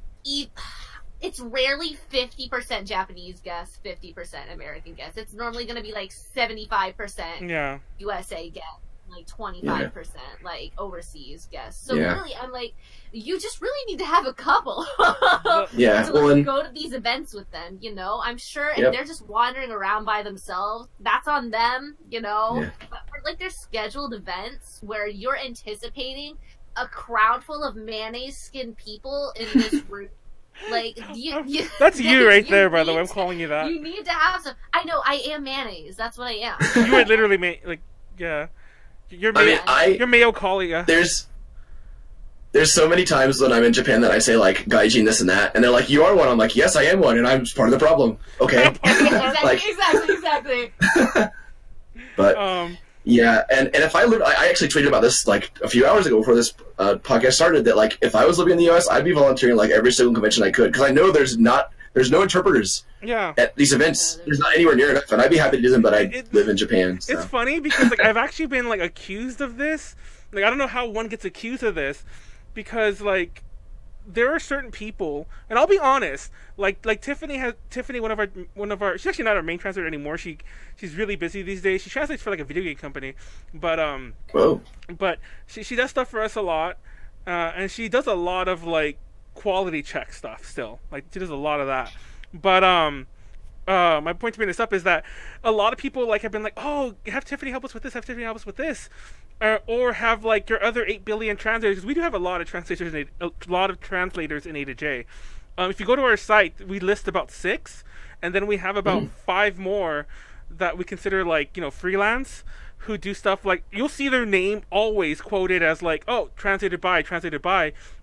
it's rarely 50% Japanese guests, 50% American guests. It's normally gonna be like 75% USA guests, like 25% like overseas guests. So really, I'm like, you just really need to have a couple to like, go to these events with them, you know. I'm sure if they're just wandering around by themselves, that's on them, you know. But for like their scheduled events where you're anticipating a crowd full of mayonnaise skinned people in this room, like that's you right there, by the way. I'm calling you that. You need to have some. I know, I am mayonnaise. That's what I am. You are literally You're Mayo Collia. There's so many times when I'm in Japan that I say like gaijin this and that, and they're like, "You are one." I'm like, "Yes, I am one, and I'm part of the problem." Okay. Exactly. But and if I actually tweeted about this like a few hours ago before this podcast started, that like if I was living in the US, I'd be volunteering like every single convention I could, because I know there's no interpreters at these events. There's not anywhere near enough, and I'd be happy to do them, but I live in Japan. So. It's funny because like I've actually been like accused of this. Like I don't know how one gets accused of this, because like there are certain people, and I'll be honest, like Tiffany, one of our she's actually not our main translator anymore. She's really busy these days. She translates for like a video game company, but but she does stuff for us a lot, and she does a lot of like quality check stuff still. Like she does a lot of that. But my point to bring this up is that a lot of people like have been like, oh, have Tiffany help us with this, have Tiffany help us with this, or have like your other 8 billion translators. We do have a lot of translators, in A to J. If you go to our site, we list about 6, and then we have about 5 more that we consider like, you know, freelance, who do stuff like, you'll see their name always quoted as like, oh, translated by,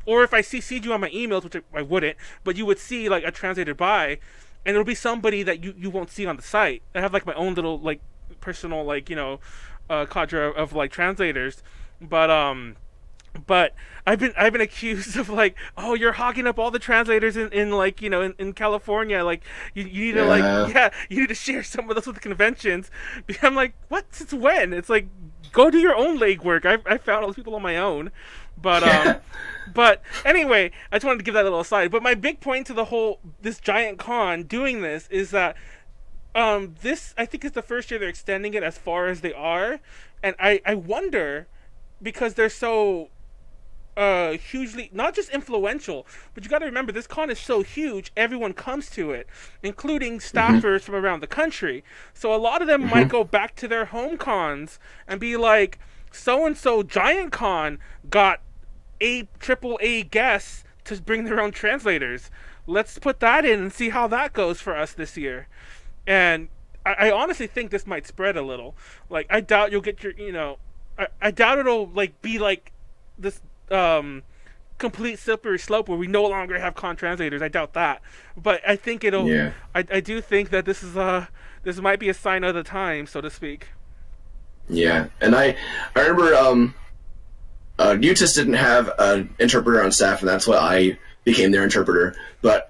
or if I CC'd you on my emails, which I wouldn't, but you would see like a translated by, and it'll be somebody that you won't see on the site. I have like my own little like personal like, you know, cadre of like translators, but I've been accused of like, oh, you're hogging up all the translators in like, you know, in California, like you need to like, you need to share some of those with the conventions. I'm like, what? Since when? It's like, go do your own legwork. I found all these people on my own, but but anyway, I just wanted to give that little aside. But my big point to this giant con doing this is that this, I think, is the first year they're extending it as far as they are, and I wonder, because they're so hugely, not just influential, but you got to remember, this con is so huge, everyone comes to it, including staffers from around the country. So a lot of them might go back to their home cons and be like, so and so giant con got AAA guests to bring their own translators. Let's put that in and see how that goes for us this year. And I honestly think this might spread a little. Like, I doubt you'll get your, you know, I doubt it'll like be like this complete slippery slope where we no longer have con translators. I doubt that, but I think it'll. Yeah. I do think that this this might be a sign of the time, so to speak. Yeah, and I remember UTIS didn't have an interpreter on staff, and that's why I became their interpreter. But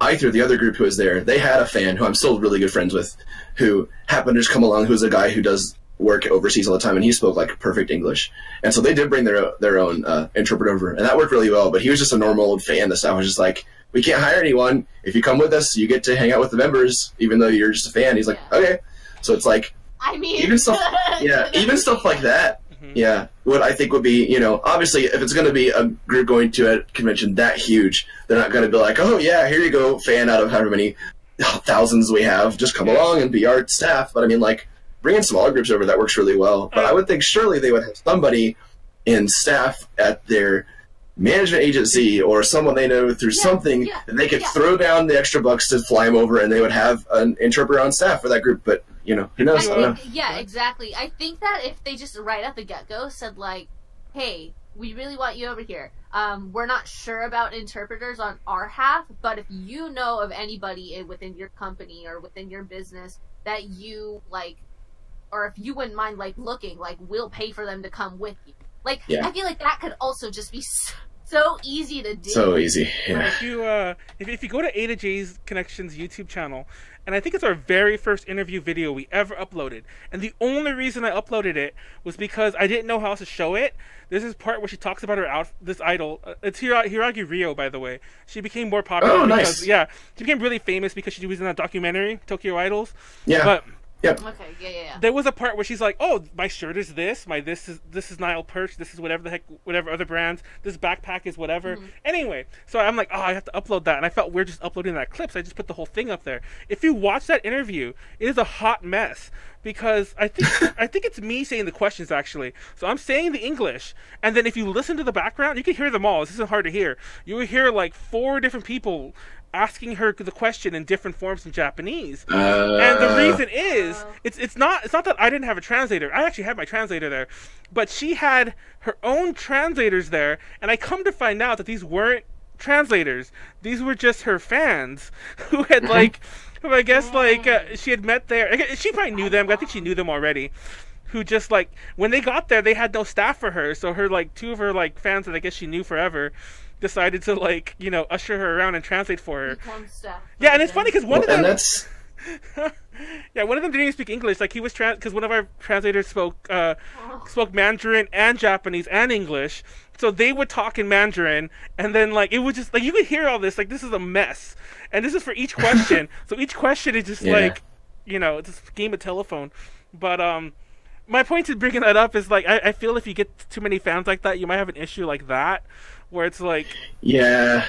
I, through the other group who was there, they had a fan who I'm still really good friends with, who happened to just come along, who's a guy who does work overseas all the time, and he spoke like perfect English. And so they did bring their own interpreter over, and that worked really well. But he was just a normal old fan. The staff was just like, we can't hire anyone. If you come with us, you get to hang out with the members, even though you're just a fan. He's like, okay. So it's like, I mean, even stuff, even stuff like that. Yeah, what I think would be, you know, obviously if it's going to be a group going to a convention that huge, they're not going to be like, oh yeah, here you go, fan out of however many thousands we have, just come along and be our staff. But I mean, like, bringing smaller groups over, that works really well. But I would think surely they would have somebody in staff at their management agency or someone they know through something that they could throw down the extra bucks to fly them over, and they would have an interpreter on staff for that group. But you know, who knows? I don't know. Yeah, exactly. I think that if they just right at the get-go said like, hey, we really want you over here. We're not sure about interpreters on our half, but if you know of anybody within your company or within your business that you like, or if you wouldn't mind like looking, like we'll pay for them to come with you. Like, I feel like that could also just be so easy to do. So easy. Yeah. If you go to A to J's Connections YouTube channel, and I think it's our very first interview video we ever uploaded, and the only reason I uploaded it was because I didn't know how else to show it. There's this part where she talks about this idol. It's Hiragi Ryo, by the way. She became more popular because she became really famous because she was in that documentary Tokyo Idols. Yeah. But yep. Okay. Yeah. There was a part where she's like, "Oh, my shirt is this. This is Nile Perch. This is whatever the heck, whatever other brands. This backpack is whatever." Anyway, so I'm like, "Oh, I have to upload that," and I felt weird just uploading that clip, so I just put the whole thing up there. If you watch that interview, it is a hot mess because I think it's me saying the questions actually. So I'm saying the English, and then if you listen to the background, you can hear them all. This isn't hard to hear. You will hear like 4 different people asking her the question in different forms in Japanese, and the reason is it's not that I didn't have a translator. I actually had my translator there, but she had her own translators there, and I come to find out that these weren't translators. These were just her fans who had like, who I guess like she had met there. She probably knew them. I think she knew them already. Who just like when they got there, they had no staff for her, so her like 2 of her like fans that I guess she knew forever decided to like, you know, usher her around and translate for her. Yeah, and it's funny because one of them one of them didn't even speak English. Like he was because one of our translators spoke Mandarin and Japanese and English, so they would talk in Mandarin, and then like it would just like you could hear all this, like this is a mess, and this is for each question. So each question is just like, you know, it's a game of telephone. But my point to bringing that up is like I feel if you get too many fans like that, you might have an issue like that, where it's like, I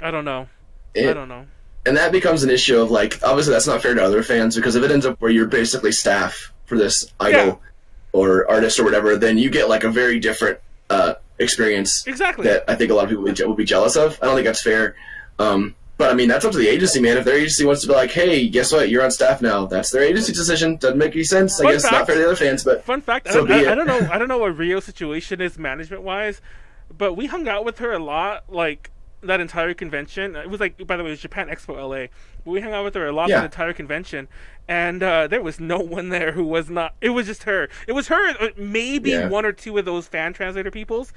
don't know. I don't know. and that becomes an issue of like, obviously that's not fair to other fans, because if it ends up where you're basically staff for this idol or artist or whatever, then you get like a very different experience. Exactly. That I think a lot of people will be jealous of. I don't think that's fair. But I mean, that's up to the agency, man. If their agency wants to be like, hey, guess what? You're on staff now. That's their agency decision. Doesn't make any sense. I guess not fair to the other fans, but fun fact. So I don't know what Rio's situation is management wise, but we hung out with her a lot. Like that entire convention. It was like, by the way, it was Japan Expo LA. But we hung out with her a lot that entire convention, and there was no one there who was not. It was just her. It was her. Maybe one or two of those fan translator peoples.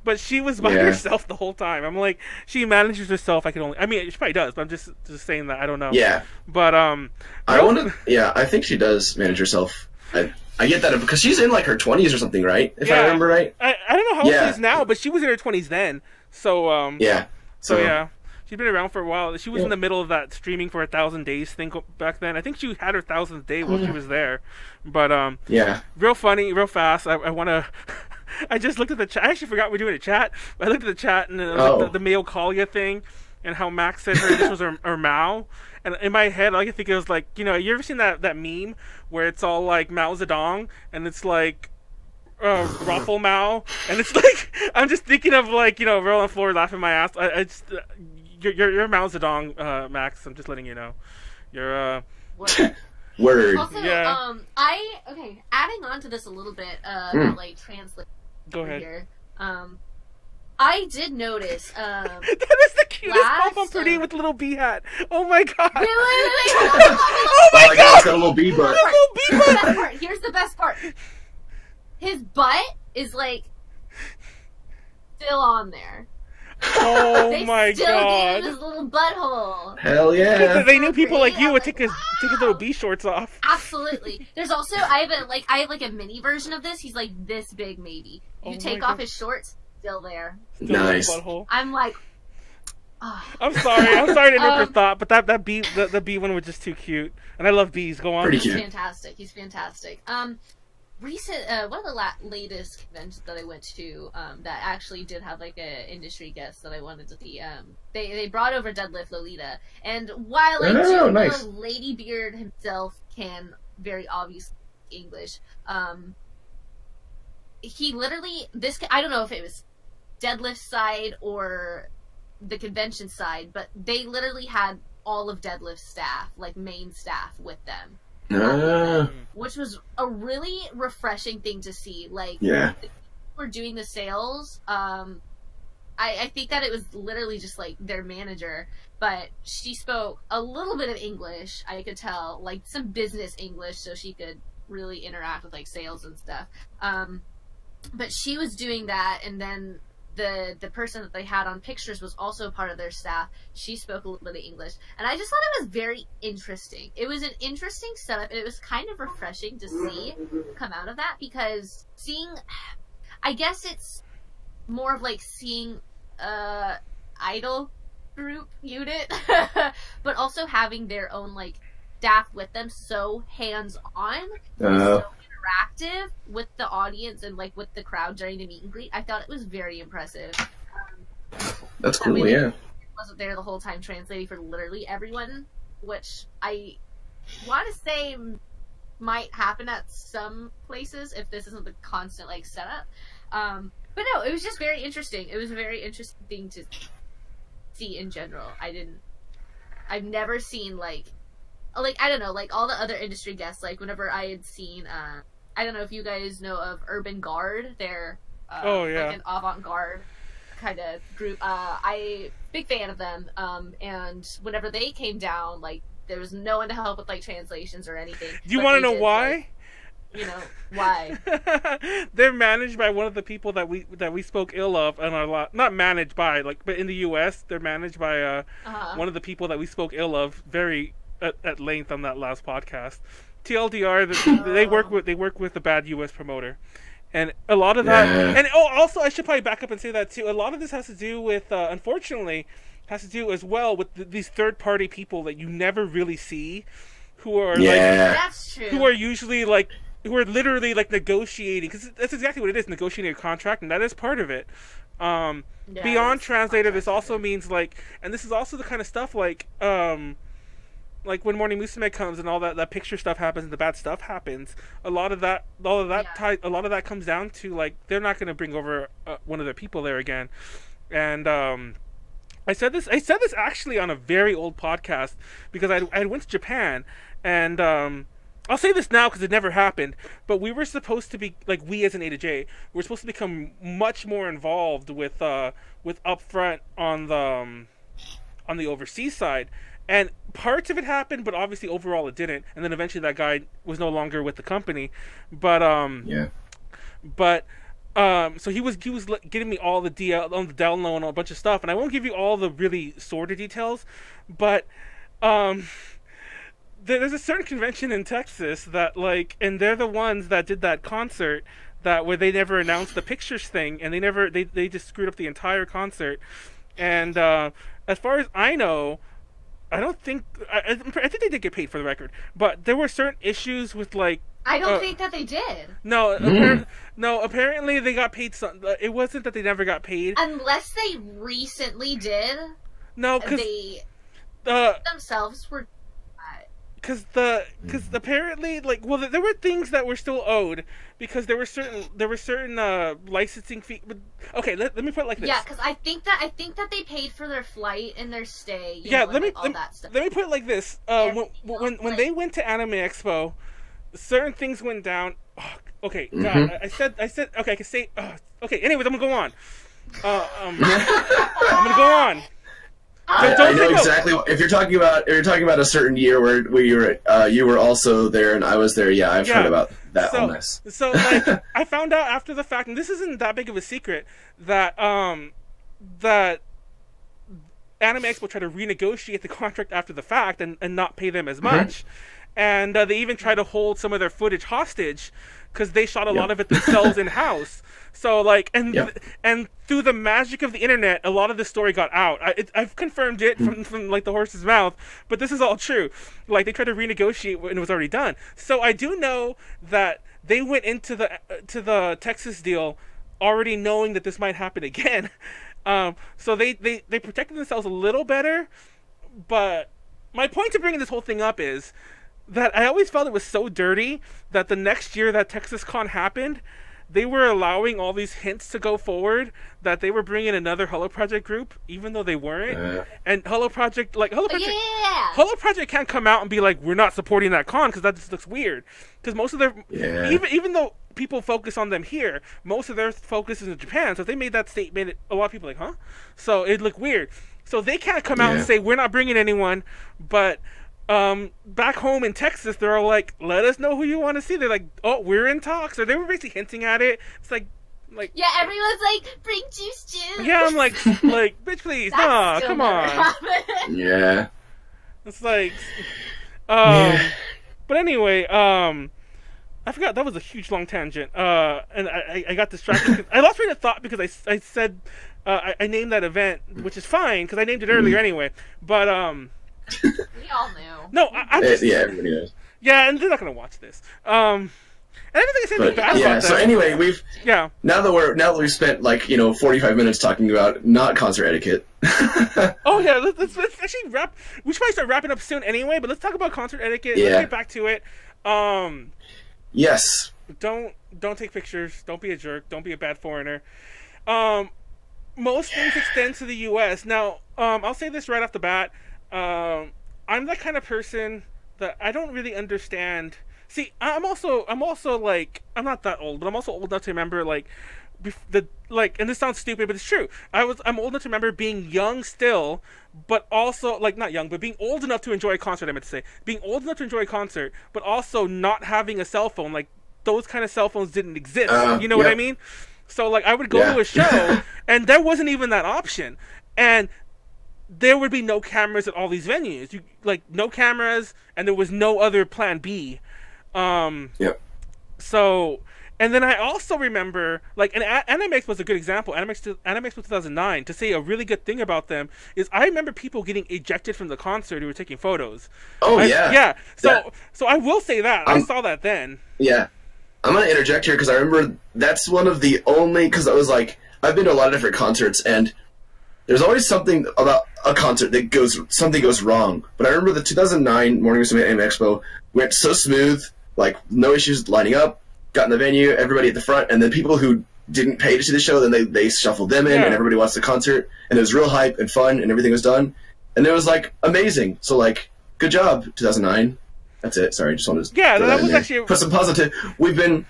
But she was by herself the whole time. I'm like, she manages herself. I mean, she probably does, but I'm just saying that. I don't know. Yeah. But I think she does manage herself. I get that because she's in like her 20s or something, right? If I remember right. I don't know how old she is now, but she was in her 20s then. So So yeah, she's been around for a while. She was in the middle of that streaming for 1,000 days thing back then. I think she had her 1,000th day while she was there. But real funny, real fast. I want to. I just looked at the chat. I actually forgot we're doing a chat. I looked at the chat and like the melancholiaah thing, and how Max said this was her Mao. And in my head, all I could think of was like, you ever seen that meme where it's all like Mao Zedong and it's like Ruffle Mao, and it's like I'm just thinking of like rolling on the floor laughing my ass. I just you're Mao Zedong, Max. I'm just letting you know. You're Word. Also, adding on to this a little bit about like translate. Go ahead. Here. I did notice. That is the cutest pom-pom pretty with little bee hat. Oh my god. Wait. Oh my god. It's got a little bee butt. Here's the best part. His butt is like still on there. Oh my still god. gave him his little butthole. Hell yeah. They knew people like you would take his little bee shorts off. Absolutely. There's also I have a mini version of this. He's like this big maybe. You take off his shorts, still there. Nice. I'm like I'm sorry to interrupt your thought, but that bee the bee one was just too cute. And I love bees. Go on. Pretty cute. He's fantastic. Recent one of the latest conventions that I went to that actually did have like a industry guest that I wanted to see. They brought over Deadlift Lolita, and while I do know Lady Beard himself can very obviously speak English, he literally I don't know if it was Deadlift side or the convention side, but they literally had all of Deadlift staff, like main staff, with them. Which was a really refreshing thing to see. Like, we're doing the sales. I think that it was literally just like their manager, but she spoke a little bit of English. I could tell, like some business English, so she could really interact with like sales and stuff. But she was doing that, and then the person that they had on pictures was also part of their staff. She spoke a little bit of English, and I just thought it was very interesting. It was an interesting setup, and it was kind of refreshing to see come out of that, because I guess it's more of like seeing idol group unit, but also having their own like staff with them, so hands-on, so interactive with the audience and like with the crowd during the meet and greet. I thought it was very impressive. That's cool. Yeah, wasn't there the whole time translating for literally everyone, which I want to say might happen at some places if this isn't the constant like setup. But no, it was just very interesting. It was a very interesting thing to see in general. I've never seen like I don't know, like all the other industry guests, like whenever I had seen I don't know if you guys know of Urban Guard. They're like an avant-garde kind of group. I big fan of them. And whenever they came down, like there was no one to help with like translations or anything. Do you want to know why? Like, why? They're managed by one of the people that we spoke ill of on our lot. Not managed by, like, but in the U.S. they're managed by one of the people that we spoke ill of very at length on that last podcast. TLDR, they work with the bad U.S. promoter, and a lot of that. And also I should probably back up and say that too. A lot of this has to do with, unfortunately, has to do as well with these third-party people that you never really see, who are like, that's true. Who are usually like who are literally like negotiating, because that's exactly what it is, negotiating a contract, and that is part of it. Beyond translator, this also means like, and this is also the kind of stuff like when Morning Musume comes and all that picture stuff happens and the bad stuff happens. A lot of that comes down to like they're not going to bring over one of their people there again. And I said this actually on a very old podcast because I went to Japan, and I'll say this now because it never happened, but we were supposed to be, like, we as an A to J, we're supposed to become much more involved with upfront on the overseas side. And parts of it happened, but obviously overall it didn't. And then eventually that guy was no longer with the company. But so he was getting me all the DL on the down low and a bunch of stuff. And I won't give you all the really sordid details, but there's a certain convention in Texas that, like, and they're the ones that did that concert where they never announced the pictures thing, and they just screwed up the entire concert. And as far as I know, I think they did get paid for the record, but there were certain issues with, like, I don't think that they did. No, apparently they got paid. It wasn't that they never got paid, unless they recently did. No, because they themselves were. Because apparently, like, well, there were things that were still owed because there were certain licensing fees. Okay, let me put it like this. Yeah, because I think that they paid for their flight and their stay. Let me put it like this. When they went to Anime Expo, certain things went down. Oh, okay, God, I said okay, I can say. Okay, anyways, I'm gonna go on. I'm gonna go on. I know exactly. If you're talking about a certain year where you were also there and I was there. Yeah, I've heard about that whole mess. So like, I found out after the fact, and this isn't that big of a secret, that that Anime Expo tried to renegotiate the contract after the fact and not pay them as much, and they even tried to hold some of their footage hostage because they shot a lot of it themselves in house. So like, and through the magic of the internet, a lot of this story got out. I've confirmed it from like the horse's mouth, but this is all true. Like, they tried to renegotiate when it was already done. So I do know that they went into the Texas deal already knowing that this might happen again. So they protected themselves a little better. But my point to bringing this whole thing up is that I always felt it was so dirty that the next year that Texas Con happened, they were allowing all these hints to go forward that they were bringing another Hello Project group, even though they weren't. And Hello Project can't come out and be like, we're not supporting that con, because that just looks weird. Because most of their even though people focus on them here, most of their focus is in Japan. So if they made that statement, a lot of people are like, huh? So it'd look weird. So they can't come out and say, we're not bringing anyone, but back home in Texas, they're all like, let us know who you want to see. They're like, oh, we're in talks. Or they were basically hinting at it. It's like yeah, everyone's like, bring juice. Yeah, I'm like, bitch, please, nah, come on. Yeah. It's like, but anyway, I forgot, that was a huge long tangent. And I got distracted. I lost train of thought because I said, I named that event, which is fine because I named it earlier anyway. But we all knew. No, I'm just, everybody knows. Yeah, and they're not gonna watch this. And I don't think I said anything bad about that. So anyway, now that we've spent 45 minutes talking about not concert etiquette. Oh yeah, let's actually wrap. We should probably start wrapping up soon anyway. But let's talk about concert etiquette. Yeah. Let's get back to it. Yes. Don't take pictures. Don't be a jerk. Don't be a bad foreigner. Most things extend to the U.S. Now, I'll say this right off the bat. I'm that kind of person that I don't really understand. See, I'm also like, I'm not that old, but I'm also old enough to remember and this sounds stupid, but it's true. I'm old enough to remember being young still, but also not young, but being old enough to enjoy a concert. I meant to say being old enough to enjoy a concert, but also not having a cell phone. Like, those kind of cell phones didn't exist. You know what I mean? So I would go to a show, and there wasn't even that option, and there would be no cameras at all these venues. No cameras, and there was no other plan B. So, and then I also remember, and Anime Expo was a good example. Anime Expo 2009, to say a really good thing about them, is I remember people getting ejected from the concert who were taking photos. Oh, yeah. So I will say that. I saw that then. Yeah. I'm gonna interject here because I remember that's one of the only, because I was like, I've been to a lot of different concerts and there's always something about a concert that something goes wrong. But I remember the 2009 Morning Musume Anime Expo went so smooth, like no issues lining up, got in the venue, everybody at the front, and then people who didn't pay to see the show, then they shuffled them in, and everybody watched the concert, and it was real hype and fun, and everything was done, and it was like amazing. So like, good job, 2009. That's it. Sorry, just wanted to that was actually put some positive. We've been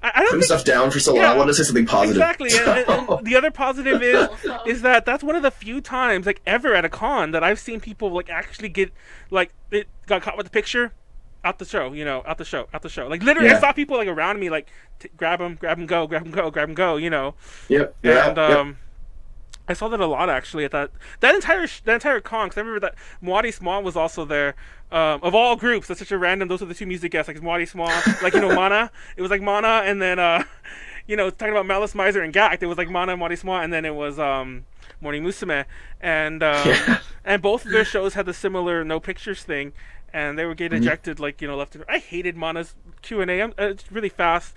I don't putting stuff down for so long. I want to say something positive. Exactly. And the other positive is that that's one of the few times, like, ever at a con that I've seen people, like, actually get, like, it got caught with the picture out the show, out the show. Like, literally, I saw people, like, around me, like, grab him, go, you know. Yep. And, I saw that a lot, actually, at that entire con, because I remember that Mwadi Small was also there. Of all groups, that's such a random, those are the two music guests, like Mwadi Small, like, Mana. It was like Mana, and then, talking about Malice Miser and Gackt, it was like Mana and Mwadi Small, and then it was, Morning Musume. And, and both of their shows had the similar no pictures thing, and they would get ejected, like, left and right. I hated Mana's Q&A. It's really fast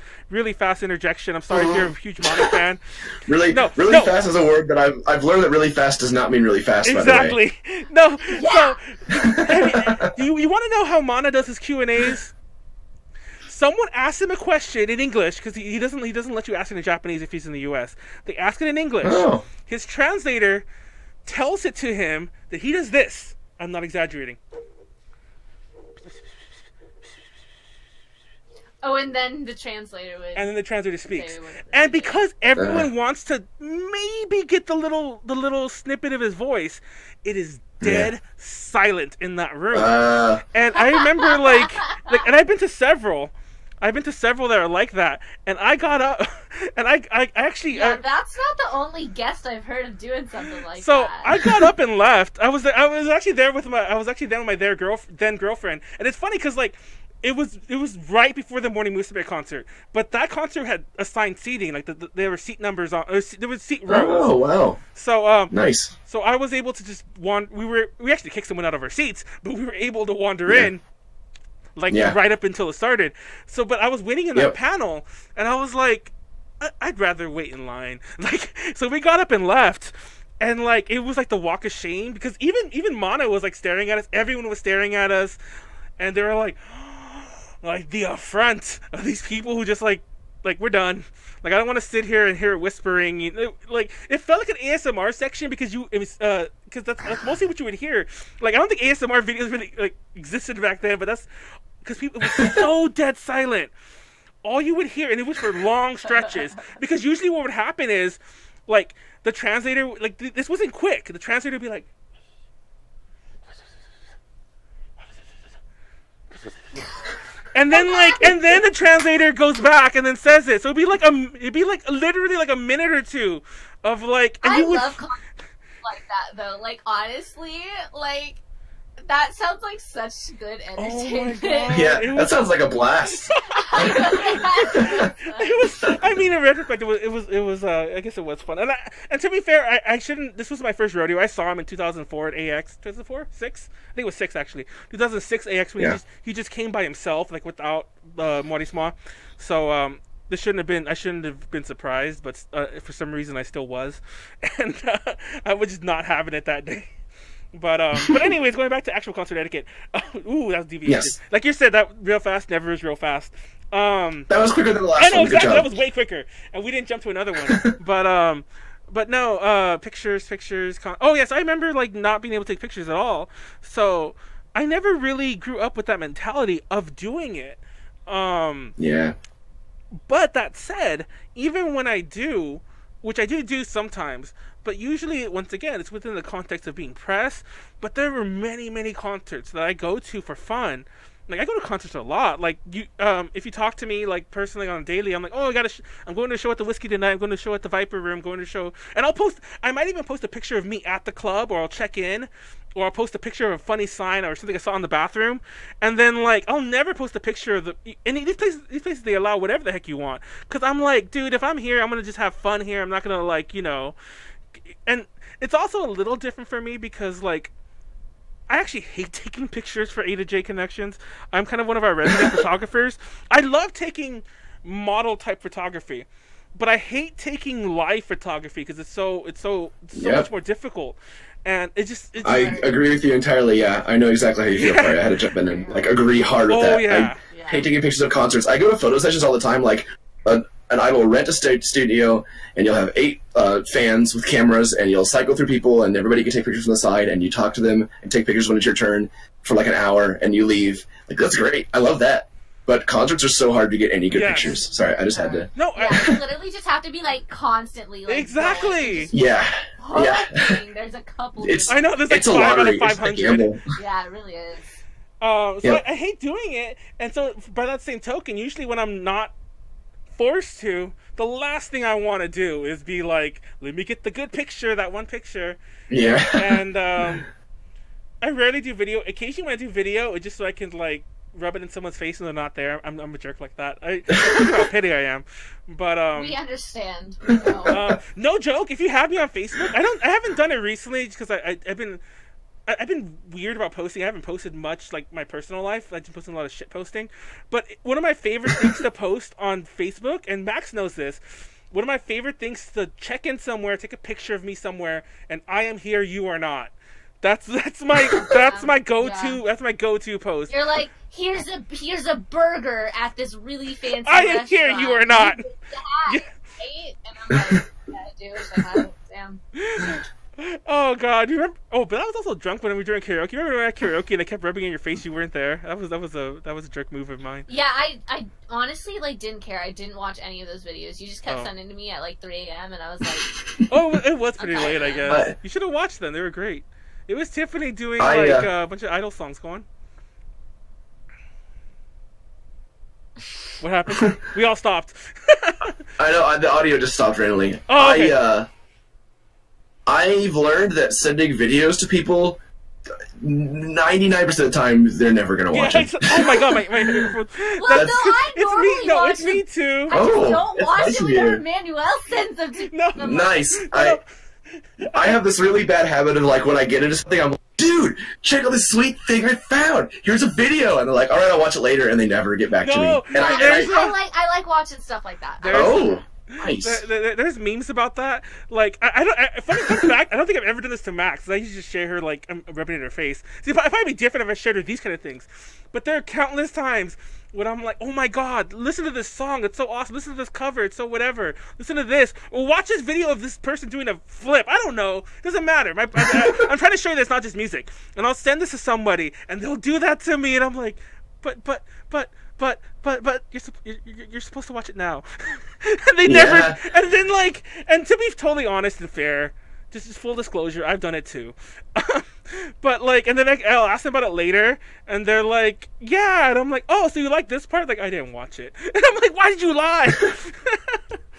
interjection. I'm sorry if you're a huge Mana fan. Really fast is a word that I've learned that really fast does not mean really fast, exactly. By the way. No. Yeah. So, you want to know how Mana does his Q&As? Someone asked him a question in English, because he doesn't let you ask it in Japanese if he's in the US. They ask it in English. Oh. His translator tells it to him that he does this. I'm not exaggerating. Oh, and then the translator would. And then the translator speaks. And because everyone wants to maybe get the little snippet of his voice, it is dead silent in that room. And I remember like, and I've been to several that are like that. And I got up, and I actually. Yeah, that's not the only guest I've heard of doing something like that. So I got up and left. I was actually there with my then girlfriend, and it's funny because like. It was right before the Morning Musume concert, but that concert had assigned seating, like there were seat numbers on. There was seat rows. Oh wow! So nice. So I was able to just wander. We actually kicked someone out of our seats, but we were able to wander in, like right up until it started. So, but I was waiting in that panel, and I was like, I'd rather wait in line. Like, so we got up and left. And like it was like the walk of shame because even Mana was like staring at us. Everyone was staring at us, and they were like the affront of these people who just like we're done. Like I don't want to sit here and hear whispering. Like it felt like an ASMR section because that's mostly what you would hear. Like I don't think ASMR videos really like existed back then, but that's because it was so dead silent. All you would hear, and it was for long stretches, because usually what would happen is like the translator, like this wasn't quick. The translator would be like. And then the translator goes back and then says it. So it'd be like literally like a minute or two of like. And I love content like that though. Like honestly, like that sounds like such good entertainment. Oh my God. Yeah, that sounds like a blast. It was. I mean, in retrospect, it was. I guess it was fun. And to be fair, I shouldn't. This was my first rodeo. I saw him in 2004 at AX. 2004, 6. I think it was 6 actually. 2006 AX when he just came by himself, like without Morisma. So this shouldn't have been. I shouldn't have been surprised, but for some reason I still was, and I was just not having it that day. But anyways, going back to actual concert etiquette. Ooh, that was deviation. Yes. Like you said, that real fast never is real fast. That was quicker than the last one. I know, one. exactly. That was way quicker, and we didn't jump to another one. But no, pictures. Oh yes, I remember like not being able to take pictures at all. So I never really grew up with that mentality of doing it. Yeah. But that said, even when I do, which I do sometimes, but usually, once again, it's within the context of being press. But there were many concerts that I go to for fun. Like I go to concerts a lot. Like you, if you talk to me like personally on a daily, I'm like, oh, I'm going to a show at the Whiskey tonight. I'm going to a show at the Viper Room. Going to a show, and I might even post a picture of me at the club, or I'll check in, or I'll post a picture of a funny sign or something I saw in the bathroom, and then like I'll never post a picture of the. And these places they allow whatever the heck you want, because I'm like, dude, if I'm here, I'm gonna just have fun here. I'm not gonna like and it's also a little different for me because like. I actually hate taking pictures for A to J Connections. I'm kind of one of our resident photographers. I love taking model type photography, but I hate taking live photography because it's so much more difficult. And I agree with you entirely. Yeah, I know exactly how you feel. Sorry, I had to jump in and like agree hard with that. Yeah. I hate taking pictures of concerts. I go to photo sessions all the time. Like, an idol will rent a studio, and you'll have 8 fans with cameras, and you'll cycle through people, and everybody can take pictures from the side, and you talk to them and take pictures when it's your turn for like an hour, and you leave. Like, that's great. I love that. But concerts are so hard to get any good pictures. Sorry, I just had to. No, you literally just have to be like constantly. Like, exactly. Yeah. There's a couple. I know there's like 5 out of 500. Yeah, it really is. So I hate doing it, and so by that same token, usually when I'm not forced to, the last thing I want to do is be like, let me get the good picture, that one picture. Yeah. And I rarely do video. Occasionally when I do video, it's just so I can like rub it in someone's face and they're not there. I'm a jerk like that. Look how petty I am. But we understand. No joke. If you have me on Facebook, I haven't done it recently because I've been weird about posting. I haven't posted much like my personal life. I've been posting a lot of shit posting. But one of my favorite things to post on Facebook, and Max knows this, one of my favorite things to check in somewhere, take a picture of me somewhere, and I am here, you are not. That's my go-to. That's my go-to post. You're like, here's a burger at this really fancy I am here, you are not. Yeah. Right? And I'm like, yeah, dude, damn. Oh god, you remember? Oh, but I was also drunk when we were doing karaoke. Remember when we were at karaoke and I kept rubbing in your face? You weren't there. That was a jerk move of mine. Yeah, I honestly like didn't care. I didn't watch any of those videos. You just kept sending to me at like 3 a.m. and I was like, oh, it was pretty late, I guess. You should have watched them. They were great. It was Tiffany doing like a bunch of Idol songs. Go on. What happened? We all stopped. I know, the audio just stopped randomly. Oh, okay. I've learned that sending videos to people, 99% of the time, they're never going to watch it. Oh my god, my it's me too. I just don't watch it whenever Manuel sends them to me. No. Nice. I have this really bad habit of, like, when I get into something, I'm like, dude, check out this sweet thing I found. Here's a video. And they're like, all right, I'll watch it later. And they never get back to me. And I like watching stuff like that. Nice. There's memes about that. Like, fun fact, I don't think I've ever done this to Max. I usually just share her, like, I'm rubbing it in her face. See, if I'd be different if I shared her these kind of things. But there are countless times when I'm like, oh my god, listen to this song, it's so awesome. Listen to this cover, it's so whatever. Listen to this. Or watch this video of this person doing a flip. I don't know. Doesn't matter. I'm trying to show you that it's not just music. And I'll send this to somebody, and they'll do that to me, and I'm like, but you're supposed to watch it now. And they never. And then like, and to be totally honest and fair, just full disclosure, I've done it too. But like, and then I'll ask them about it later, and they're like, yeah, and I'm like, oh, so you like this part? Like, I didn't watch it. And I'm like, why did you lie?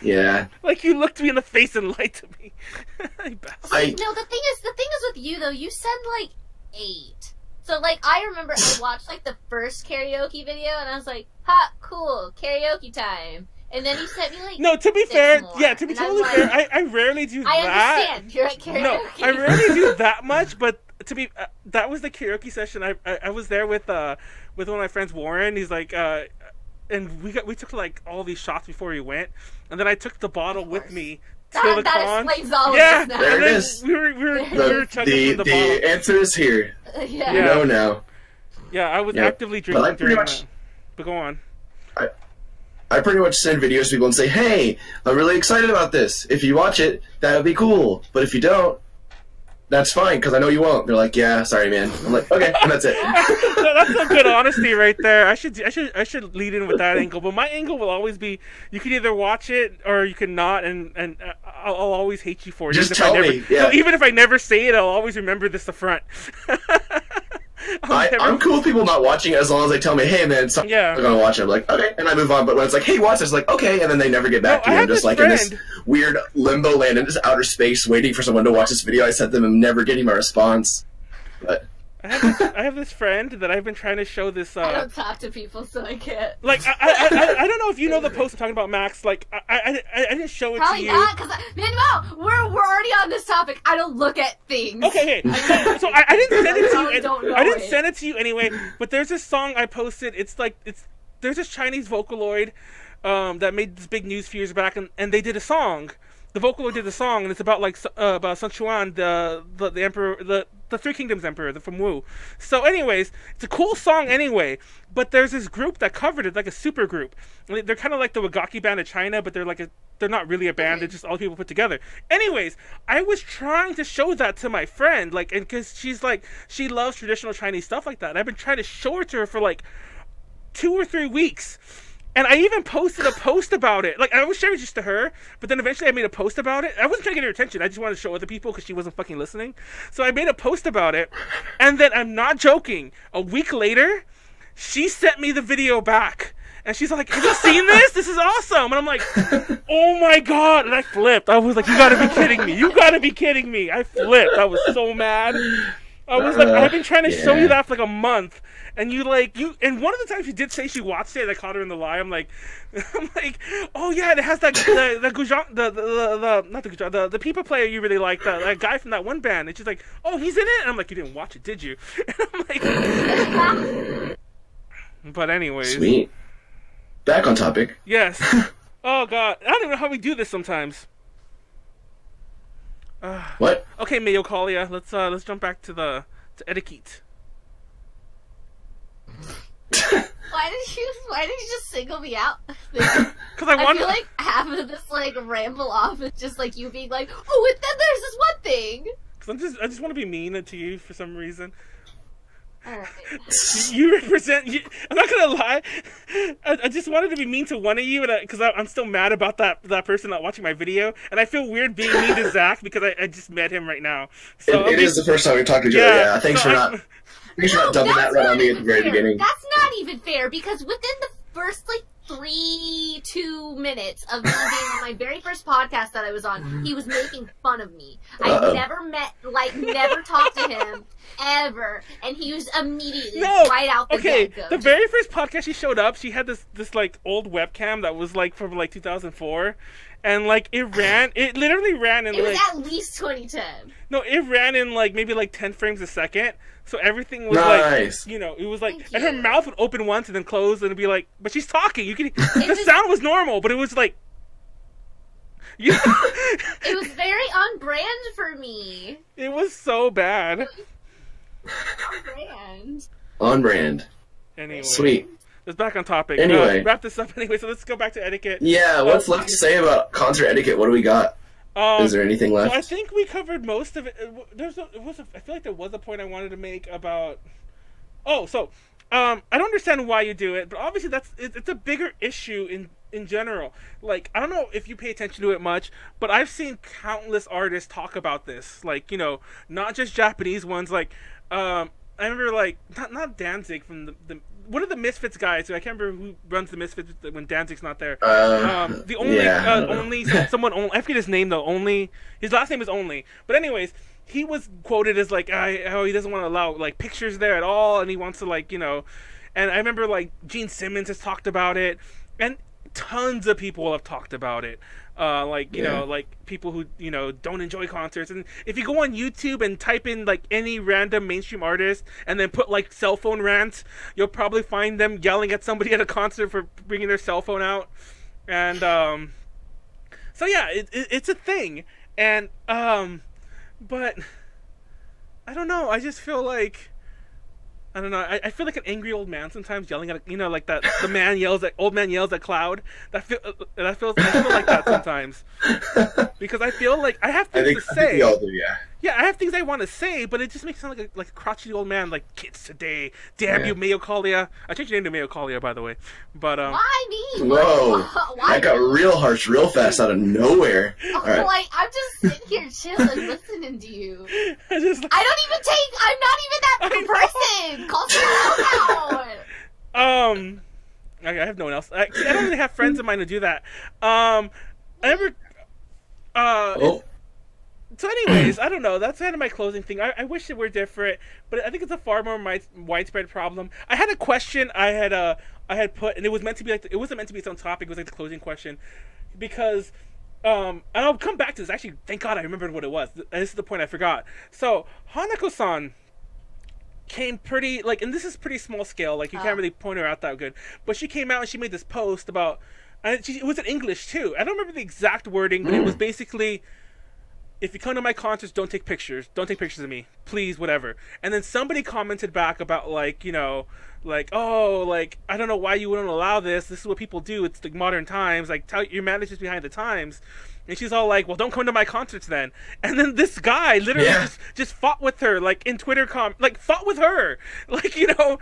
Yeah. Like, you looked me in the face and lied to me. No, the thing is with you though, you said like 8. So, like, I remember I watched, like, the first karaoke video, and I was like, ha, cool, karaoke time. And then you sent me, like, no, to be fair, more. Yeah, to be totally fair, I rarely do that. I understand, you're at karaoke. No, I rarely do that much, but to be, that was the karaoke session. I was there with one of my friends, Warren. He's like, and we took, like, all these shots before we went, and then I took the bottle with me. That explains all of this now. There it is. We were chugging from the bottle. The answer is here. Yeah. You know now. Yeah, I was actively drinking during that. But go on. I pretty much send videos to people and say, hey, I'm really excited about this. If you watch it, that would be cool. But if you don't, that's fine, because I know you won't. They're like, yeah, sorry, man. I'm like, okay, and that's it. That's some good honesty right there. I should lead in with that angle. But my angle will always be, you can either watch it or you can not, and I'll always hate you for it. Just tell me. Yeah. No, even if I never say it, I'll always remember this affront. I'm cool with people not watching it as long as they tell me, hey, man, I'm going to watch it. I'm like, okay, and I move on. But when it's like, hey, watch this, like, okay, and then they never get back to me. I'm just like in this weird limbo land, in this outer space, waiting for someone to watch this video I sent them and never getting my response. But I have this friend that I've been trying to show this. I don't talk to people, so I can't. Like, I don't know if you know the post I'm talking about, Max. Like, I didn't show it Probably to you. Probably not, because Manuel, we're already on this topic. I don't look at things. Okay. So I didn't send it to you. I didn't send it to you anyway. But there's this song I posted. There's this Chinese Vocaloid that made this big news a few years back, and they did a song. The Vocaloid did a song, and it's about Sun Quan, the emperor, the Three Kingdoms emperor from Wu. So, anyways, it's a cool song anyway. But there's this group that covered it, like a super group. They're kind of like the Gackt band of China, but they're not really a band. They're just all people put together. Anyways, I was trying to show that to my friend, like, and because she loves traditional Chinese stuff like that. I've been trying to show it to her for like 2 or 3 weeks. And I even posted a post about it. Like, I was sharing it just to her, but then eventually I made a post about it. I wasn't trying to get her attention. I just wanted to show other people because she wasn't fucking listening. So I made a post about it. And then, I'm not joking, a week later, she sent me the video back. And she's like, have you seen this? This is awesome. And I'm like, oh my God. And I flipped. I was like, you gotta be kidding me. You gotta be kidding me. I flipped. I was so mad. I was like, I've been trying to show you that for like a month. And and one of the times she did say she watched it, I caught her in the lie. I'm like, oh yeah, it has that the people player you really like, that guy from that one band. And she's like, oh, he's in it. And I'm like, you didn't watch it, did you? And I'm like, but anyways, sweet. Back on topic. Yes. Oh God, I don't even know how we do this sometimes. What? Okay, melancholiaah. Let's jump back to etiquette. Why did you just single me out? Because I feel like half of this like ramble off is just like you being like, oh, and then there's this one thing. Because I just want to be mean to you for some reason. Alright. You represent. I'm not gonna lie. I just wanted to be mean to one of you, because I'm still mad about that person not watching my video, and I feel weird being mean to Zach because I just met him right now. So it is the first time we talked to each other. Yeah, thanks for not dumping that right on me at the very beginning. That's not even fair, because within the first like 2 minutes of me being on my very first podcast that I was on, he was making fun of me. I never talked to him ever, and he was immediately right out the get-go. The very first podcast she showed up, she had this like old webcam that was like from like 2004, and like it literally ran in it was at least 2010. No, it ran in like maybe like 10 frames a second. So everything was nice. Like, it was like, and her mouth would open once and then close, and it'd be like, but she's talking. The sound was normal, but it was like, it was very on brand for me. It was so bad. On brand. On brand. Anyway, sweet. Let's back on topic. Anyway, wrap this up anyway. So let's go back to etiquette. Yeah, what's left to say about concert etiquette? What do we got? Is there anything left? So I think we covered most of it. I feel like there was a point I wanted to make about. I don't understand why you do it, but obviously it's a bigger issue in general. Like, I don't know if you pay attention to it much, but I've seen countless artists talk about this. Like, not just Japanese ones. Like, I remember like not Danzig from the one of the Misfits guys. I can't remember who runs the Misfits when Danzig's not there. The only someone only, I forget his name though. His last name is Only. But anyways, he was quoted as like, how he doesn't want to allow like pictures there at all, and he wants to like And I remember like Gene Simmons has talked about it, and tons of people have talked about it. Like people who don't enjoy concerts, and if you go on YouTube and type in like any random mainstream artist and then put like cell phone rants, you'll probably find them yelling at somebody at a concert for bringing their cell phone out, and so yeah, it's a thing, and but I don't know. I just feel like. I don't know. I feel like an angry old man sometimes yelling at like that. The old man yells at cloud. I feel like that sometimes because I feel like I have things to say. I think we all do, yeah. Yeah, I have things I want to say, but it just makes me sound like a crotchety old man. Like, kids today, damn you, melancholiaah. I changed your name to melancholiaah, by the way. But why me? Whoa, why that got real harsh, real fast out of nowhere. Oh, right. Like I'm just sitting here chilling, listening to you. I'm not even that person. Call someone out. I have no one else. I don't really have friends of mine who do that. I ever. So anyways, I don't know. That's kind of my closing thing. I wish it were different, but I think it's a far more widespread problem. I had a question I had put, and it was meant to be like, it wasn't meant to be its own topic. It was like the closing question, because and I'll come back to this. Actually, thank God I remembered what it was. This is the point I forgot. So Hanako-san came pretty, like, and this is pretty small scale, like you can't really point her out that good, but she came out and she made this post about, and it was in English too. I don't remember the exact wording, but it was basically, if you come to my concerts, don't take pictures of me, please, whatever. And then somebody commented back about, like, you know, like, oh, like, I don't know why you wouldn't allow this is what people do, it's the modern times, like, tell your managers behind the times. And she's all like, well, don't come to my concerts then. And then this guy literally just fought with her, like, in Twitter fought with her, like, you know,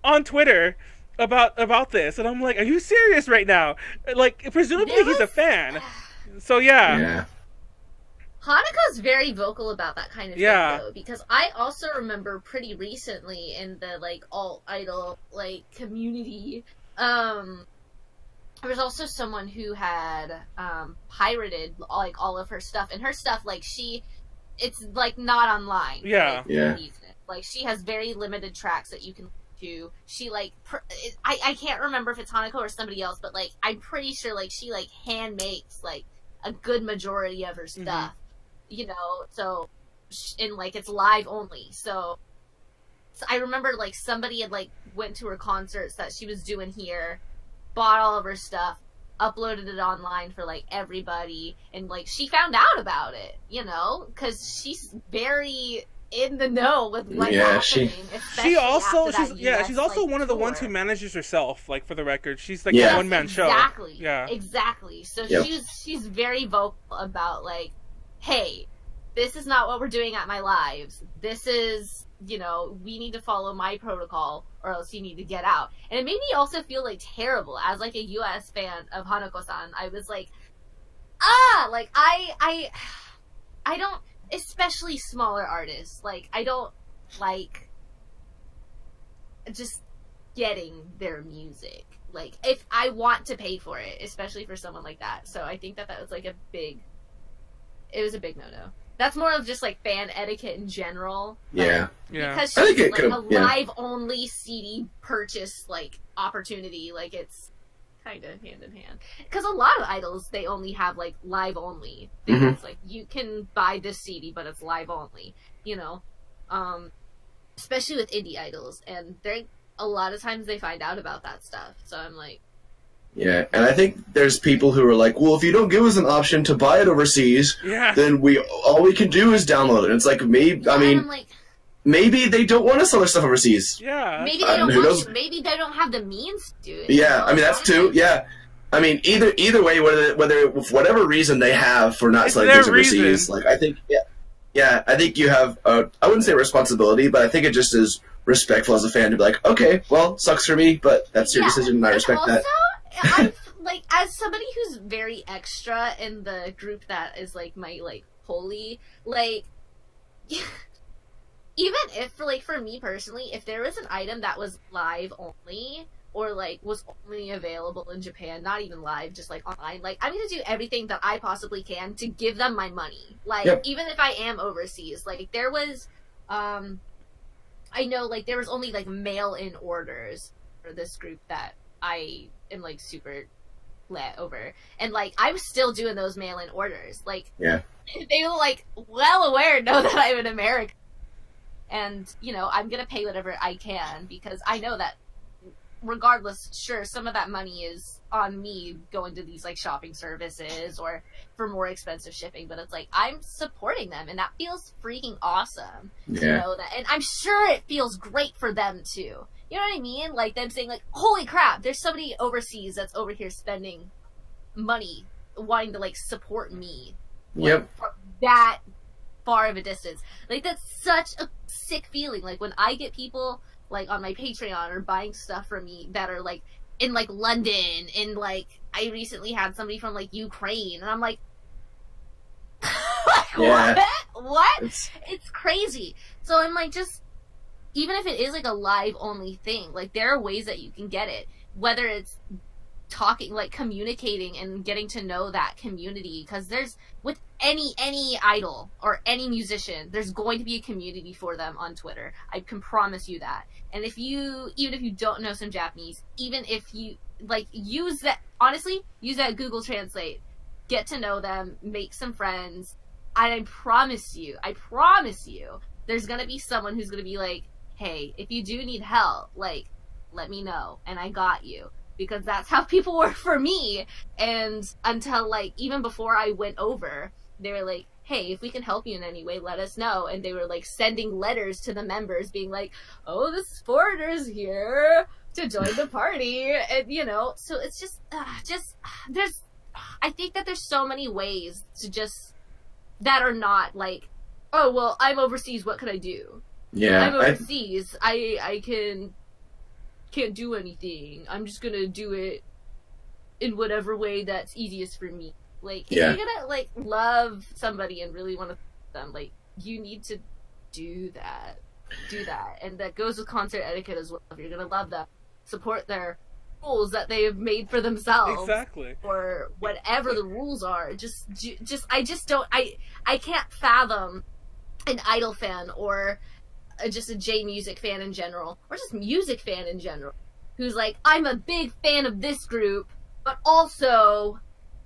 on Twitter about this. And I'm like, are you serious right now? Like, presumably he's a fan. So, yeah. Hanako's very vocal about that kind of thing, though, because I also remember pretty recently in the, like, alt-idol, like, community, there was also someone who had pirated, like, all of her stuff, and her stuff, like, it's, like, not online. Yeah. Like, she has very limited tracks that you can to. She, like, I can't remember if it's Hanako or somebody else, but, like, I'm pretty sure, like, she, like, hand makes, like, a good majority of her stuff, you know, so, and, like, it's live only, so I remember, like, somebody had, like, went to her concerts that she was doing here, bought all of her stuff, uploaded it online for, like, everybody, and, like, she found out about it, you know, because she's very in the know with what's happening. She's also one of the ones who manages herself, like, for the record. She's, like, a one-man show. Exactly. So she's very vocal about, like, hey, this is not what we're doing at my lives. This is, you know, we need to follow my protocol or else you need to get out. And it made me also feel, like, terrible as, like, a US fan of Hanako-san. I was like, like, I don't, especially smaller artists, like, I don't like just getting their music. Like, if I want to pay for it, especially for someone like that. So I think that was, like, it was a big no-no. That's more of just, like, fan etiquette in general. Yeah. Because she's, like, a live-only CD purchase, like, opportunity. Like, it's kind of hand-in-hand. Because a lot of idols, they only have, like, live-only things. Like, you can buy this CD, but it's live-only, you know? Especially with indie idols. And a lot of times they find out about that stuff. So I'm like... Yeah, and I think there's people who are like, well, if you don't give us an option to buy it overseas, then all we can do is download it. And it's like, maybe they don't want to sell their stuff overseas. Yeah. Maybe they don't want to. Maybe they don't have the means to do it. Yeah, I mean, that's too, I mean, either way, whether for whatever reason they have for not selling things overseas, like, I think, I think you have, I wouldn't say responsibility, but I think it just is respectful as a fan to be like, okay, well, sucks for me, but that's your decision, and I respect that. I'm, like, as somebody who's very extra in the group that is, like, my, like, holy, like, even if, like, for me personally, if there was an item that was live only, or, like, was only available in Japan, not even live, just, like, online, like, I'm gonna do everything that I possibly can to give them my money. Like, even if I am overseas, like, there was, I know, like, there was only, like, mail-in orders for this group that I am, like, super lit over. And, like, I was still doing those mail-in orders. Like, they were, like, well aware, know that I'm an American. And, you know, I'm gonna pay whatever I can, because I know that regardless, sure, some of that money is on me going to these, like, shopping services or for more expensive shipping, but it's like, I'm supporting them, and that feels freaking awesome. You know that, and I'm sure it feels great for them too. You know what I mean? Like, them saying, like, holy crap, there's somebody overseas that's over here spending money wanting to, like, support me. Like, from that far of a distance. Like, that's such a sick feeling. Like, when I get people, like, on my Patreon or buying stuff from me that are, like, in, like, London, and, like, I recently had somebody from, like, Ukraine, and I'm like, what? It's crazy. So I'm like, just, even if it is, like, a live-only thing, like, there are ways that you can get it. Whether it's talking, like communicating and getting to know that community, because there's, with any idol or any musician, there's going to be a community for them on Twitter. I can promise you that. And if you, even if you don't know some Japanese, even if you like, use that Google Translate, get to know them, make some friends, and I promise you, there's gonna be someone who's gonna be like, hey, if you do need help, like, let me know, and I got you. Because that's how people were for me. And until, like, even before I went over, they were like, hey, if we can help you in any way, let us know. And they were, like, sending letters to the members being like, oh, this foreigner's here to join the party. And, you know, so it's just there's, I think that there's so many ways to just, that are not like, oh, well, I'm overseas, what could I do? Yeah. I'm overseas, I can't do anything. I'm just gonna do it in whatever way that's easiest for me. Like, if you're gonna, like, love somebody and really want to them, like, you need to do that. And that goes with concert etiquette as well. If you're gonna love them, support their rules that they have made for themselves. Exactly. Or whatever the rules are. I can't fathom an Idol fan or just a J music fan in general, or just music fan in general, who's like, I'm a big fan of this group, but also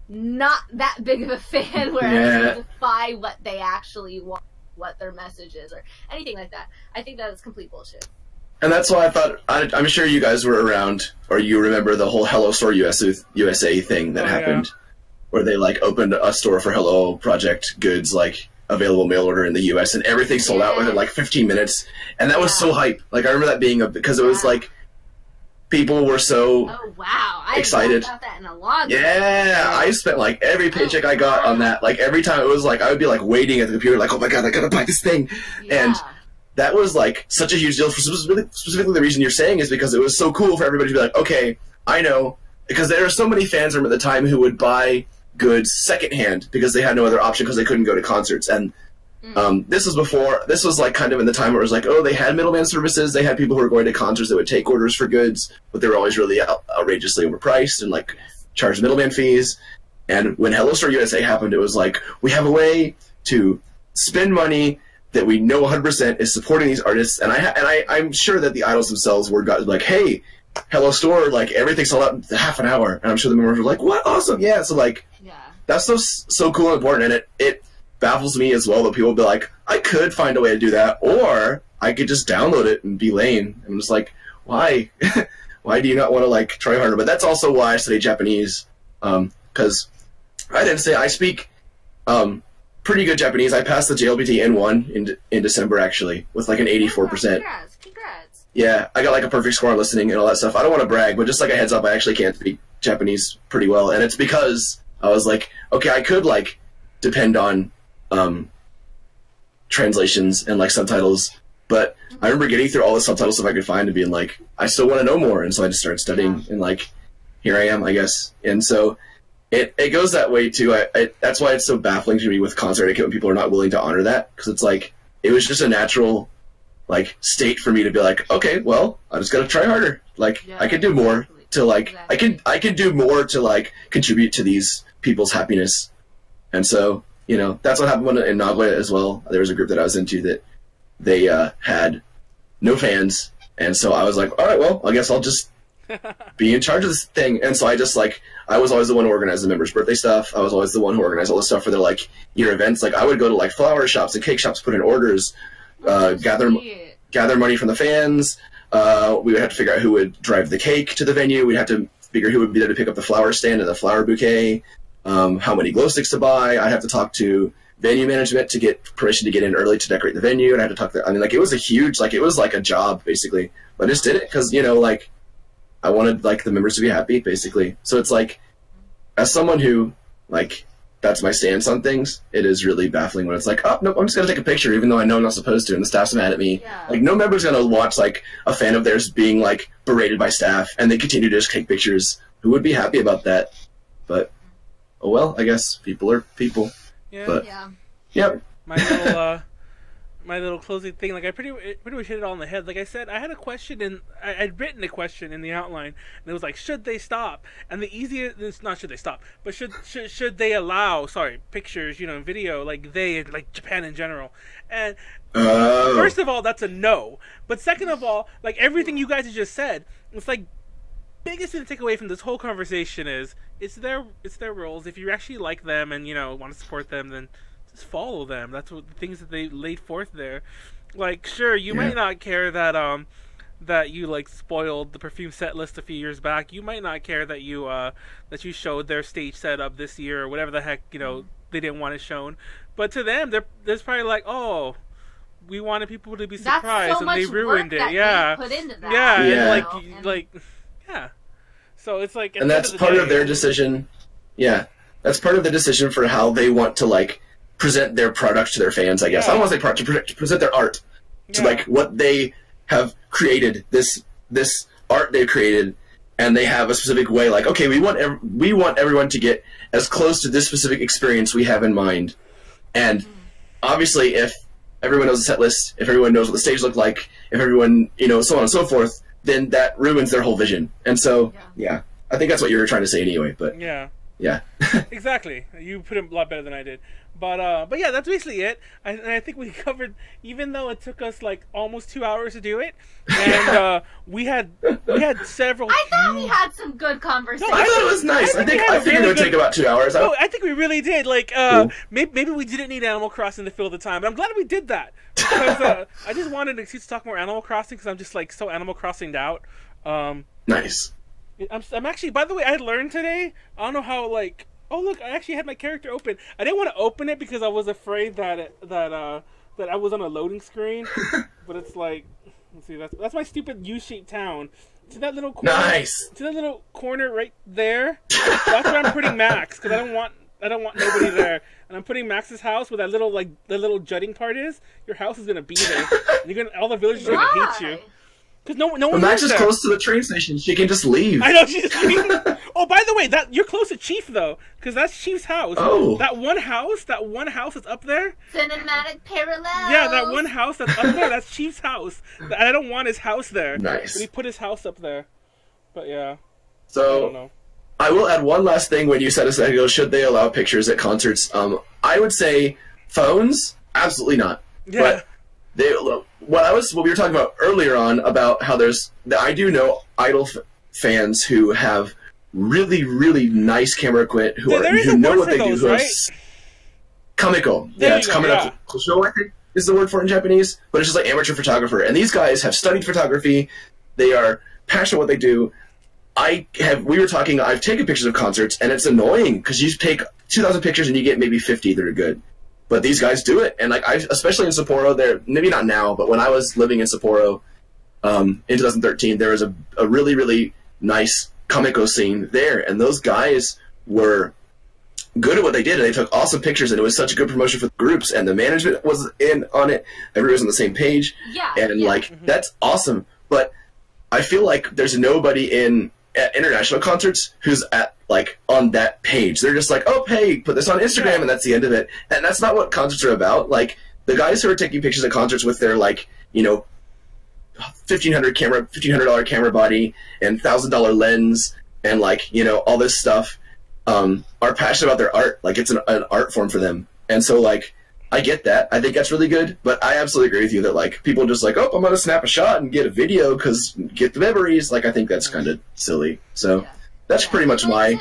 not that big of a fan where I defy what they actually want, what their message is, or anything like that. I think that is complete bullshit. And that's why I thought, I'm sure you guys were around, or you remember the whole Hello Store USA thing that happened, where they, like, opened a store for Hello Project goods, like, available mail order in the US, and everything sold out within like 15 minutes, and that was so hype. Like, I remember that being because it was like, people were so excited. I about that in a long time. I spent like every paycheck I got on that. Like, every time it was like, I would be like waiting at the computer, like, oh my god, I gotta buy this thing. And that was like such a huge deal. For specifically the reason you're saying is because it was so cool for everybody to be like, okay, I know, because there are so many fans from at the time who would buy goods secondhand because they had no other option because they couldn't go to concerts. And this was like kind of in the time where it was like, oh, they had middleman services, they had people who were going to concerts that would take orders for goods, but they were always really outrageously overpriced and like charged middleman fees. And when Hello Store USA happened, it was like, we have a way to spend money that we know 100% is supporting these artists. And I'm sure that the idols themselves were like, hey, Hello Store, like, everything sold out in half an hour. And I'm sure the members were like, what? Awesome. Yeah. So, like, that's so cool and important. And it baffles me as well that people will be like, I could find a way to do that, or I could just download it and be lame. I'm just like, why? Why do you not want to, like, try harder? But that's also why I study Japanese, because I didn't say I speak pretty good Japanese. I passed the JLPT N1 in December, actually, with like an 84%. Congrats. Yeah, I got like a perfect score on listening and all that stuff. I don't want to brag, but just like a heads up, I actually can't speak Japanese pretty well, and it's because I was like, okay, I could like depend on translations and like subtitles, but I remember getting through all the subtitle stuff I could find and being like, I still want to know more, and so I just started studying, and like, here I am, I guess. And so it goes that way too. That's why it's so baffling to me with concert etiquette when people are not willing to honor that, because it's like, it was just a natural like state for me to be like, okay, well, I just gotta try harder. Like, I could do more to like, I could do more to like contribute to these people's happiness. And so, you know, that's what happened in Nagoya as well. There was a group that I was into that they had no fans, and so I was like, all right, well, I guess I'll just be in charge of this thing. And so I just like, I was always the one who organized the members' birthday stuff. I was always the one who organized all the stuff for their like year events. Like, I would go to like flower shops and cake shops, put in orders, gather money from the fans. We would have to figure out who would drive the cake to the venue. We'd have to figure who would be there to pick up the flower stand and the flower bouquet. How many glow sticks to buy. I'd have to talk to venue management to get permission to get in early to decorate the venue, and I had to talk to, I mean, like, it was a huge, like, it was like a job basically, but I just did it because, you know, like, I wanted like the members to be happy basically. So it's like, as someone who like, that's my stance on things, it is really baffling when it's like, oh, no, I'm just going to take a picture even though I know I'm not supposed to, and the staff's mad at me. Yeah. Like, no member's going to watch, like, a fan of theirs being, like, berated by staff, and they continue to just take pictures. Who would be happy about that? But, oh well, I guess people are people. Yeah. But, yeah. Yep. My little my little closing thing, like I pretty much hit it all on the head. Like I said, I had a question, and I'd written a question in the outline, and it was like, should they stop? And the easiest, it's not should they stop, but should they allow, pictures, and video, like Japan in general. And first of all, that's a no. But second of all, like everything you guys have just said, it's like biggest thing to take away from this whole conversation is it's their rules. If you actually like them and want to support them, then just follow them. That's what the things that they laid forth there. Like, sure, you might not care that that you like spoiled the perfume set list a few years back. You might not care that you showed their stage setup this year or whatever the heck they didn't want it shown. But to them, there's probably like, oh, we wanted people to be surprised, so and they ruined it. Yeah, put into that. Yeah. So it's like, and that's part of their decision. Yeah, that's part of the decision for how they want to like present their product to their fans. I guess I don't want to say product, to present their art to like what they have created. This art they've created, and they have a specific way. Like, okay, we want everyone to get as close to this specific experience we have in mind. And obviously, if everyone knows the set list, if everyone knows what the stage looked like, if everyone so on and so forth, then that ruins their whole vision. And so, yeah, I think that's what you were trying to say anyway. But yeah, exactly. You put it a lot better than I did. But yeah, that's basically it. And I think we covered, even though it took us like almost 2 hours to do it, and we had several. I thought we had some good conversations. No, I thought it was nice. I figured it would take about 2 hours. No, I think we really did. Like, maybe we didn't need Animal Crossing to fill the time. But I'm glad we did that because I just wanted an excuse to talk more Animal Crossing because I'm just like so Animal Crossinged out. Nice. I'm actually. By the way, I learned today. I don't know how like. Oh look! I actually had my character open. I didn't want to open it because I was afraid that I was on a loading screen. But it's like, let's see. That's my stupid U-shaped town. To that little corner. Nice. To that little corner right there. That's where I'm putting Max because I don't want nobody there. And I'm putting Max's house where that little the little jutting part is. Your house is gonna be there. And all the villagers are gonna hate you. Because no one. When Max is close to the train station, she can just leave. I know she just leaves. Oh, by the way, you're close to Chief though, because that's Chief's house. Oh, that one house that's up there. Cinematic parallel. Yeah, that one house that's up there. That's Chief's house. I don't want his house there. Nice. But he put his house up there. But yeah. So I don't know. I will add one last thing. When you said a second ago, should they allow pictures at concerts? I would say phones, absolutely not. Yeah. But what we were talking about earlier on about how I do know Idol fans who have really, really nice camera equipment who know what they do. Who are comical. Yeah, it's comical show, I think is the word for it in Japanese. But it's just like amateur photographer. And these guys have studied photography. They are passionate what they do. We were talking, I've taken pictures of concerts, and it's annoying because you take 2,000 pictures and you get maybe 50 that are good. But these guys do it, and like especially in Sapporo, maybe not now, but when I was living in Sapporo in 2013, there was a really, really nice Kamiko scene there, and those guys were good at what they did, and they took awesome pictures, and it was such a good promotion for the groups, and the management was in on it, everyone was on the same page, that's awesome. But I feel like there's nobody at international concerts who's on that page. They're just like, oh, hey, put this on Instagram, and that's the end of it. And that's not what concerts are about. Like, the guys who are taking pictures at concerts with their, $1,500 camera body and $1,000 lens and, all this stuff are passionate about their art. Like, it's an art form for them. And so, I get that. I think that's really good. But I absolutely agree with you that, people just I'm going to snap a shot and get a video because get the memories. I think that's kind of silly. So that's pretty much my...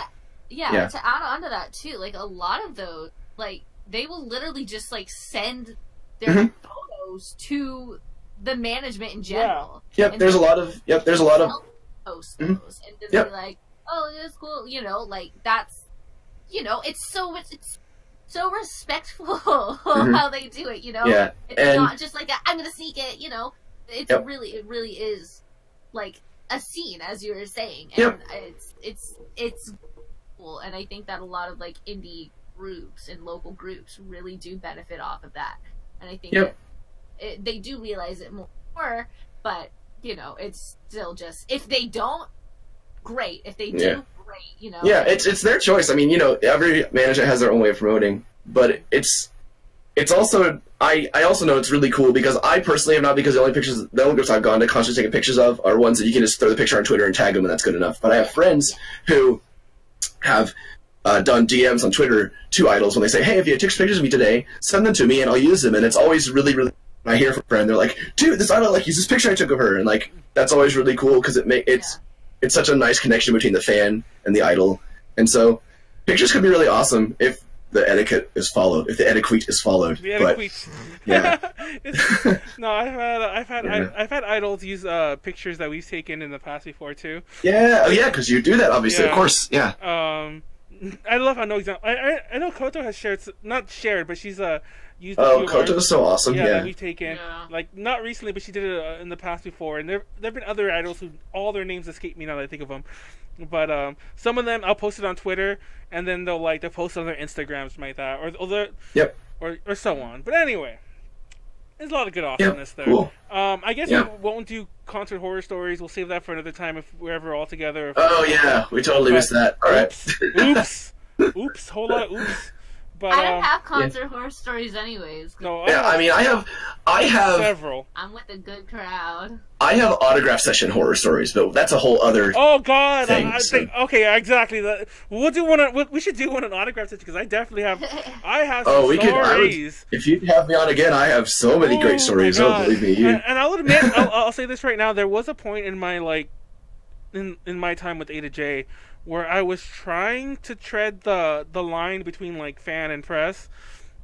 To add on to that, too, a lot of those, they will literally just, send their photos to the management in general. Yep, there's a lot of... Post those and just be like, oh, it's cool, that's... it's so respectful how they do it, Yeah. It's not just I'm gonna sneak it, It's it really is a scene, as you were saying. And it's cool, and I think that a lot of indie groups and local groups really do benefit off of that. And I think that they do realize it more, but it's still just, if they don't, great. If they do, great, Yeah, it's their choice. I mean, every manager has their own way of promoting, but it's it's also I also know it's really cool because I personally have not, because the only groups I've gone to constantly taking pictures of are ones that you can just throw the picture on Twitter and tag them and that's good enough. But I have friends who have done DMs on Twitter to idols when they say, hey, if you take pictures of me today, send them to me and I'll use them. And it's always really, really, when I hear from a friend, they're like, dude, this idol, like, use this picture I took of her. And like, that's always really cool because it's such a nice connection between the fan and the idol. And so pictures could be really awesome if the etiquette is followed, if the etiquette is followed. The etiquette. Yeah. No, I've had idols use pictures that we've taken in the past before too. Yeah, oh yeah, because you do that obviously, of course. Yeah. I love how no example. I know Koto has not shared, but she's used. Oh, Koto's so awesome. Yeah. That we've taken like not recently, but she did it in the past before. And there've been other idols who all their names escape me now that I think of them. But some of them I'll post it on Twitter, and then they'll post it on their Instagrams, like that, or so on. But anyway, there's a lot of good awesomeness there. Cool. I guess we won't do concert horror stories. We'll save that for another time if we're ever all together. Oh yeah, we totally missed that. All right. Oops, whole lot of oops. But, I don't have concert horror stories anyways. No, I have several. I'm with a good crowd. I have autograph session horror stories, but that's a whole other. Oh God! Thing, okay, exactly. We'll do one. We should do one on autograph session because I definitely have. I have some stories. If you have me on again, I have so many great stories. Oh, believe me, And I'll admit, I'll say this right now. There was a point in my in my time with A to J, where I was trying to tread the line between fan and press,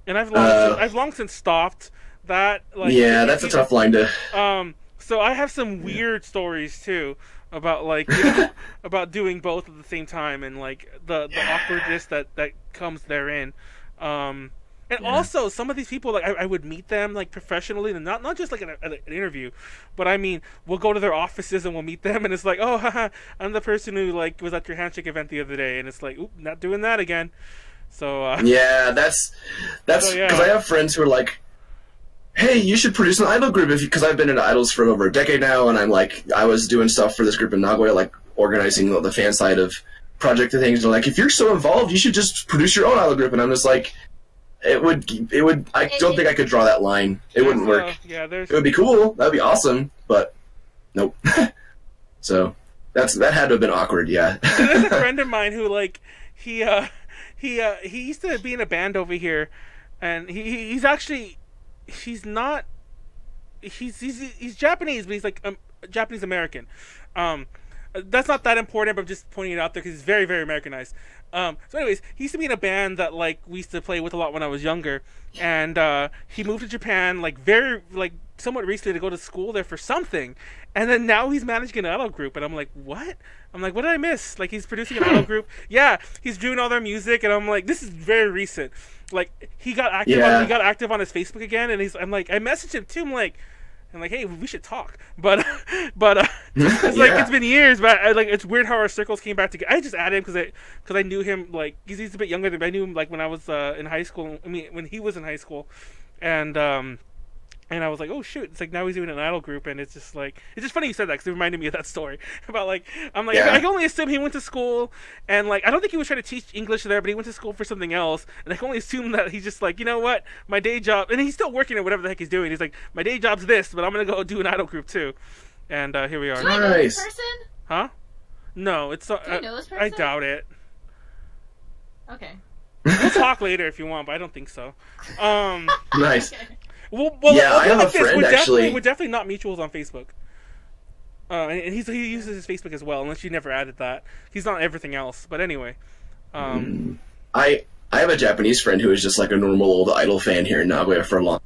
and I've long since stopped that. That's a tough line to. So I have some weird stories too about about doing both at the same time and the awkwardness that comes therein. And also some of these people I would meet them professionally, and not just an interview, but I mean we'll go to their offices and we'll meet them and it's like, oh haha, I'm the person who was at your handshake event the other day, and it's like, oop, not doing that again. So that's because I have friends who are like, hey, you should produce an idol group because I've been in idols for over a decade now, and I was doing stuff for this group in Nagoya, organizing the fan side of project and things. And they're like, if you're so involved, you should just produce your own idol group. And I'm just like, it would. I don't think I could draw that line. It wouldn't work. It would be cool. That'd be awesome, but nope. So that had to have been awkward. Yeah. There's a friend of mine who he used to be in a band over here, and he's actually. He's Japanese, but he's Japanese American. That's not that important, but I'm just pointing it out there because he's very, very Americanized. So anyways, he used to be in a band that we used to play with a lot when I was younger, and he moved to Japan somewhat recently to go to school there for something, and then now he's managing an idol group, and I'm like, what? I'm like, what did I miss? He's producing an idol group. Yeah, he's doing all their music, and I'm like, this is very recent. He got active. He got active on his Facebook again, and I messaged him too. I'm like, hey, we should talk. But it's it's been years. But it's weird how our circles came back together. I just added him because I knew him he's a bit younger than me. I knew him when I was in high school. I mean, when he was in high school, and I was like, oh shoot! It's now he's doing an idol group, and it's just it's just funny you said that because it reminded me of that story about I can only assume he went to school, and I don't think he was trying to teach English there, but he went to school for something else, and I can only assume that he's just you know what, my day job, and he's still working at whatever the heck he's doing. He's like, my day job's this, but I'm gonna go do an idol group too, and here we are. Do I know this person? Huh? No, it's. Do you know this person? I doubt it. Okay. We'll talk later if you want, but I don't think so. Nice. Okay. Well, I have a friend actually. We're definitely not mutuals on Facebook. And he uses his Facebook as well, unless you never added that. He's not everything else, but anyway. I have a Japanese friend who is just a normal old idol fan here in Nagoya for a long.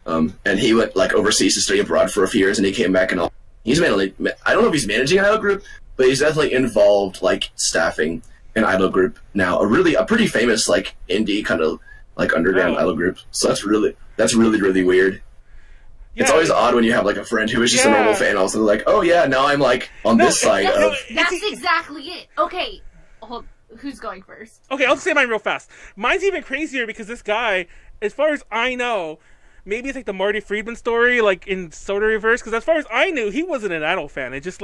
And he went overseas to study abroad for a few years, and he came back and he's mainly. I don't know if he's managing an idol group, but he's definitely involved staffing an idol group now. A pretty famous indie kind of underground idol group. So that's really really weird. Yeah, it's always odd when you have a friend who is just a normal fan, also oh yeah, now I'm on this side of. That's exactly it. Okay, who's going first? Okay, I'll just say mine real fast. Mine's even crazier because this guy, as far as I know, maybe it's the Marty Friedman story, in Soda Reverse. Because as far as I knew, he wasn't an idol fan. It's just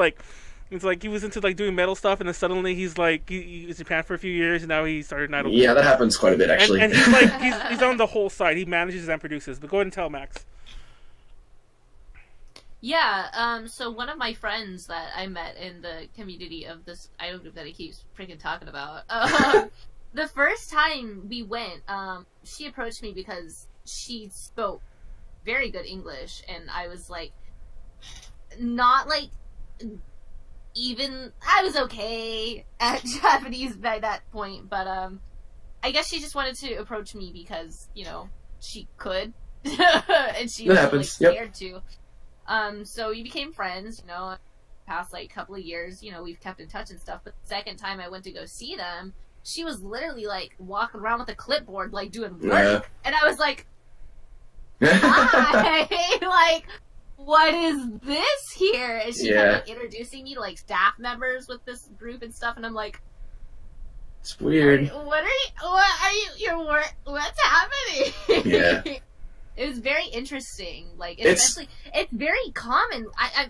It's like he was into like doing metal stuff, and then suddenly he's like he was in Japan for a few years, and now he started an idol. Yeah, that happens quite a bit actually. And he's like he's on the whole side. He manages and produces. But go ahead and tell Max. Yeah, so one of my friends that I met in the community of this idol group that I keep freaking talking about, the first time we went, she approached me because she spoke very good English, and I was like, not like, even, I was okay at Japanese by that point, but, I guess she just wanted to approach me because, you know, she could, and she was like scared to. So we became friends, you know, past like couple of years, you know, we've kept in touch and stuff, but the second time I went to go see them, she was literally like walking around with a clipboard, like doing work, and I was like, hi, like, what is this here? And she kept like introducing me to like staff members with this group and stuff, and I'm like, it's weird. What are you, what's happening? Yeah. It was very interesting, like, especially, it's very common. I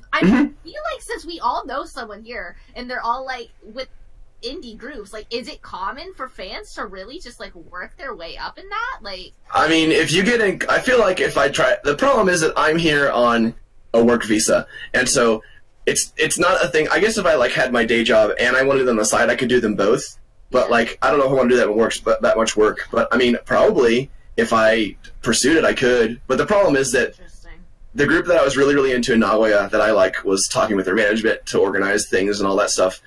feel like since we all know someone here, and they're all, like, with indie groups, like, is it common for fans to really just, like, work their way up in that? Like, I mean, if you get in, I feel like if I try, the problem is that I'm here on a work visa, and so it's not a thing. I guess if I, like, had my day job and I wanted them on the side, I could do them both, but, like, I don't know if I want to do that much work, but, I mean, probably, if I pursued it, I could. But the problem is that the group that I was really, really into in Nagoya that I like was talking with their management to organize things and all that stuff.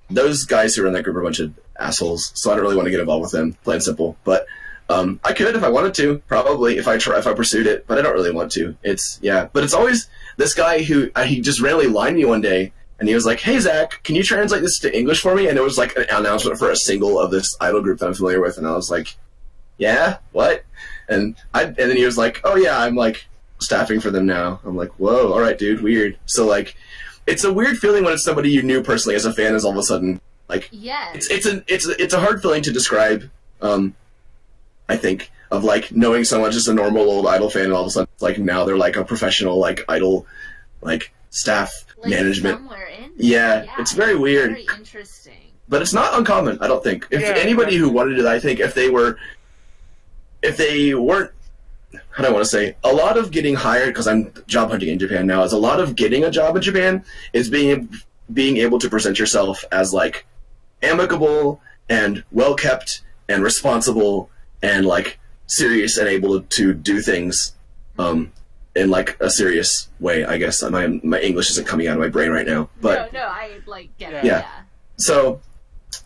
Those guys who are in that group are a bunch of assholes, so I don't really want to get involved with them, plain and simple. But I could if I wanted to, probably if I pursued it. But I don't really want to. But it's always this guy who he just randomly lined me one day, and he was like, "Hey Zach, can you translate this to English for me?" And it was like an announcement for a single of this idol group that I'm familiar with, and I was like, "Yeah, what?" And then he was like, "Oh yeah, I'm like staffing for them now." I'm like, "Whoa, all right, dude, weird." So like, it's a weird feeling when it's somebody you knew personally as a fan, is all of a sudden like, it's a hard feeling to describe. I think of like knowing someone just a normal old idol fan, and all of a sudden it's like now they're like a professional like idol like staff like management. Somewhere in yeah, it's very weird. Very interesting. But it's not uncommon, I don't think. If anybody who wanted it, I think if they weren't, how do I want to say, a lot of getting hired, because I'm job hunting in Japan now, is a lot of getting a job in Japan is being able to present yourself as like amicable and well kept and responsible and like serious and able to do things in like a serious way. I guess my English isn't coming out of my brain right now, but no, I like get it. Yeah. So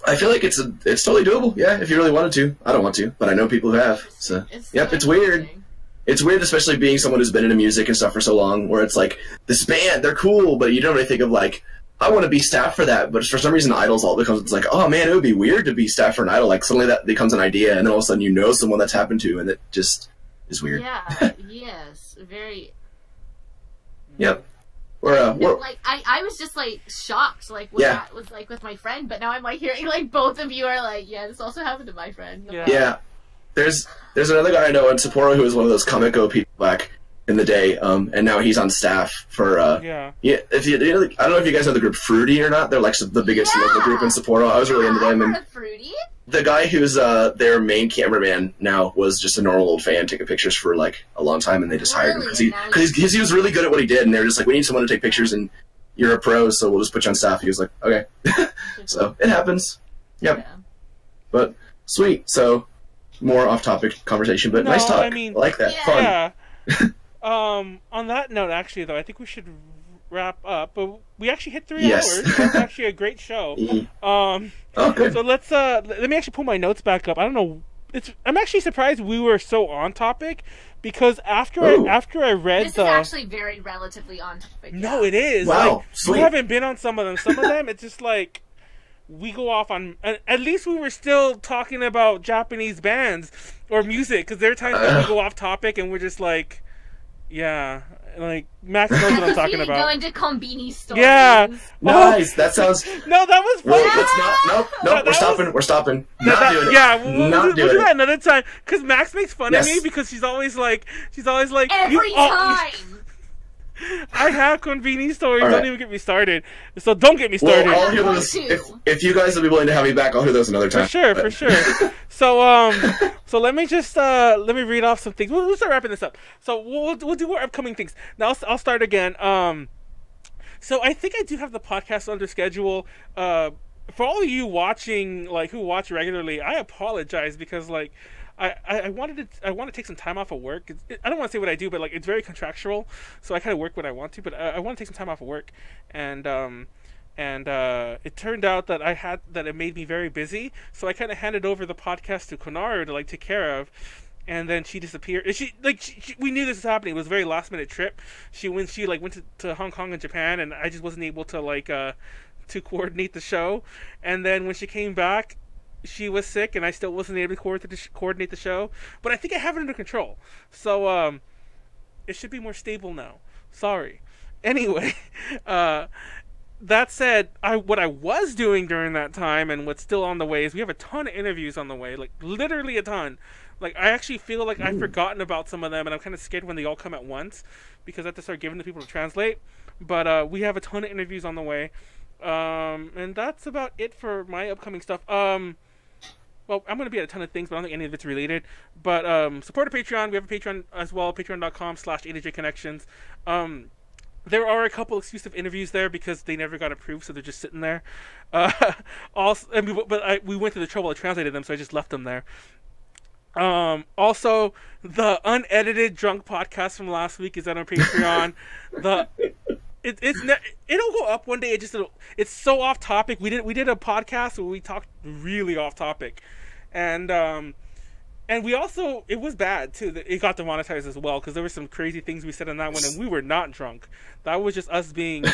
I feel like it's totally doable. Yeah, if you really wanted to. I don't want to, but I know people who have. So it's weird. It's weird, especially being someone who's been into music and stuff for so long, where it's like this band, they're cool, but you don't really think of like, I want to be staff for that. But for some reason, idols all becomes, it's like, oh man, it would be weird to be staff for an idol. Like suddenly that becomes an idea, and then all of a sudden you know someone that's happened to, and it just is weird. Yeah. Yes. Very. Yep. Like I was just like shocked, like when that was like with my friend, but now I'm like hearing like both of you are like, yeah, this also happened to my friend. Yeah. There's another guy I know in Sapporo who was one of those Kameko people back in the day, and now he's on staff for If you, I don't know if you guys know the group Fruity or not. They're like the biggest local group in Sapporo. I was really into them. And Fruity. The guy who's their main cameraman now was just a normal old fan taking pictures for like a long time, and they just hired him because he was really good at what he did, and they were just like, we need someone to take pictures, and you're a pro, so we'll just put you on staff. He was like, okay. So it happens. Yep. Yeah. But sweet. So more off-topic conversation, but nice talk. I mean, I like that. Yeah. Fun. On that note, actually, though, I think we should wrap up. But we actually hit 3 hours. That's actually a great show. Oh, good. So let me actually pull my notes back up. I don't know. I'm actually surprised we were so on topic, because after I read this is actually very relatively on topic. No, it is. Wow. Like, we haven't been on some of them. Some of them, it's just like we go off on. At least we were still talking about Japanese bands or music, because there are times when we go off topic and we're just like, yeah, like Max knows what I'm talking about. Going to Konbini stores. Yeah. Nice. That sounds. No, that was fun. Let's not. No, we're stopping. Not doing it. Yeah, we'll do that another time. Because Max makes fun of me because she's always like every time. I have convenient stories. All right. Don't even get me started. So don't get me started. Well, I'll hear those. If you guys will be willing to have me back, I'll hear those another time. For sure. So let me just let me read off some things. We'll start wrapping this up. So we'll do more upcoming things. Now I'll start again. So I think I do have the podcast under schedule. For all of you watching, like who watch regularly, I apologize because like I want to take some time off of work. I don't want to say what I do, but like it's very contractual, so I kind of work what I want to. But I want to take some time off of work, and it turned out that it made me very busy. So I kind of handed over the podcast to Konaru to like take care of, and then she disappeared. We knew this was happening. It was a very last minute trip. She went to Hong Kong and Japan, and I just wasn't able to to coordinate the show. And then when she came back, she was sick, and I still wasn't able to coordinate the show. But I think I have it under control. So it should be more stable now. Sorry. Anyway, that said, what I was doing during that time and what's still on the way is we have a ton of interviews on the way, like literally a ton. Like I actually feel like I've forgotten about some of them, and I'm kind of scared when they all come at once because I have to start giving the people to translate. But we have a ton of interviews on the way, and that's about it for my upcoming stuff. Well, I'm going to be at a ton of things, but I don't think any of it's related. But support our Patreon. We have a Patreon as well, patreon.com/ADJConnections. There are a couple exclusive interviews there because they never got approved, so they're just sitting there. We went to the trouble of translating them, so I just left them there. Also, the unedited drunk podcast from last week is on our Patreon. It'll go up one day. It's so off topic. We did a podcast where we talked really off topic, and we also, it was bad too. It got demonetized as well because there were some crazy things we said on that one, and we were not drunk. That was just us being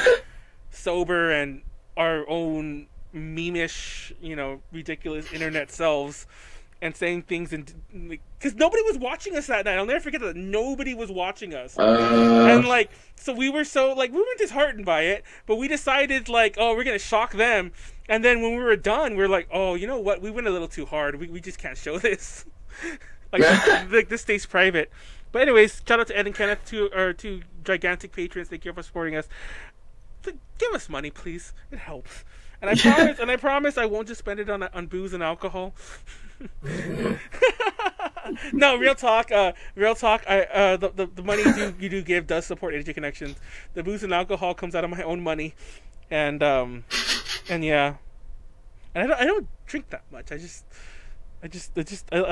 sober and our own meme-ish, ridiculous internet selves. And saying things, because nobody was watching us that night. I'll never forget that nobody was watching us. And so we were we weren't disheartened by it, but we decided oh, we're gonna shock them. And then when we were done, we were like, oh, you know what? We went a little too hard. We just can't show this. This stays private. But anyways, shout out to Ed and Kenneth, two gigantic patrons. Thank you for supporting us. Give us money, please. It helps. And I promise I won't just spend it on booze and alcohol. No, real talk. The money you do give does support AJ Connections. The booze and alcohol comes out of my own money, and yeah, and I don't drink that much. I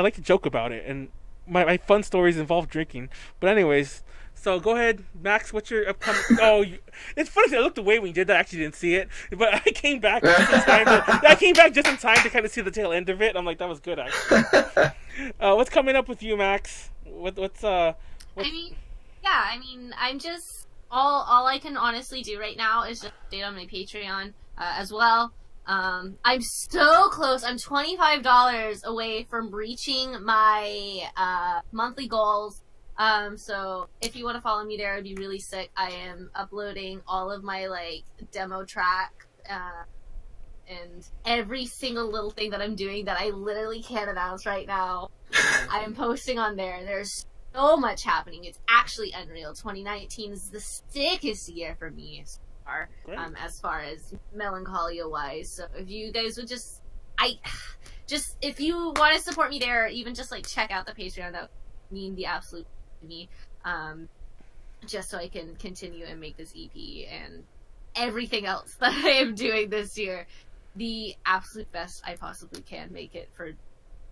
like to joke about it, and my fun stories involve drinking. But anyways. So go ahead, Max. What's your upcoming? It's funny. I looked away when you did that. I actually didn't see it, but I came back just in time to kind of see the tail end of it. I'm like, that was good, actually. What's coming up with you, Max? I mean, I'm just all I can honestly do right now is just update on my Patreon as well. I'm so close. I'm $25 away from reaching my monthly goals. So if you want to follow me there, it'd be really sick. I am uploading all of my demo track, and every single little thing that I'm doing that I literally can't announce right now, I am posting on there. There's so much happening. It's actually unreal. 2019 is the sickest year for me so far, as far as melancholia wise. So if you guys would if you want to support me there, even just check out the Patreon, that would mean the absolute to me, just so I can continue and make this EP and everything else that I am doing this year the absolute best I possibly can make it for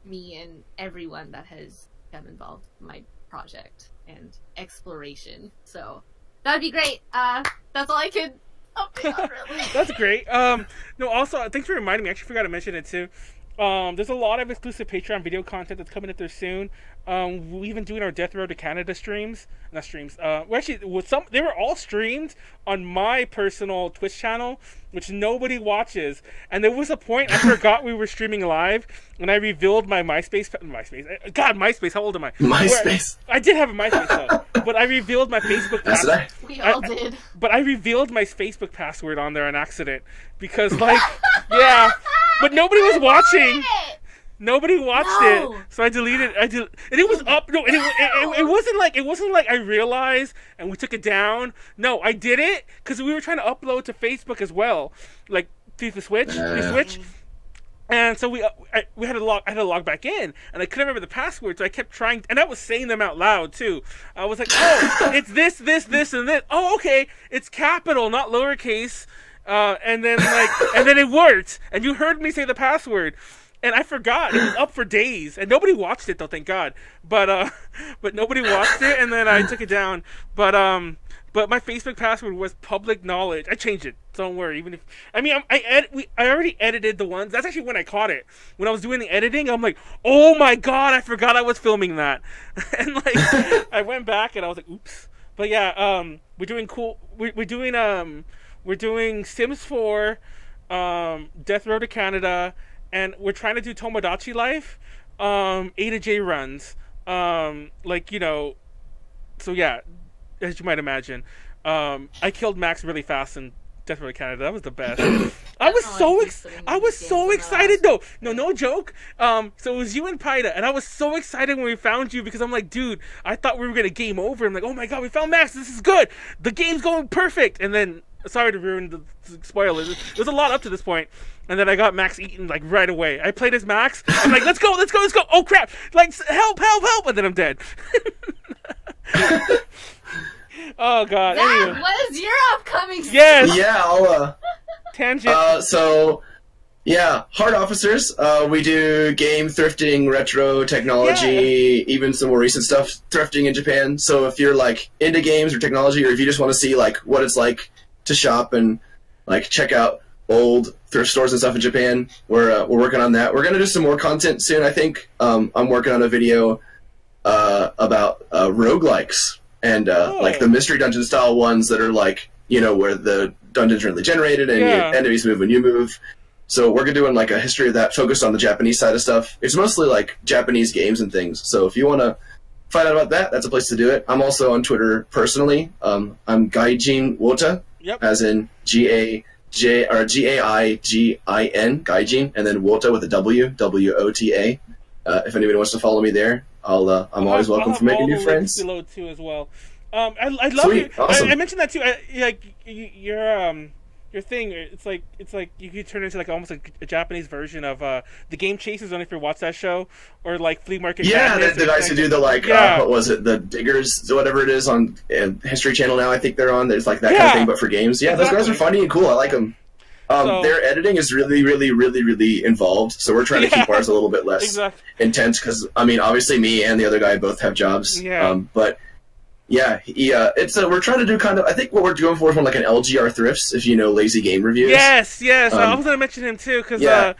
me and everyone that has come involved in my project and exploration. So that'd be great. That's all I could update on, really. That's great. No, also, thanks for reminding me. I actually forgot to mention it too. There's a lot of exclusive Patreon video content that's coming up there soon. We've been doing our Death Road to Canada streams. Not streams. They were all streamed on my personal Twitch channel, which nobody watches. And there was a point I forgot we were streaming live, and I revealed my MySpace. God, MySpace. How old am I? MySpace. I did have a MySpace though, but I revealed my Facebook password. We all did. But I revealed my Facebook password on there on accident because, yeah. But nobody was watching. Nobody watched it, so I deleted. And it was up. No, it wasn't like I realized and we took it down. No, I did it because we were trying to upload to Facebook as well, like through the Switch. And so I had to log back in, and I couldn't remember the password, so I kept trying, and I was saying them out loud too. I was like, "Oh, it's this, and this. Oh, okay, it's capital, not lowercase." And then it worked, and you heard me say the password, and I forgot. It was up for days, and nobody watched it though, thank God. But nobody watched it, and then I took it down. But my Facebook password was public knowledge. I changed it. Don't worry. Even if I already edited the ones. That's actually when I caught it. When I was doing the editing, I'm like, oh my god, I forgot I was filming that. And like, I went back and I was like, oops. But yeah, we're doing cool. We're doing Sims 4, Death Road to Canada, and we're trying to do Tomodachi Life, A to J runs, like, you know. So yeah. As you might imagine, I killed Max really fast in Death Row Canada. That was the best. I was so excited though. No joke. So it was you and Paida, and I was so excited when we found you because I'm like, dude, I thought we were gonna game over. I'm like, oh my god, we found Max. This is good. The game's going perfect. And then, sorry to ruin the spoilers. It was a lot up to this point. And then I got Max eaten like right away. I played as Max. I'm like, let's go. Oh crap! Like, help! And then I'm dead. Oh god. Zach, anyway. what is your upcoming? Yes. Yeah, I'll tangent. So yeah, Hard Officers. We do game thrifting, retro technology, even some more recent stuff thrifting in Japan. So if you're like into games or technology, or if you just want to see like what it's like to shop and like check out old thrift stores and stuff in Japan, we're working on that. We're gonna do some more content soon, I think. I'm working on a video about roguelikes. And like the mystery dungeon style ones that are like, you know, where the dungeon's randomly generated and enemies move when you move. So we're doing like a history of that focused on the Japanese side of stuff. It's mostly like Japanese games and things. So if you want to find out about that, that's a place to do it. I'm also on Twitter personally. I'm Gaijin Wota, as in Gaijin, Gaijin, and then Wota with a W, W-O-T-A. If anybody wants to follow me there, I'm always welcome for making new friends. Below too as well. I love Sweet, you. awesome. I mentioned that too. Like your thing. It's like you could turn into like almost like a Japanese version of the Game Chasers. I don't know if you watch that show, or like Flea Market. Yeah, the guys who do the like what was it, the Diggers, whatever it is on History Channel now. I think they're on. There's like that kind of thing, but for games. Yeah, those guys are funny and cool. I like them. Their editing is really involved, so we're trying to keep ours a little bit less intense, because, I mean, obviously me and the other guy both have jobs, but, yeah, we're trying to do kind of, I think what we're going for is more like an LGR Thrifts, if you know Lazy Game Reviews. Yes, I was going to mention him, too, because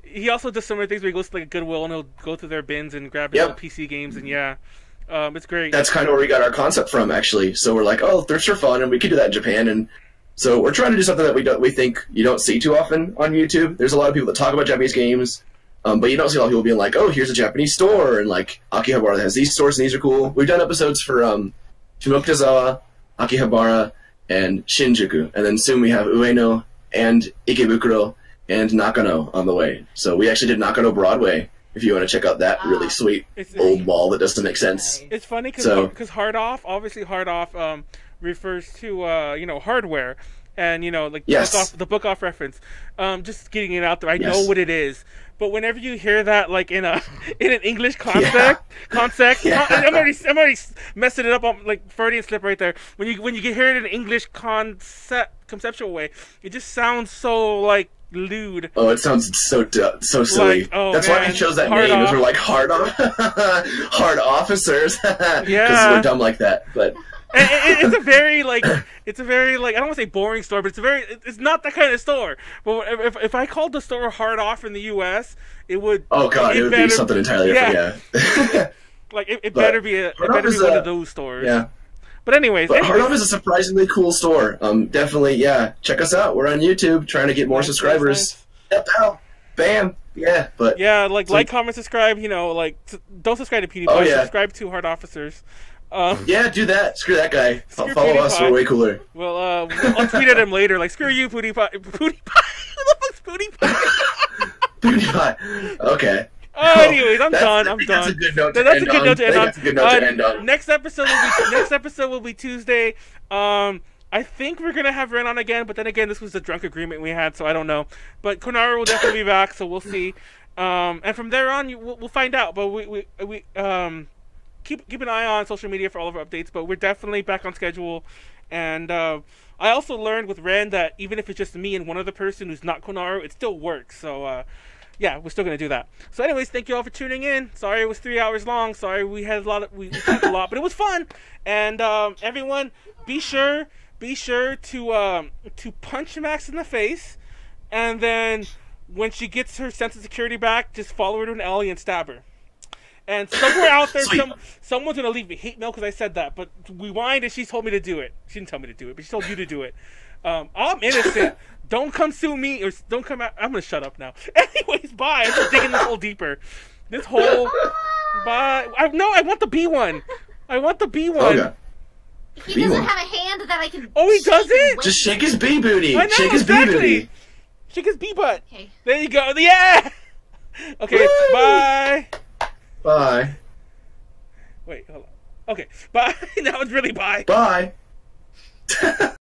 he also does similar things where he goes to like a Goodwill, and he'll go through their bins and grab his old PC games, and it's great. That's kind of where we got our concept from, actually, so we're like, oh, thrifts are fun, and we could do that in Japan, and so we're trying to do something that we think you don't see too often on YouTube. There's a lot of people that talk about Japanese games, but you don't see a lot of people being like, oh, here's a Japanese store, and like Akihabara that has these stores and these are cool. We've done episodes for Shimokitazawa, Akihabara, and Shinjuku, and then soon we have Ueno and Ikebukuro and Nakano on the way. So we actually did Nakano Broadway, if you want to check out that really sweet old mall that doesn't make sense. It's funny because Hard Off refers to hardware, and like the book off reference. Just getting it out there. I know what it is, but whenever you hear that like in an English concept, I'm already messing it up on like Freudian slip right there. When you hear it in an English conceptual way, it just sounds so like lewd. Oh, it sounds so silly. Like, that's why I chose that name. Because we're like hard officers. Because we're dumb like that, but. It's a very like I don't want to say boring store, but it's not that kind of store. But if I called the store Hard Off in the U.S., it would. Oh god, it would be something entirely different. Yeah. Like it better be one of those stores. Yeah. But anyways, Hard Off is a surprisingly cool store. Definitely, check us out. We're on YouTube, trying to get more subscribers. Nice. Bam. Yeah, but like, comment, subscribe. Don't subscribe to PewDiePie. Subscribe to Hard Officers. Do that. Screw that guy. Follow us. We're way cooler. Well, I'll tweet at him later. Like, screw you, PewDiePie. PewDiePie. Who the fuck's PewDiePie? PewDiePie. Okay. Anyways, I'm done. I'm That's a done. good note to That's a end good on. note to end on. That's a good note to end on. Next episode will be Tuesday. I think we're gonna have Ren on again, but then again, this was a drunk agreement we had, so I don't know. But Konaru will definitely be back, so we'll see. And from there on, we'll find out. But we keep an eye on social media for all of our updates. But we're definitely back on schedule. And I also learned with Ren that even if it's just me and one other person who's not Konaru, it still works. So yeah, we're still gonna do that. So anyways, thank you all for tuning in. Sorry it was 3 hours long. Sorry we had a lot, we talked a lot, but it was fun. And everyone, be sure to punch Max in the face, and then when she gets her sense of security back, just follow her to an alley and stab her. And somewhere out there, someone's gonna leave me hate mail because I said that. But rewind, and she told me to do it. She didn't tell me to do it, but she told you to do it. I'm innocent. Don't come sue me, or don't come out. I'm gonna shut up now. Anyways, bye. I'm just digging this hole deeper. This hole. Bye. I want the B one. I want the B one. Okay. He doesn't have a hand that I can. Oh, he doesn't. Just shake his B booty. I know, Shake his exactly. B booty. Shake his B butt. Okay. There you go. Yeah. Okay. Woo! Bye. Bye. Wait. Hold on. Okay. Bye. Now it's really bye. Bye.